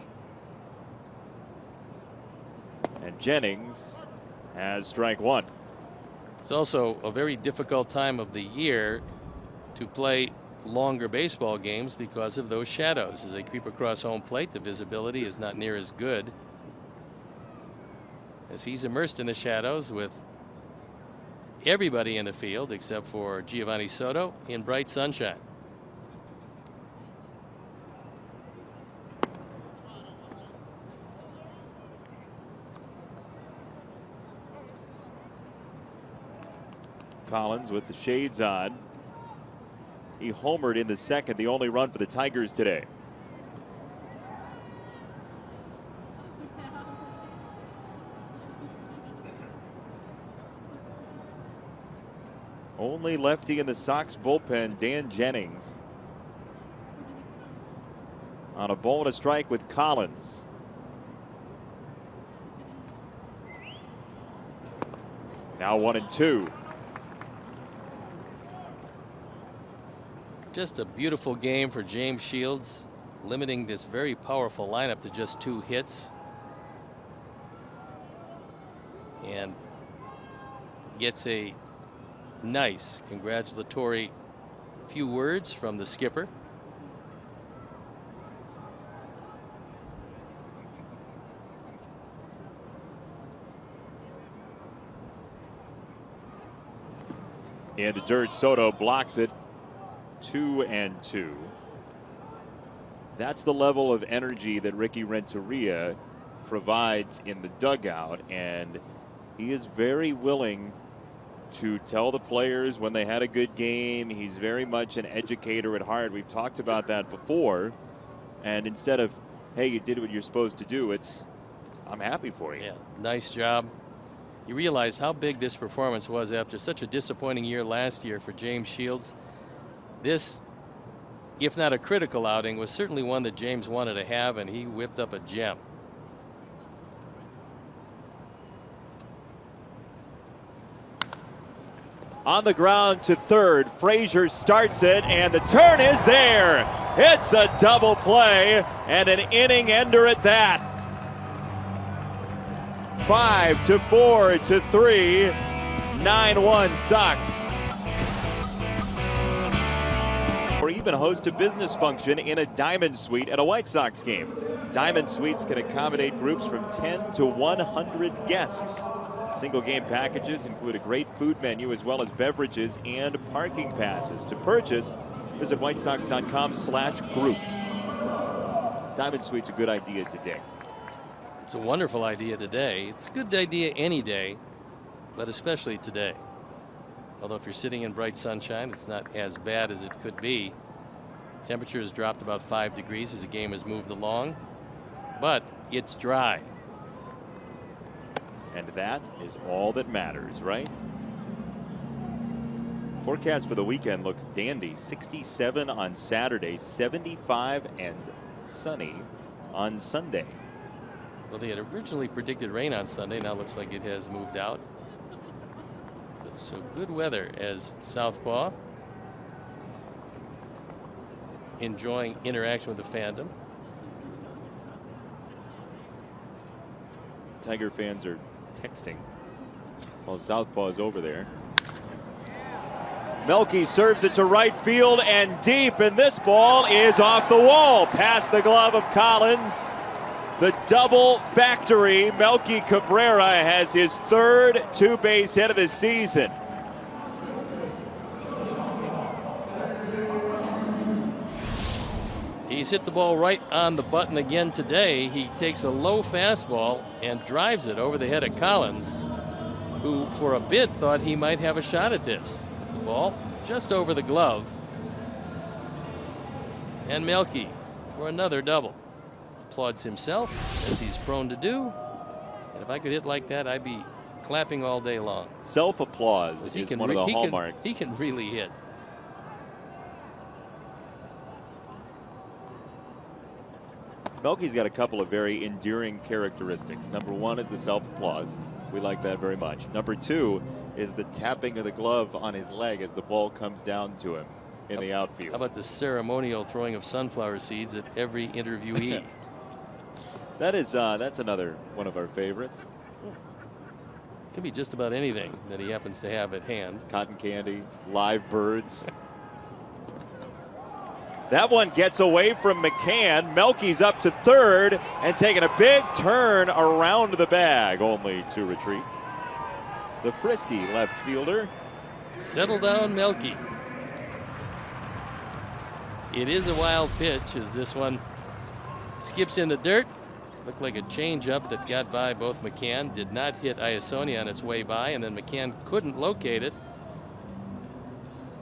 And Jennings has strike 1. It's also a very difficult time of the year to play longer baseball games because of those shadows. As they creep across home plate, the visibility is not near as good, as he's immersed in the shadows with everybody in the field except for Giovanni Soto in bright sunshine. Collins with the shades on. He homered in the second, the only run for the Tigers today. Only lefty in the Sox bullpen, Dan Jennings. On a ball and a strike with Collins. Now 1-2. Just a beautiful game for James Shields, limiting this very powerful lineup to just 2 hits. And gets a nice congratulatory few words from the skipper. In the dirt, Soto blocks it. 2-2. That's the level of energy that Ricky Renteria provides in the dugout, and he is very willing to tell the players when they had a good game. He's very much an educator at heart. We've talked about that before, and instead of, hey, you did what you're supposed to do, it's, I'm happy for you. Yeah, nice job. You realize how big this performance was after such a disappointing year last year for James Shields. This, if not a critical outing, was certainly one that James wanted to have, and he whipped up a gem. On the ground to third, Frazier starts it, and the turn is there. It's a double play and an inning ender at that. 5-4 to 3, 9-1 Sox. or even host a business function in a Diamond Suite at a White Sox game. Diamond Suites can accommodate groups from 10 to 100 guests. Single game packages include a great food menu as well as beverages and parking passes. To purchase, visit whitesox.com/group. Diamond Suite's a good idea today. It's a wonderful idea today. It's a good idea any day, but especially today. Although if you're sitting in bright sunshine, it's not as bad as it could be. Temperature has dropped about 5 degrees as the game has moved along, but it's dry. And that is all that matters, right? Forecast for the weekend looks dandy. 67 on Saturday, 75 and sunny on Sunday. Well, they had originally predicted rain on Sunday. Now looks like it has moved out. So good weather as Southpaw enjoying interaction with the fandom. Tiger fans are texting while Southpaw is over there. Melky serves it to right field and deep, and this ball is off the wall past the glove of Collins. The double factory. Melky Cabrera has his third two-base hit of the season. He's hit the ball right on the button again today. He takes a low fastball and drives it over the head of Collins, who for a bit thought he might have a shot at this. The ball just over the glove. And Melky for another double. Applauds himself, as he's prone to do. And if I could hit like that, I'd be clapping all day long. Self-applause is one of the hallmarks. He can really hit. Melky's got a couple of very endearing characteristics. Number one is the self-applause. We like that very much. Number two is the tapping of the glove on his leg as the ball comes down to him in the outfield. How about the ceremonial throwing of sunflower seeds at every interviewee? That's another one of our favorites. Could be just about anything that he happens to have at hand. Cotton candy, live birds. That one gets away from McCann. Melky's up to third and taking a big turn around the bag, only to retreat. The frisky left fielder. Settle down, Melky. It is a wild pitch as this one skips in the dirt. Looked like a changeup that got by both McCann. Did not hit Iassogna on its way by, and then McCann couldn't locate it.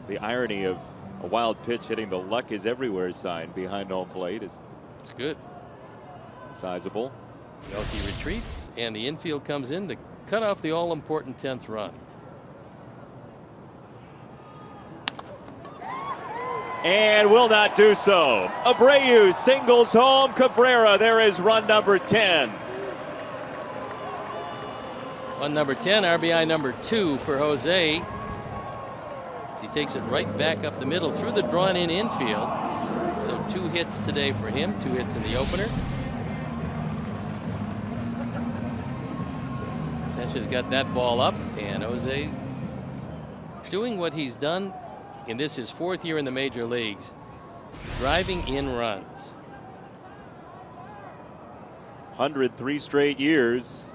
The irony of a wild pitch hitting the luck is everywhere sign behind home plate is it's good. Sizable. Melky retreats, and the infield comes in to cut off the all-important 10th run. And will not do so. Abreu singles home Cabrera. There is run number 10. On number 10, RBI number 2 for Jose. He takes it right back up the middle through the drawn-in infield. So 2 hits today for him, 2 hits in the opener. Sanchez got that ball up, and Jose doing what he's done in this his 4th year in the major leagues, driving in runs. 103 straight years.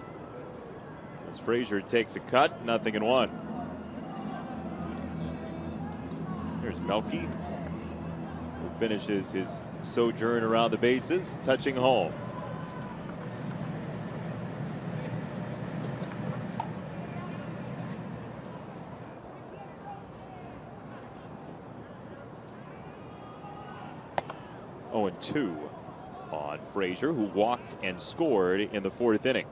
As Frazier takes a cut, 0-1. Here's Melky, who finishes his sojourn around the bases, touching home. Oh, and 2 on Frazier, who walked and scored in the 4th inning.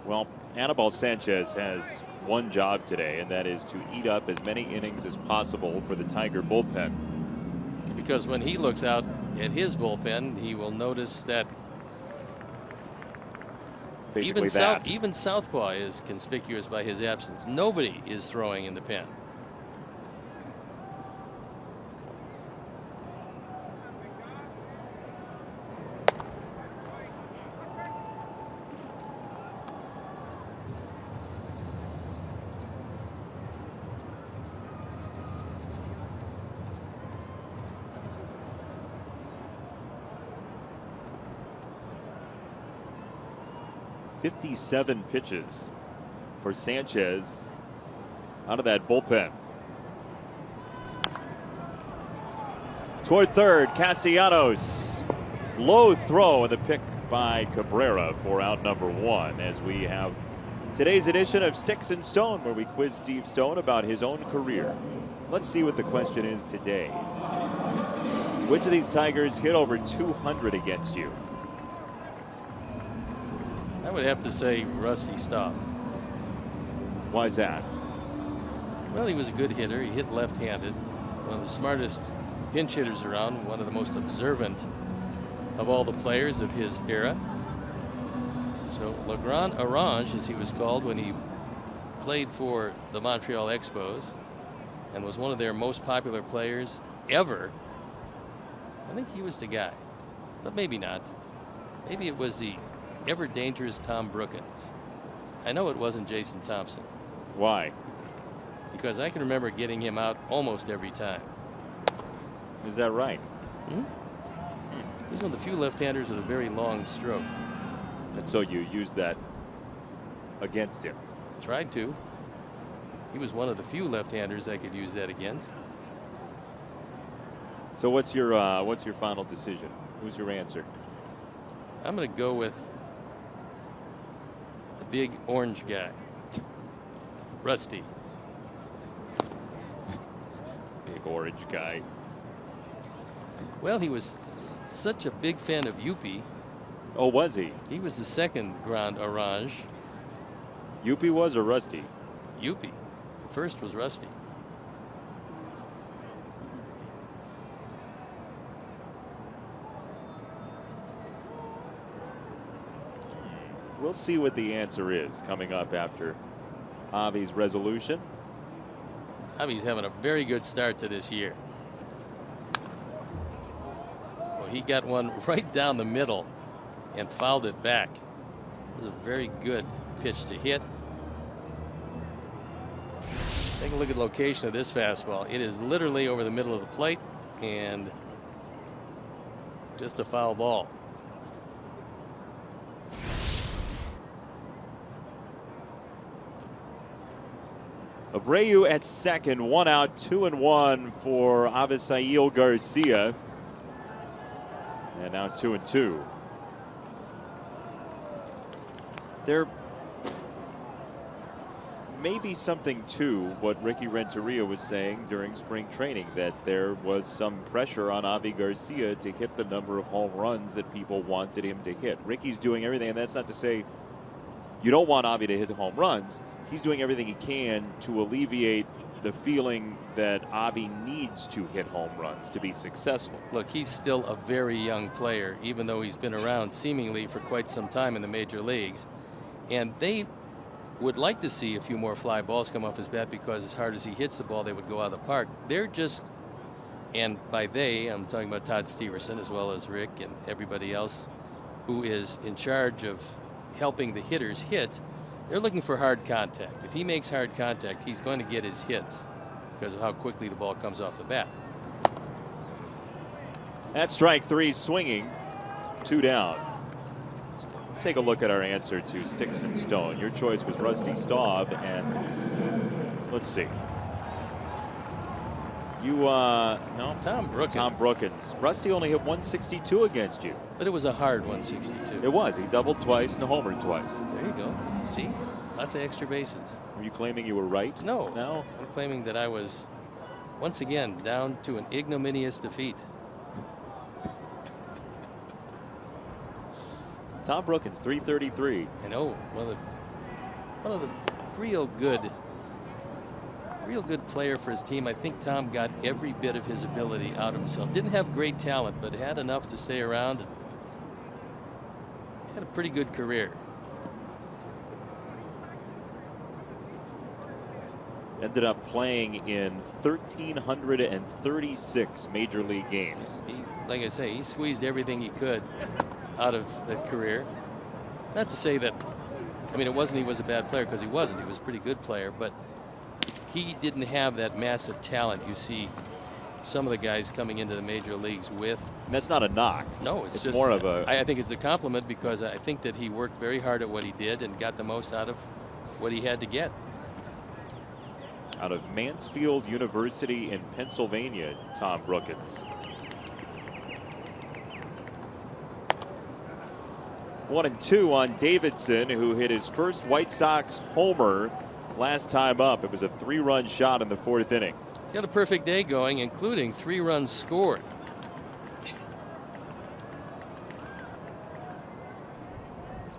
Well, Anibal Sanchez has one job today, and that is to eat up as many innings as possible for the Tiger bullpen. Because when he looks out at his bullpen, he will notice that basically that. Even Southpaw is conspicuous by his absence. Nobody is throwing in the pen. "57 pitches for Sanchez out of that bullpen." Toward third, Castellanos. Low throw and the pick by Cabrera for out number 1 as we have today's edition of Sticks and Stone, where we quiz Steve Stone about his own career. Let's see what the question is today. Which of these Tigers hit over 200 against you? I would have to say Rusty Staub. Why is that? Well, he was a good hitter. He hit left-handed. One of the smartest pinch hitters around. One of the most observant of all the players of his era. So Le Grand Orange, as he was called when he played for the Montreal Expos and was one of their most popular players ever. I think he was the guy, but maybe not. Maybe it was the ever dangerous Tom Brookins. I know it wasn't Jason Thompson. Why? Because I can remember getting him out almost every time. Is that right? He's one of the few left-handers with a very long stroke. And so you used that against him? Tried to. He was one of the few left-handers I could use that against. So what's your final decision? Who's your answer? I'm going to go with the big orange guy, Rusty. Big orange guy. Well, he was such a big fan of Youppi. Oh, was he? He was the second Grand Orange. Youppi was or Rusty? Youppi. The first was Rusty. We'll see what the answer is coming up after Avi's resolution. Avi's having a very good start to this year. Well, he got one right down the middle and fouled it back. It was a very good pitch to hit. Take a look at the location of this fastball. It is literally over the middle of the plate and just a foul ball. Abreu at second, 1 out, 2-1 for Avisail Garcia. And now 2-2. There may be something to what Ricky Renteria was saying during spring training, that there was some pressure on Avi Garcia to hit the number of home runs that people wanted him to hit. Ricky's doing everything, and that's not to say you don't want Avi to hit the home runs. He's doing everything he can to alleviate the feeling that Avi needs to hit home runs to be successful. Look, he's still a very young player, even though he's been around seemingly for quite some time in the major leagues. And they would like to see a few more fly balls come off his bat, because as hard as he hits the ball, they would go out of the park. They're just, and by they, I'm talking about Todd Steverson as well as Rick and everybody else who is in charge of helping the hitters hit. They're looking for hard contact. If he makes hard contact, he's going to get his hits because of how quickly the ball comes off the bat. At strike 3, swinging, 2 down. Let's take a look at our answer to Sticks and Stone. Your choice was Rusty Staub, and let's see. You, no, Tom Brookins. Tom Brookins. Rusty only hit 162 against you. But it was a hard 162. It was. He doubled twice and homered twice. There you go. See? Lots of extra bases. Are you claiming you were right? No. No? I'm claiming that I was, once again, down to an ignominious defeat. Tom Brookins, 333. I know. One of the real good player for his team. I think Tom got every bit of his ability out of himself. Didn't have great talent, but had enough to stay around and had a pretty good career. ended up playing in 1,336 major league games. Like I say, he squeezed everything he could out of that career. Not to say that, I mean, it wasn't he was a bad player, because he wasn't. He was a pretty good player, but he didn't have that massive talent you see some of the guys coming into the major leagues with. And that's not a knock. No, it's just more of a. I think it's a compliment, because I think that he worked very hard at what he did and got the most out of what he had to get. Out of Mansfield University in Pennsylvania, Tom Brookins. 1-2 on Davidson, who hit his first White Sox homer last time up. It was a 3-run shot in the 4th inning. He's got a perfect day going, including 3 runs scored.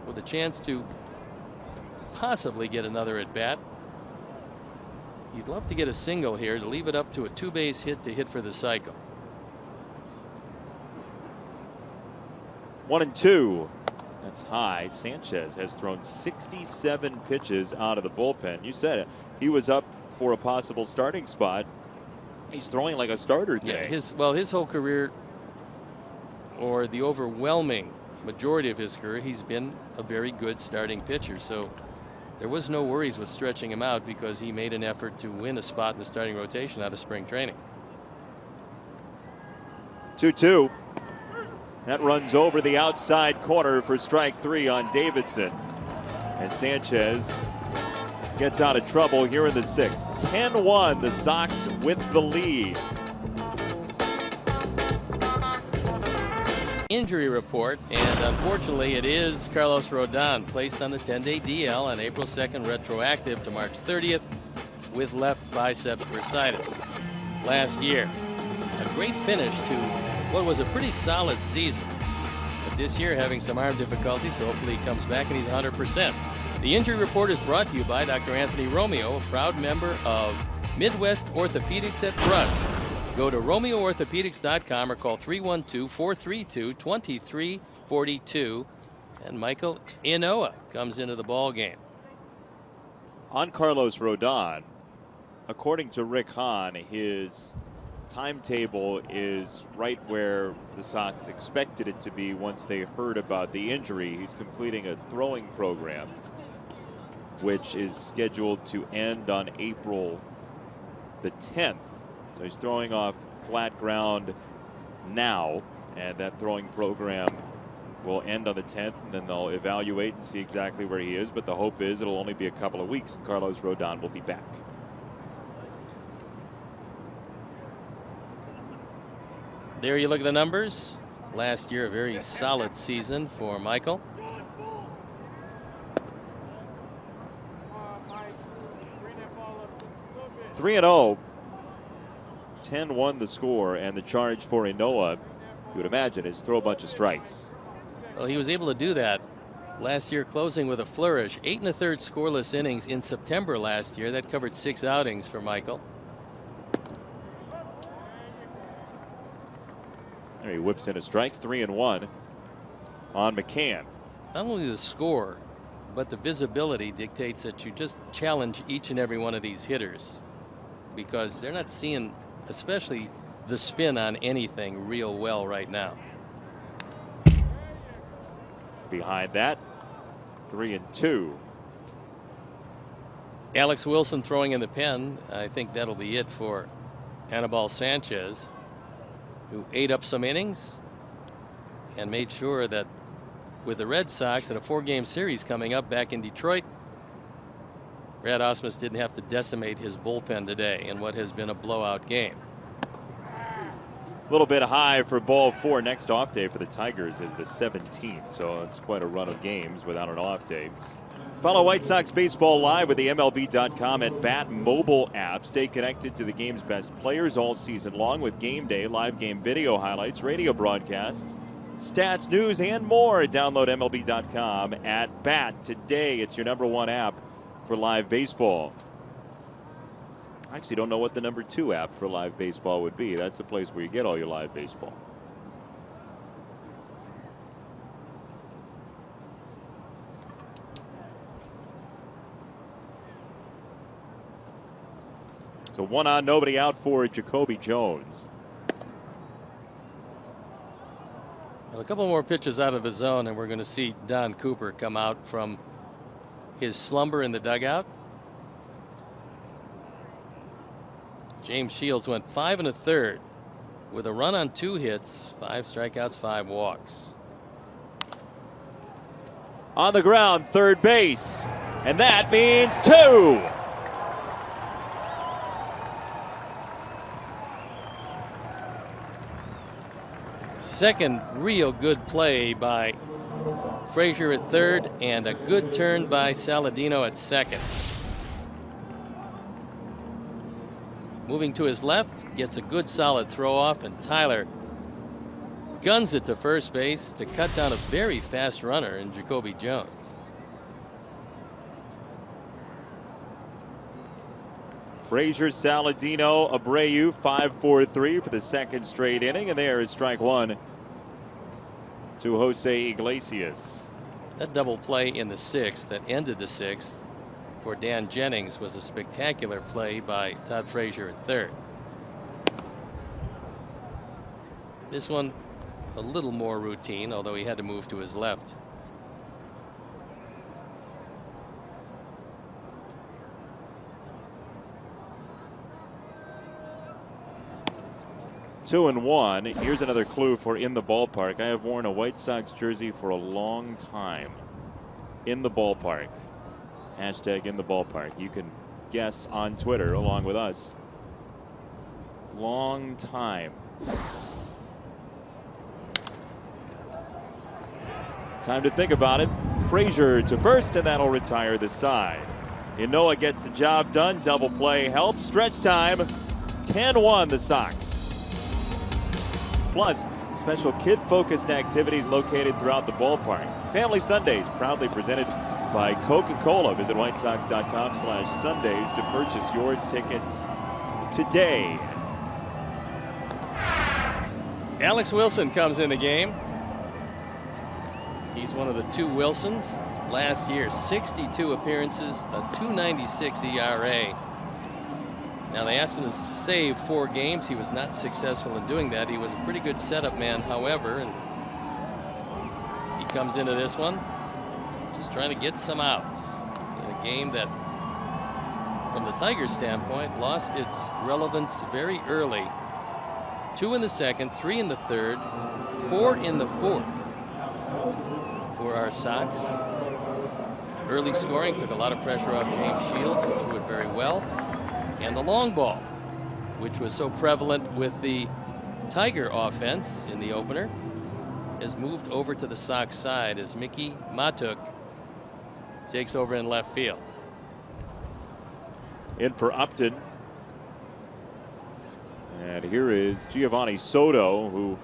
With a chance to possibly get another at bat. You'd love to get a single here to leave it up to a 2-base hit to hit for the cycle. 1-2. That's high. Sanchez has thrown 67 pitches out of the bullpen. You said it. He was up for a possible starting spot. He's throwing like a starter today. Yeah, his whole career, or the overwhelming majority of his career, he's been a very good starting pitcher. So there was no worries with stretching him out, because he made an effort to win a spot in the starting rotation out of spring training. 2-2. That runs over the outside corner for strike 3 on Davidson. And Sanchez gets out of trouble here in the 6th. 10-1, the Sox with the lead. Injury report, and unfortunately it is Carlos Rodon, placed on the 10-day DL on April 2nd, retroactive to March 30th with left bicep bursitis. Last year, a great finish to what was a pretty solid season, but this year having some arm difficulties, so hopefully he comes back and he's 100%. The injury report is brought to you by Dr. Anthony Romeo, a proud member of Midwest Orthopedics at Bruss. Go to RomeoOrthopedics.com or call 312-432-2342. And Michael Inoa comes into the ball game. On Carlos Rodon, according to Rick Hahn, his timetable is right where the Sox expected it to be once they heard about the injury. He's completing a throwing program, which is scheduled to end on April the 10th. So he's throwing off flat ground now, and that throwing program will end on the 10th, and then they'll evaluate and see exactly where he is. But the hope is it'll only be a couple of weeks, and Carlos Rodon will be back. There you look at the numbers. Last year, a very solid season for Michael. Three and 0. 10-1 the score, and the charge for Inoa, you would imagine, is throw a bunch of strikes. Well, he was able to do that last year, closing with a flourish. 8 1/3 scoreless innings in September last year. That covered 6 outings for Michael. There he whips in a strike. 3-1 on McCann. Not only the score, but the visibility dictates that you just challenge each and every one of these hitters, because they're not seeing, especially the spin on anything, real well right now. Behind that, 3-2. Alex Wilson throwing in the pen. I think that'll be it for Anibal Sanchez, who ate up some innings and made sure that with the Red Sox in a 4-game series coming up back in Detroit, Brad Ausmus didn't have to decimate his bullpen today in what has been a blowout game. A little bit high for ball 4. Next off day for the Tigers is the 17th, so it's quite a run of games without an off day. Follow White Sox baseball live with the MLB.com and Bat mobile app. Stay connected to the game's best players all season long with game day, live game video highlights, radio broadcasts, stats, news, and more. Download MLB.com at Bat today. It's your #1 app for live baseball. I actually don't know what the #2 app for live baseball would be. That's the place where you get all your live baseball. So 1 on, nobody out for Jacoby Jones. Well, a couple more pitches out of the zone, and we're going to see Don Cooper come out from his slumber in the dugout. James Shields went 5 1/3 with a run on 2 hits, 5 strikeouts, 5 walks. On the ground, third base, and that means 2. Second real good play by Frazier at third, and a good turn by Saladino at second. Moving to his left, gets a good solid throw off, and Tyler guns it to first base to cut down a very fast runner in Jacoby Jones. Frazier, Saladino, Abreu, 5-4-3 for the second straight inning, and there is strike 1 to Jose Iglesias. That double play in the 6th that ended the 6th for Dan Jennings was a spectacular play by Todd Frazier at third. This one a little more routine, although he had to move to his left. Two and one. Here's another clue for in the ballpark. I have worn a White Sox jersey for a long time. In the ballpark. Hashtag in the ballpark. You can guess on Twitter along with us. Long time. Time to think about it. Frazier to first, and that'll retire the side. Ynoa gets the job done. Double play helps. Stretch time. 10-1 the Sox. Plus, special kid-focused activities located throughout the ballpark. Family Sundays, proudly presented by Coca-Cola. Visit whitesox.com/Sundays to purchase your tickets today. Alex Wilson comes in the game. He's one of the 2 Wilsons. Last year, 62 appearances, a 2.96 ERA. Now, they asked him to save 4 games. He was not successful in doing that. He was a pretty good setup man, however, and he comes into this one just trying to get some outs in a game that, from the Tigers' standpoint, lost its relevance very early. 2 in the second, 3 in the third, 4 in the fourth for our Sox. Early scoring took a lot of pressure off James Shields, who threw it very well. And the long ball, which was so prevalent with the Tiger offense in the opener, has moved over to the Sox side as Mickey Matuk takes over in left field. In for Upton. And here is Giovanni Soto, who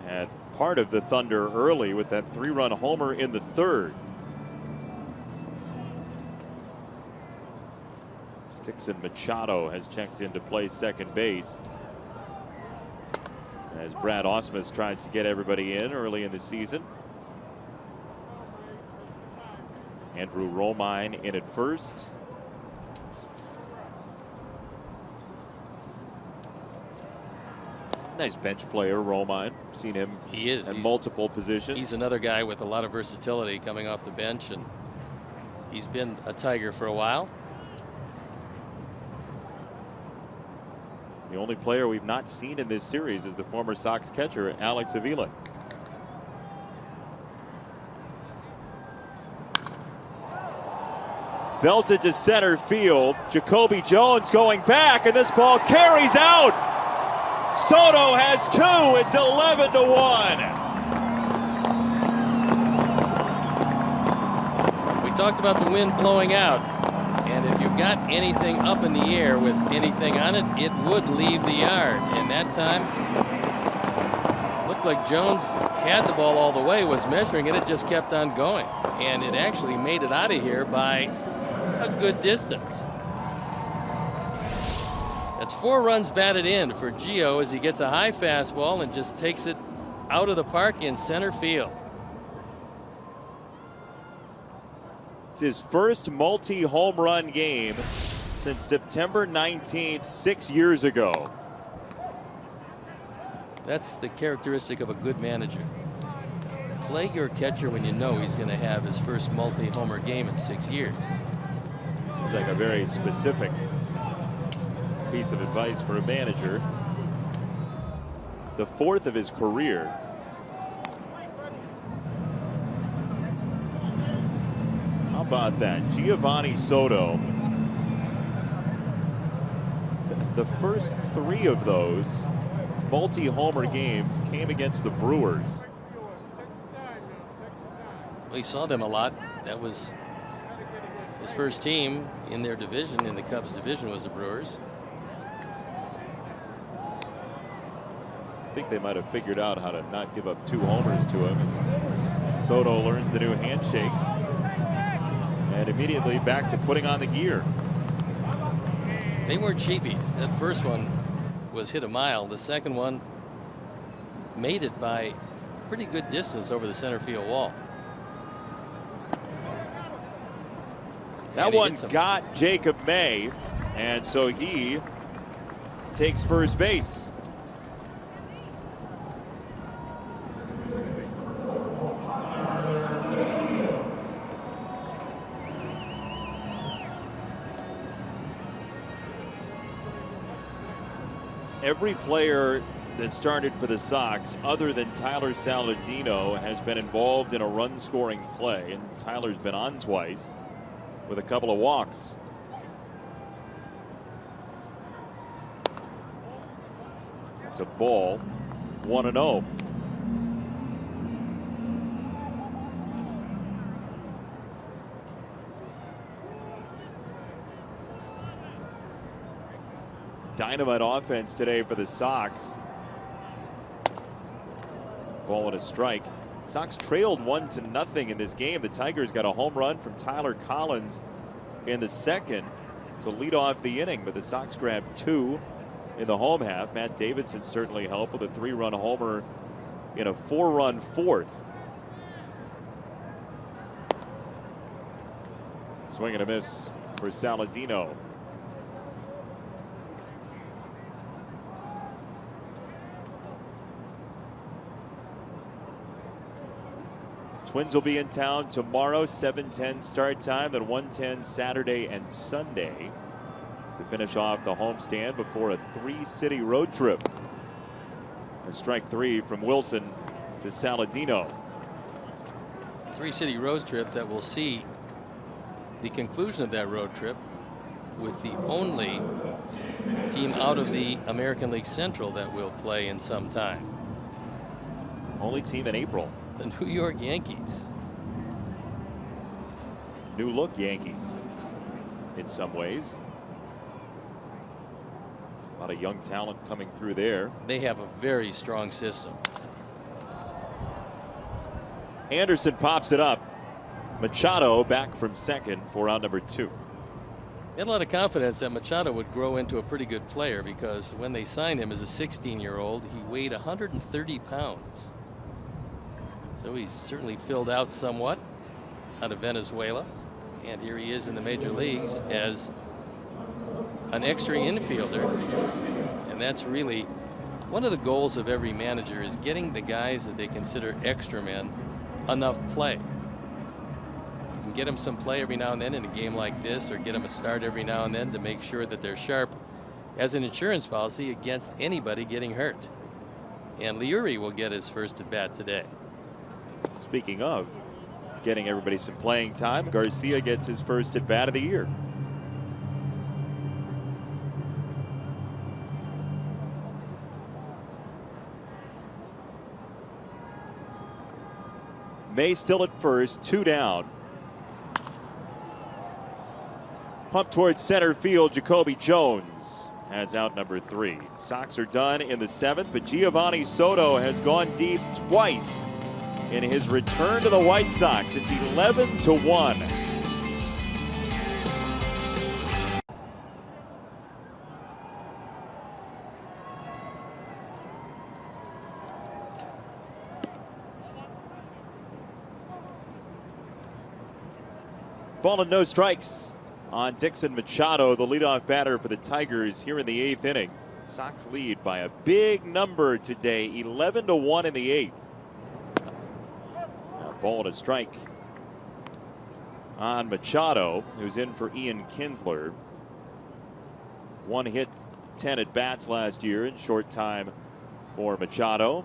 had part of the thunder early with that 3-run homer in the third. Dixon Machado has checked into play second base as Brad Ausmus tries to get everybody in early in the season. Andrew Romine in at first. Nice bench player, Romine. Seen him He is. at multiple positions. He's another guy with a lot of versatility coming off the bench, and he's been a Tiger for a while. The only player we've not seen in this series is the former Sox catcher, Alex Avila. Belted to center field. Jacoby Jones going back, and this ball carries out. Soto has 2. It's 11-1. We talked about the wind blowing out. And if you've got anything up in the air with anything on it, it would leave the yard. And that time, looked like Jones had the ball all the way, was measuring it. It just kept on going. And it actually made it out of here by a good distance. That's 4 runs batted in for Gio as he gets a high fastball and just takes it out of the park in center field. It's his first multi-home run game since September 19th, 6 years ago. That's the characteristic of a good manager. Play your catcher when you know he's going to have his first multi-homer game in 6 years. Seems like a very specific piece of advice for a manager. It's the 4th of his career. How about that? Giovanni Soto. The first 3 of those multi-homer games came against the Brewers. We saw them a lot. That was his first team in their division, in the Cubs division, was the Brewers. I think they might have figured out how to not give up 2 homers to him as Soto learns the new handshakes and immediately back to putting on the gear. They weren't cheapies. That first one was hit a mile. The second one made it by pretty good distance over the center field wall. That one got Jacob May, and so he takes first base. Every player that started for the Sox, other than Tyler Saladino, has been involved in a run-scoring play, and Tyler's been on twice with a couple of walks. It's a ball, 1-0. Dynamite offense today for the Sox. Ball and a strike. Sox trailed 1-0 in this game. The Tigers got a home run from Tyler Collins in the second to lead off the inning, but the Sox grabbed 2 in the home half. Matt Davidson certainly helped with a 3-run homer in a 4-run fourth. Swing and a miss for Saladino. Twins will be in town tomorrow, 7:10 start time, then 1:10 Saturday and Sunday to finish off the homestand before a 3-city road trip. A strike 3 from Wilson to Saladino. 3-city road trip that will see the conclusion of that road trip with the only team out of the American League Central that will play in some time. Only team in April. The New York Yankees. New look Yankees in some ways. A lot of young talent coming through there. They have a very strong system. Anderson pops it up. Machado back from second for out number 2. They had a lot of confidence that Machado would grow into a pretty good player because when they signed him as a 16-year-old, he weighed 130 pounds. So he's certainly filled out somewhat out of Venezuela. And here he is in the major leagues as an extra infielder. And that's really one of the goals of every manager, is getting the guys that they consider extra men enough play. You can get them some play every now and then in a game like this, or get them a start every now and then to make sure that they're sharp as an insurance policy against anybody getting hurt. And Leury will get his first at bat today. Speaking of getting everybody some playing time, Garcia gets his first at bat of the year. May still at first, 2 down. Pump towards center field, Jacoby Jones has out number 3. Sox are done in the 7th, but Giovanni Soto has gone deep twice in his return to the White Sox. It's 11-1. Ball and no strikes on Dixon Machado, the leadoff batter for the Tigers here in the 8th inning. Sox lead by a big number today, 11-1 in the 8th. Now ball and a strike on Machado, who's in for Ian Kinsler. 1 hit, 10 at bats last year in short time for Machado.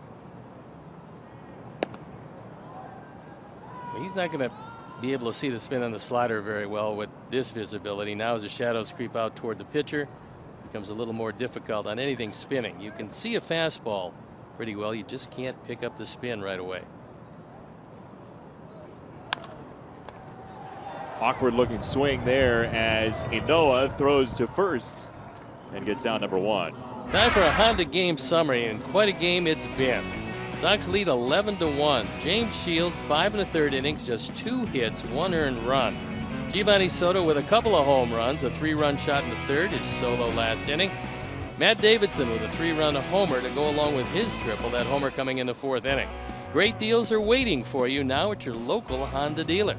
He's not going to be able to see the spin on the slider very well with this visibility. Now as the shadows creep out toward the pitcher, it becomes a little more difficult on anything spinning. You can see a fastball pretty well. You just can't pick up the spin right away. Awkward looking swing there as Inoa throws to first and gets out number 1. Time for a Honda game summary, and quite a game it's been. Sox lead 11-1. James Shields, 5 1/3 innings, just 2 hits, 1 earned run. Giovanni Soto with a couple of home runs, a 3-run shot in the 3rd, his solo last inning. Matt Davidson with a 3-run homer to go along with his triple, that homer coming in the 4th inning. Great deals are waiting for you now at your local Honda dealer.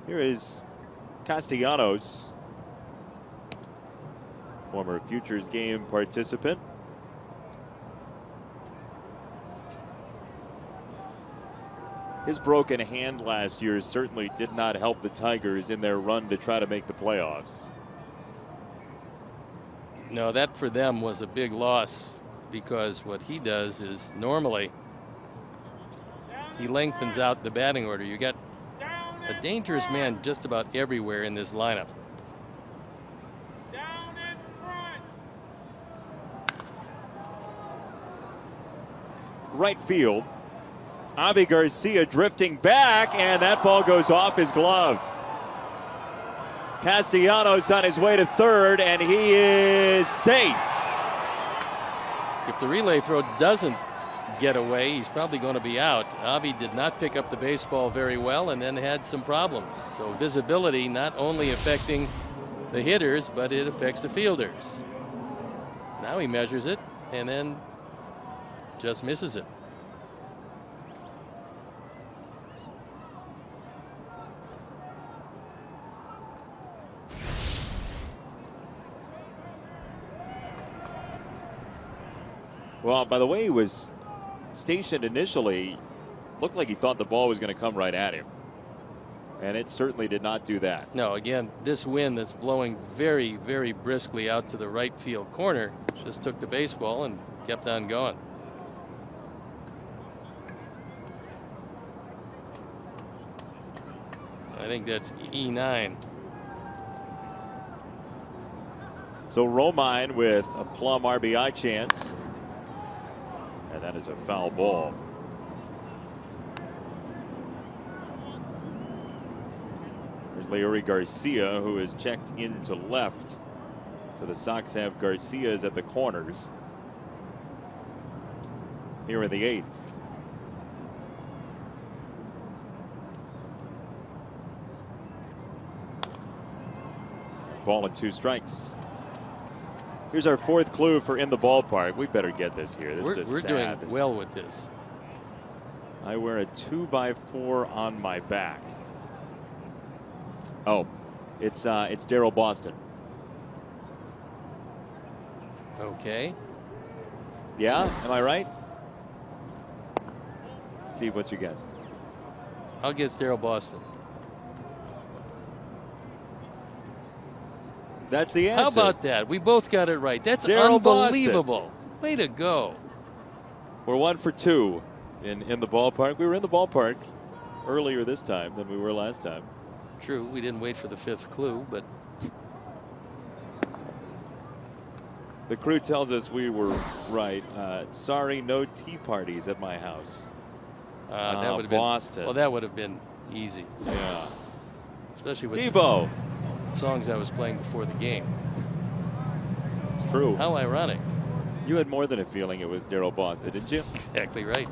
Here is Castellanos, former Futures game participant. His broken hand last year certainly did not help the Tigers in their run to try to make the playoffs. No, that for them was a big loss, because what he does is normally he lengthens out the batting order. You got a dangerous man just about everywhere in this lineup. Right field, Avi Garcia drifting back, and that ball goes off his glove. Castellanos on his way to 3rd, and he is safe. If the relay throw doesn't get away, he's probably going to be out. Avi did not pick up the baseball very well and then had some problems. So visibility not only affecting the hitters, but it affects the fielders. Now he measures it and then just misses it. Well, by the way he was stationed initially, looked like he thought the ball was going to come right at him. And it certainly did not do that. No, again, this wind that's blowing very, very briskly out to the right field corner just took the baseball and kept on going. I think that's E9. So Romine with a plum RBI chance. And that is a foul ball. There's Leury Garcia, who is checked into left. So the Sox have Garcia's at the corners here in the 8th. Ball and 2 strikes. Here's our 4th clue for In the Ballpark. We better get this here. This is we're sad. doing well with this. I wear a 2x4 on my back. Oh, it's Daryl Boston. Okay. Yeah, am I right? Steve, what's your guess? I'll guess Daryl Boston. That's the answer. How about that? We both got it right. That's Daryl unbelievable. Way to go. We're 1 for 2 in the ballpark. We were in the ballpark earlier this time than we were last time. True, we didn't wait for the 5th clue, but the crew tells us we were right. Sorry, no tea parties at my house. that would have Boston. Well, that would have been easy. Yeah. Especially with Debo. the songs I was playing before the game. It's true. How ironic. You had more than a feeling it was Daryl Boston, didn't you? Exactly right.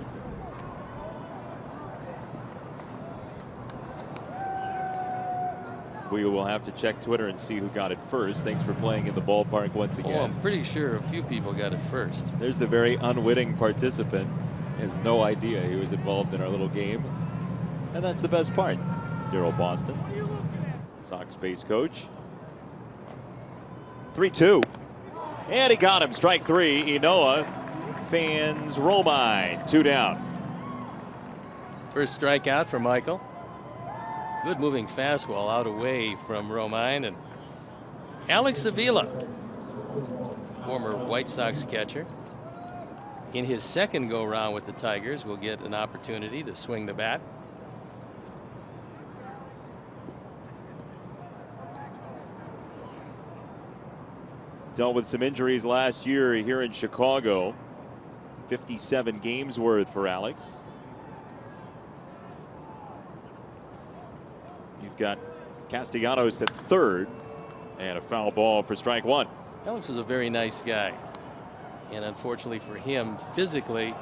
We will have to check Twitter and see who got it first. Thanks for playing In the Ballpark once again. Oh, I'm pretty sure a few people got it first. There's the very unwitting participant. He has no idea he was involved in our little game. And that's the best part. Daryl Boston, Sox base coach. 3-2. And he got him. Strike three. Enoa fans Romine. 2 down. First strikeout for Michael. Good moving fastball out away from Romine. And Alex Avila, former White Sox catcher, in his second go-round with the Tigers, will get an opportunity to swing the bat. Dealt with some injuries last year here in Chicago. 57 games worth for Alex. He's got Castellanos at third, and a foul ball for strike one. Alex was a very nice guy, and unfortunately for him, physically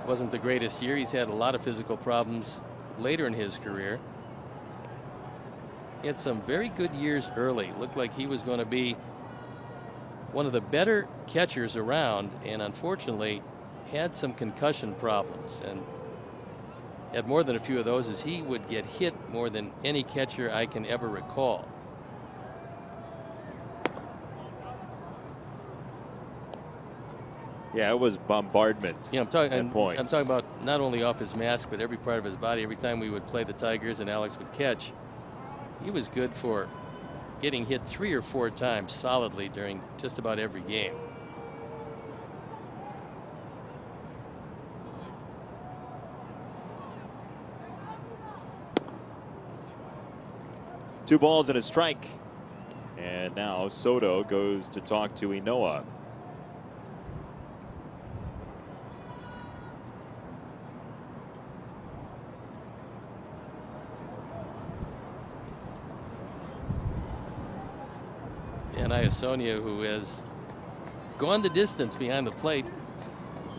wasn't the greatest year. He's had a lot of physical problems later in his career. He had some very good years early. Looked like he was going to be one of the better catchers around, and unfortunately had some concussion problems and had more than a few of those, as he would get hit more than any catcher I can ever recall. Yeah, it was bombardment. Yeah, I'm talking points. about not only off his mask, but every part of his body. Every time we would play the Tigers and Alex would catch, he was good for getting hit 3 or 4 times solidly during just about every game. Two balls and a strike. And now Soto goes to talk to Enoa. And Iasonia, who has gone the distance behind the plate,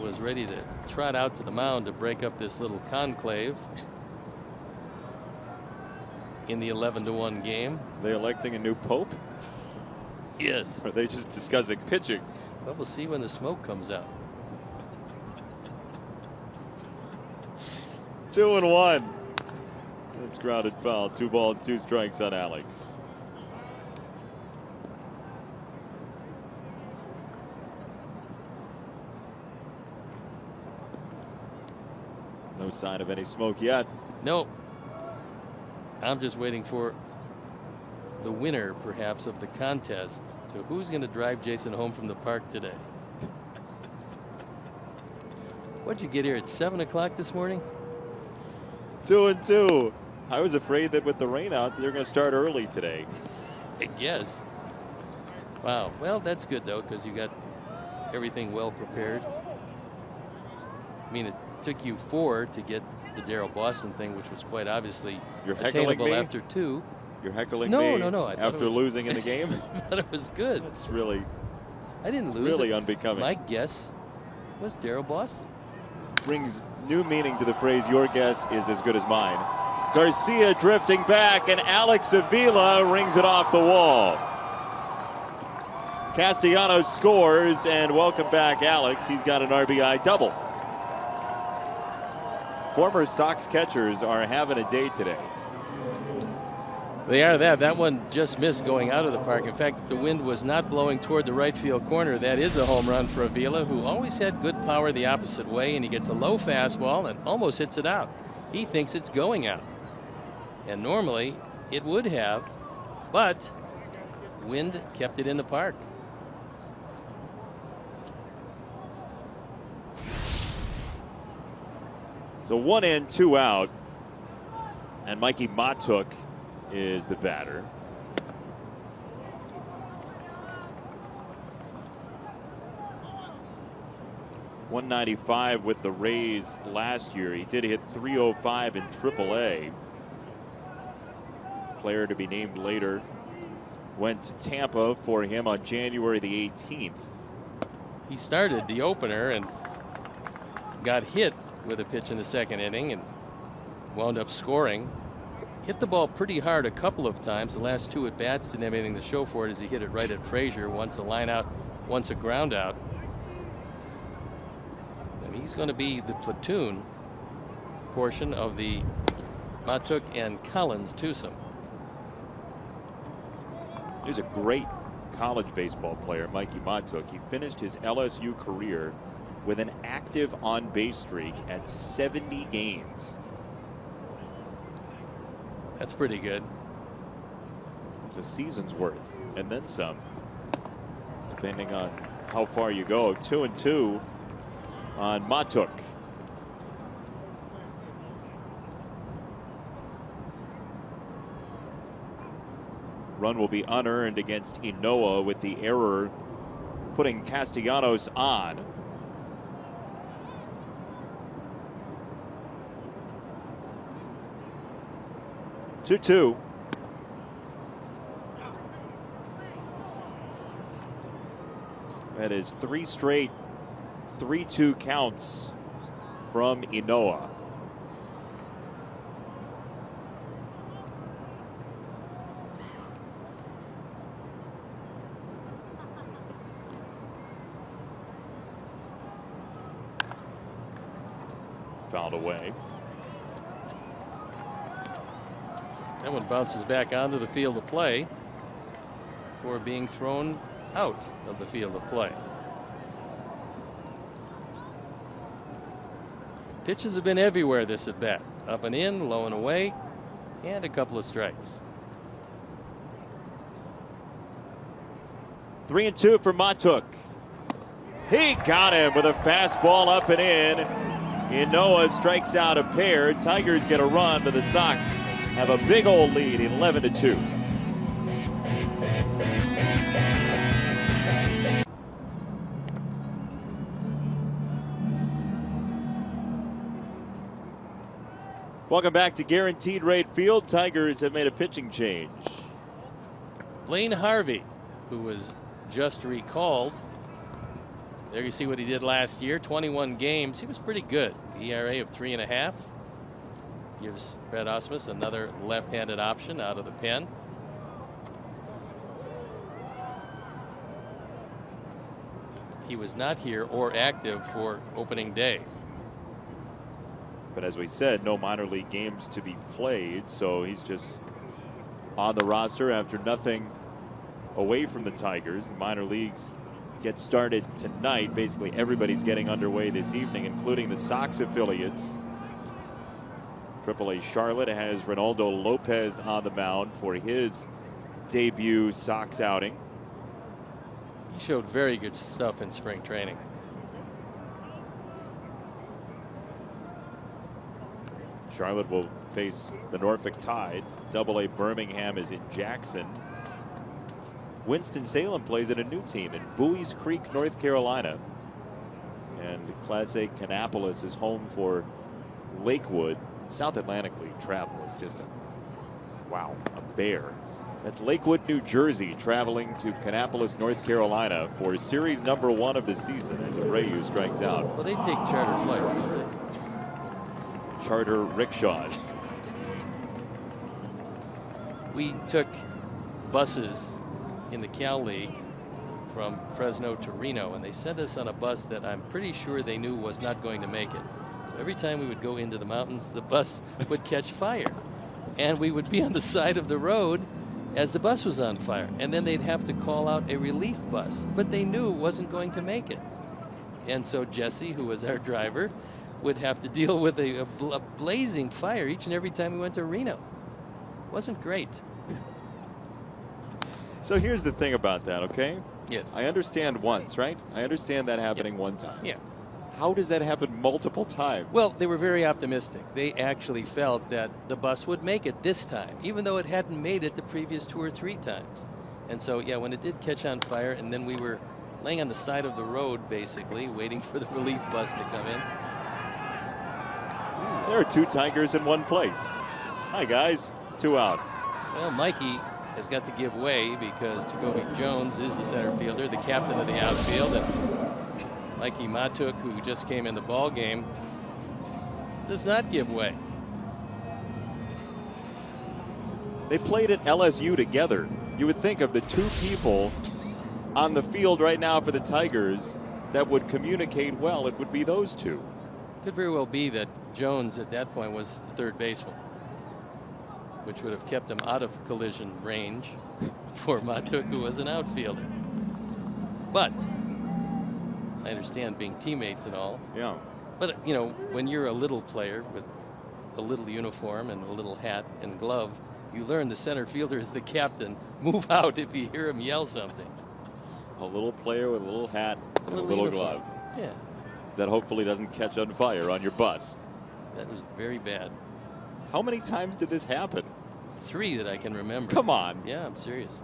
was ready to trot out to the mound to break up this little conclave in the 11-1 game. Are they electing a new pope? Yes. Or are they just discussing pitching? Well, we'll see when the smoke comes out. 2-1. That's grounded foul. 2 balls, 2 strikes on Alex. No sign of any smoke yet. Nope. I'm just waiting for the winner, perhaps, of the contest to who's going to drive Jason home from the park today. What'd you get here at 7 o'clock this morning? 2-2. I was afraid that with the rain out, they're going to start early today. I guess. Wow. Well, that's good, though, because you got everything well prepared. I mean, it took you 4 to get the Daryl Boston thing, which was quite obviously attainable after 2. You're heckling No. me after losing in the game? I thought it was good. It's really, I didn't lose. really unbecoming. My guess was Daryl Boston. Brings new meaning to the phrase, your guess is as good as mine. Garcia drifting back, and Alex Avila rings it off the wall. Castellanos scores, and welcome back, Alex. He's got an RBI double. Former Sox catchers are having a day today. They are that. That one just missed going out of the park. In fact, if the wind was not blowing toward the right field corner, that is a home run for Avila, who always had good power the opposite way, and he gets a low fastball and almost hits it out. He thinks it's going out. And normally it would have, but wind kept it in the park. So 1 in, 2 out, and Mikey Matuk is the batter. .195 with the Rays last year. He did hit .305 in AAA. Player to be named later. Went to Tampa for him on January the 18th. He started the opener and got hit with a pitch in the second inning and wound up scoring. Hit the ball pretty hard a couple of times. The last 2 at bats didn't have anything to show for it, as he hit it right at Frazier. Once a line out, once a ground out. And he's going to be the platoon portion of the Matuk and Collins twosome. He's a great college baseball player, Mikey Matuk. He finished his LSU career with an active on-base streak at 70 games. That's pretty good. It's a season's worth and then some, depending on how far you go. 2-2 on Matuk. Run will be unearned against Inoa with the error putting Castellanos on. Two. That is 3 straight 3-2 counts from Inoa. Fouled away. That one bounces back onto the field of play for being thrown out of the field of play. Pitches have been everywhere this at bat. Up and in, low and away, and a couple of strikes. 3-2 for Matuk. He got him with a fastball up and in. Inoa strikes out a pair. Tigers get a run, but the Sox have a big old lead, 11-2. Welcome back to Guaranteed Rate Field. Tigers have made a pitching change. Blaine Harvey, who was just recalled. There you see what he did last year, 21 games. He was pretty good. ERA of 3.5. Gives Brett Ausmus another left-handed option out of the pen. He was not here or active for opening day. But as we said, no minor league games to be played, so he's just on the roster after nothing away from the Tigers. The minor leagues get started tonight. Basically everybody's getting underway this evening, including the Sox affiliates. AAA Charlotte has Ronaldo Lopez on the mound for his debut Sox outing. He showed very good stuff in spring training. Charlotte will face the Norfolk Tides. AA Birmingham is in Jackson. Winston-Salem plays at a new team in Bowie's Creek, North Carolina. And Class A Kannapolis is home for Lakewood. South Atlantic League travel is just a bear. That's Lakewood, New Jersey, traveling to Kannapolis, North Carolina for series number 1 of the season as Abreu strikes out. Well, they take charter flights, don't they? Charter rickshaws. We took buses in the Cal League from Fresno to Reno, and they sent us on a bus that I'm pretty sure they knew was not going to make it. So every time we would go into the mountains, the bus would catch fire, and we would be on the side of the road as the bus was on fire, and then they'd have to call out a relief bus, but they knew it wasn't going to make it. And so Jesse, who was our driver, would have to deal with a blazing fire each and every time we went to Reno. Wasn't great. So here's the thing about that, okay? Yes. I understand once, right? I understand that happening one time. Yeah. How does that happen multiple times? Well, they were very optimistic. They actually felt that the bus would make it this time, even though it hadn't made it the previous 2 or 3 times. And so, yeah, when it did catch on fire, and then we were laying on the side of the road, basically, waiting for the relief bus to come in. There are 2 Tigers in one place. Hi, guys. 2 out. Well, Mikey has got to give way because Jacoby Jones is the center fielder, the captain of the outfield, and Mikey Matuk, who just came in the ball game, does not give way. They played at LSU together. You would think of the 2 people on the field right now for the Tigers that would communicate well, it would be those 2. Could very well be that Jones at that point was the third baseman. which would have kept him out of collision range for Matuk, who was an outfielder. But I understand being teammates and all. Yeah. But, you know, when you're a little player with a little uniform and a little hat and glove, you learn the center fielder is the captain. Move out if you hear him yell something. A little player with a little hat and a little uniform. glove. Yeah, That hopefully doesn't catch on fire on your bus. that was very bad. How many times did this happen? 3 that I can remember. Come on. Yeah, I'm serious.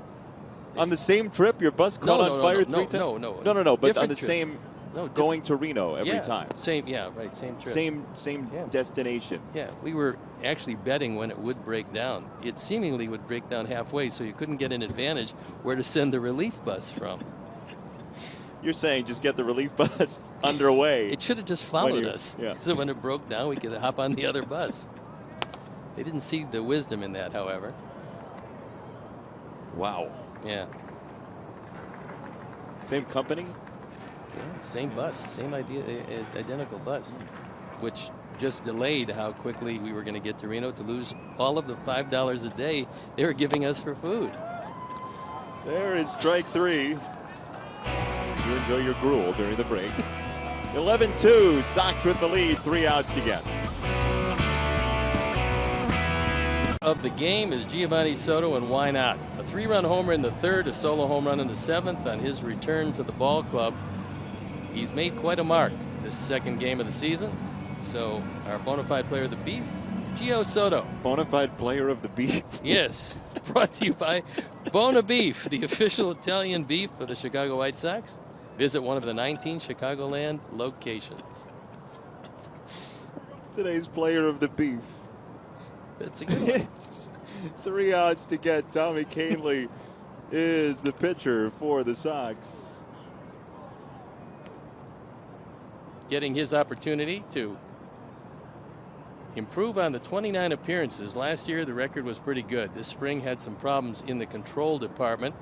On the same trip, your bus caught on fire 3 times? No. No. But Different on the trips. same, No, going to Reno every yeah, time. Same, yeah, right, same trip. Same Yeah. destination. Yeah, we were actually betting when it would break down. It seemingly would break down halfway, so you couldn't get an advantage where to send the relief bus from. You're saying just get the relief bus underway. It should have just followed you- us. yeah. So when it broke down, we could hop on the other bus. They didn't see the wisdom in that, however. Wow. Yeah. Same company? Yeah, same bus, same idea, identical bus, which just delayed how quickly we were going to get to Reno to lose all of the $5 a day they were giving us for food. There is strike 3. You enjoy your gruel during the break. 11-2, Sox with the lead, 3 outs to get. Of the game is Giovanni Soto, and why not? A 3-run homer in the 3rd, a solo home run in the 7th on his return to the ball club. He's made quite a mark this 2nd game of the season. So our bona fide player of the beef, Gio Soto. Bona fide player of the beef. Yes, brought to you by Bona Beef, the official Italian beef of the Chicago White Sox. Visit one of the 19 Chicagoland locations. Today's player of the beef. That's a good one. It's 3 outs to get. Tommy Kahnle is the pitcher for the Sox. Getting his opportunity to improve on the 29 appearances. Last year, the record was pretty good. This spring had some problems in the control department.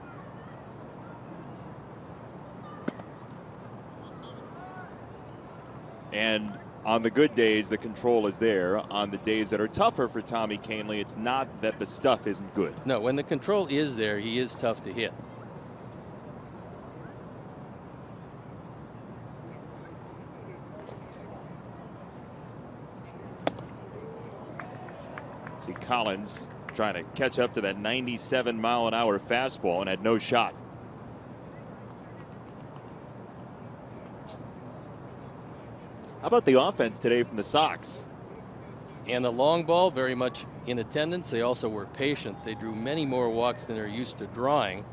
And on the good days, the control is there. On the days that are tougher for Tommy Kahnle, it's not that the stuff isn't good. No, when the control is there, he is tough to hit. See Collins trying to catch up to that 97-mile-an-hour fastball and had no shot. How about the offense today from the Sox? And the long ball, very much in attendance. They also were patient. They drew many more walks than they're used to drawing.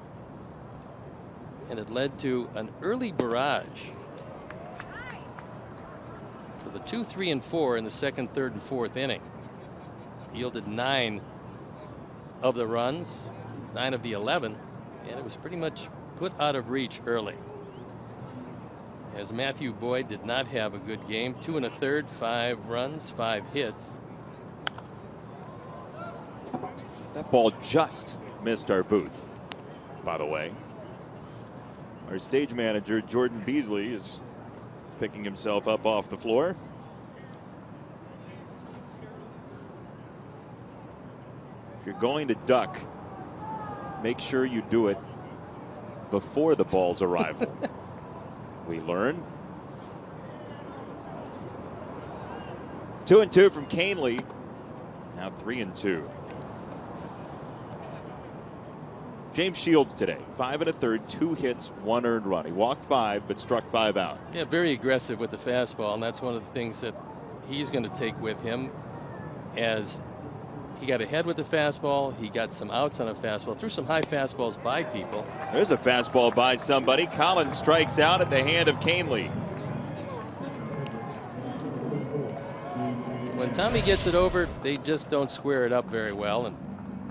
And it led to an early barrage. So the 2, 3, and 4 in the 2nd, 3rd, and 4th inning yielded 9 of the runs, 9 of the 11, and it was pretty much put out of reach early. As Matthew Boyd did not have a good game. 2 1/3, 5 runs, 5 hits. That ball just missed our booth, by the way. Our stage manager, Jordan Beasley, is picking himself up off the floor. If you're going to duck, make sure you do it before the ball's arrival. We learn. 2-2 from Kahnle. Now 3-2. James Shields today, 5 1/3, 2 hits, 1 earned run. He walked 5, but struck 5 out. Yeah, very aggressive with the fastball, and that's one of the things that he's going to take with him. As he got ahead with the fastball, he got some outs on a fastball, threw some high fastballs by people. There's a fastball by somebody. Collins strikes out at the hand of Kahnle. When Tommy gets it over, they just don't square it up very well, and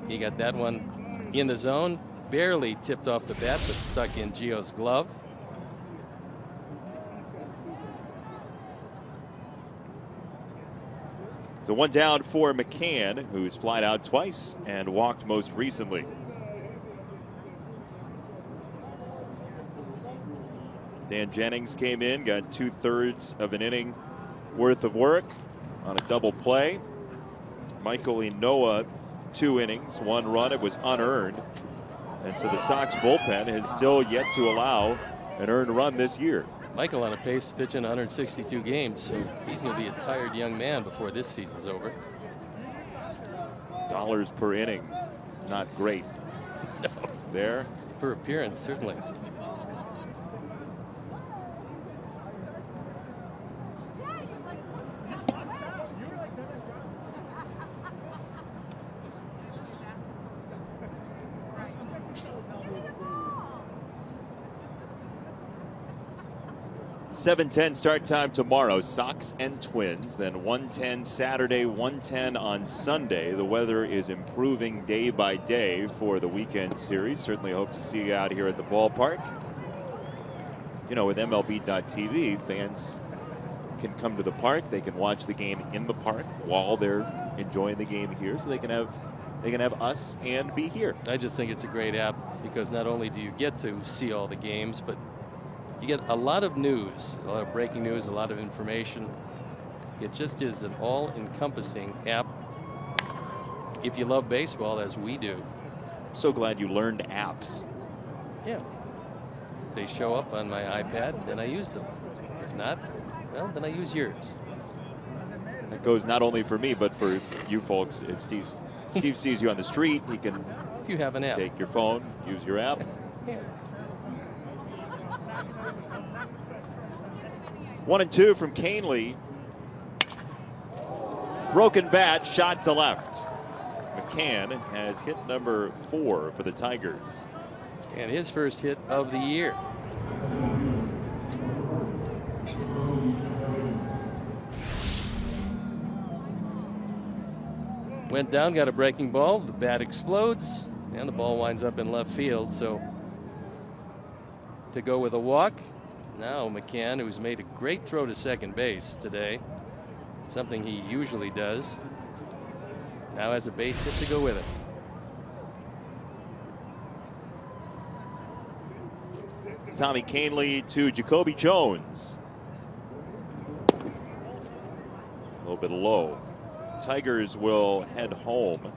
he got that one in the zone. Barely tipped off the bat, but stuck in Gio's glove. So 1 down for McCann, who's flied out twice and walked most recently. Dan Jennings came in, got 2/3 of an inning worth of work on a double play. Michael Inoa 2 innings, 1 run. It was unearned. And so the Sox bullpen has still yet to allow an earned run this year. Michael on a pace to pitch in 162 games, so he's going to be a tired young man before this season's over. Dollars per inning, not great. No. There. Per appearance, certainly. $7:10 start time tomorrow. Sox and Twins. Then 1:10 Saturday, 1:10 on Sunday. The weather is improving day by day for the weekend series. Certainly hope to see you out here at the ballpark. You know, with MLB.TV, fans can come to the park. They can watch the game in the park while they're enjoying the game here, so they can have us and be here. I just think it's a great app because not only do you get to see all the games, but you get a lot of news, a lot of breaking news, a lot of information. It just is an all-encompassing app if you love baseball, as we do. I'm so glad you learned apps. Yeah. If they show up on my iPad, then I use them. If not, well, then I use yours. That goes not only for me, but for you folks. If Steve sees you on the street, he can if you have an app. Take your phone, use your app. Yeah. 1-2 from Canely. Broken bat, shot to left. McCann has hit number 4 for the Tigers. And his first hit of the year. Went down, got a breaking ball. The bat explodes, and the ball winds up in left field. So to go with a walk. Now McCann, who's made a great throw to second base today, something he usually does, now has a base hit to go with it. Tommy Canely to Jacoby Jones. A little bit low. Tigers will head home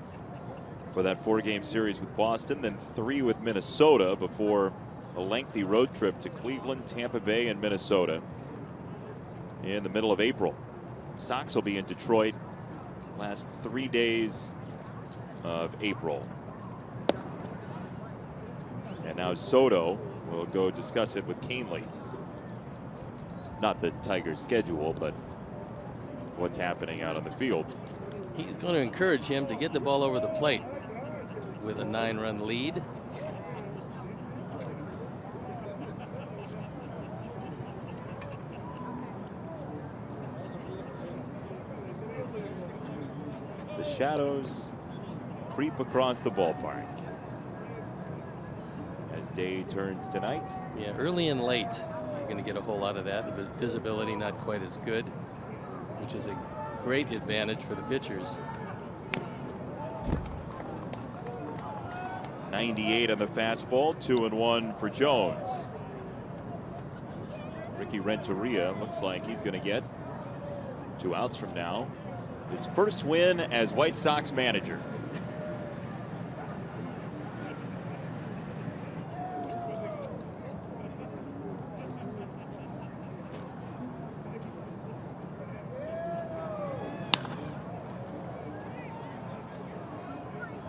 for that 4-game series with Boston, then 3 with Minnesota before a lengthy road trip to Cleveland, Tampa Bay, and Minnesota in the middle of April. Sox will be in Detroit last 3 days of April. And now Soto will go discuss it with Canely. Not the Tigers' schedule, but what's happening out on the field. He's going to encourage him to get the ball over the plate with a 9-run lead. The shadows creep across the ballpark as day turns to night. Yeah, early and late, you're going to get a whole lot of that. The visibility not quite as good, which is a great advantage for the pitchers. 98 on the fastball, 2-1 for Jones. Ricky Renteria looks like he's going to get 2 outs from now. His first win as White Sox manager.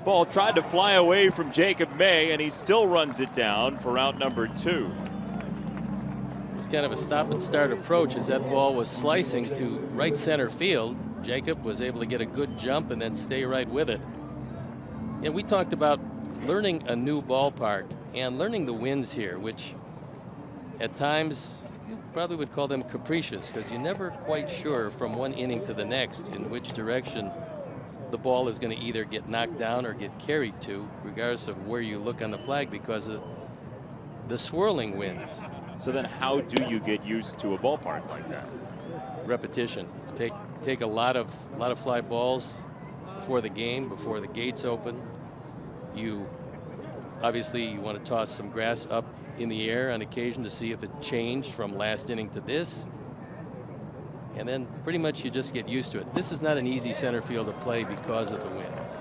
Ball tried to fly away from Jacob May, and he still runs it down for out number 2. It was kind of a stop and start approach as that ball was slicing to right center field. Jacob was able to get a good jump and then stay right with it. And we talked about learning a new ballpark and learning the winds here, which at times you probably would call them capricious because you're never quite sure from one inning to the next in which direction the ball is going to either get knocked down or get carried to, regardless of where you look on the flag because of the swirling winds. So then how do you get used to a ballpark like that? Repetition. Take a lot of fly balls before the game, before the gates open. You obviously want to toss some grass up in the air on occasion to see if it changed from last inning to this. And then pretty much you just get used to it. This is not an easy center field to play because of the winds.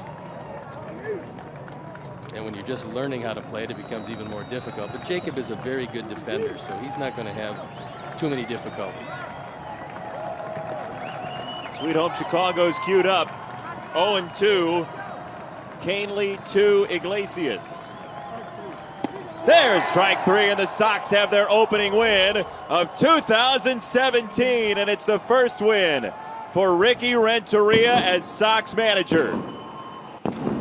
And when you're just learning how to play it, it becomes even more difficult. But Jacob is a very good defender, so he's not going to have too many difficulties. Sweet Home Chicago's queued up. 0-2. Canely to Iglesias. There's strike three, and the Sox have their opening win of 2017, and it's the first win for Ricky Renteria as Sox manager.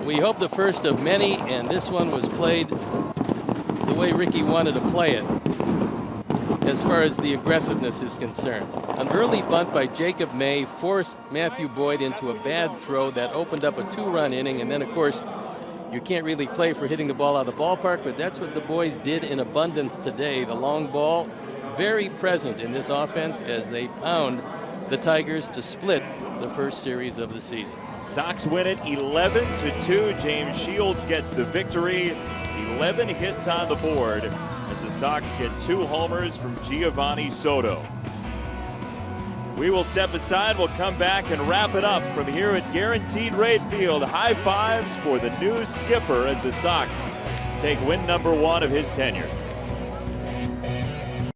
We hope the first of many, and this one was played the way Ricky wanted to play it as far as the aggressiveness is concerned. An early bunt by Jacob May forced Matthew Boyd into a bad throw that opened up a 2-run inning, and then of course you can't really play for hitting the ball out of the ballpark, but that's what the boys did in abundance today. The long ball very present in this offense as they pound the Tigers to split the first series of the season. Sox win it 11-2. James Shields gets the victory. 11 hits on the board as the Sox get 2 homers from Giovanni Soto. We will step aside. We'll come back and wrap it up from here at Guaranteed Rate Field. High fives for the new skipper as the Sox take win number 1 of his tenure.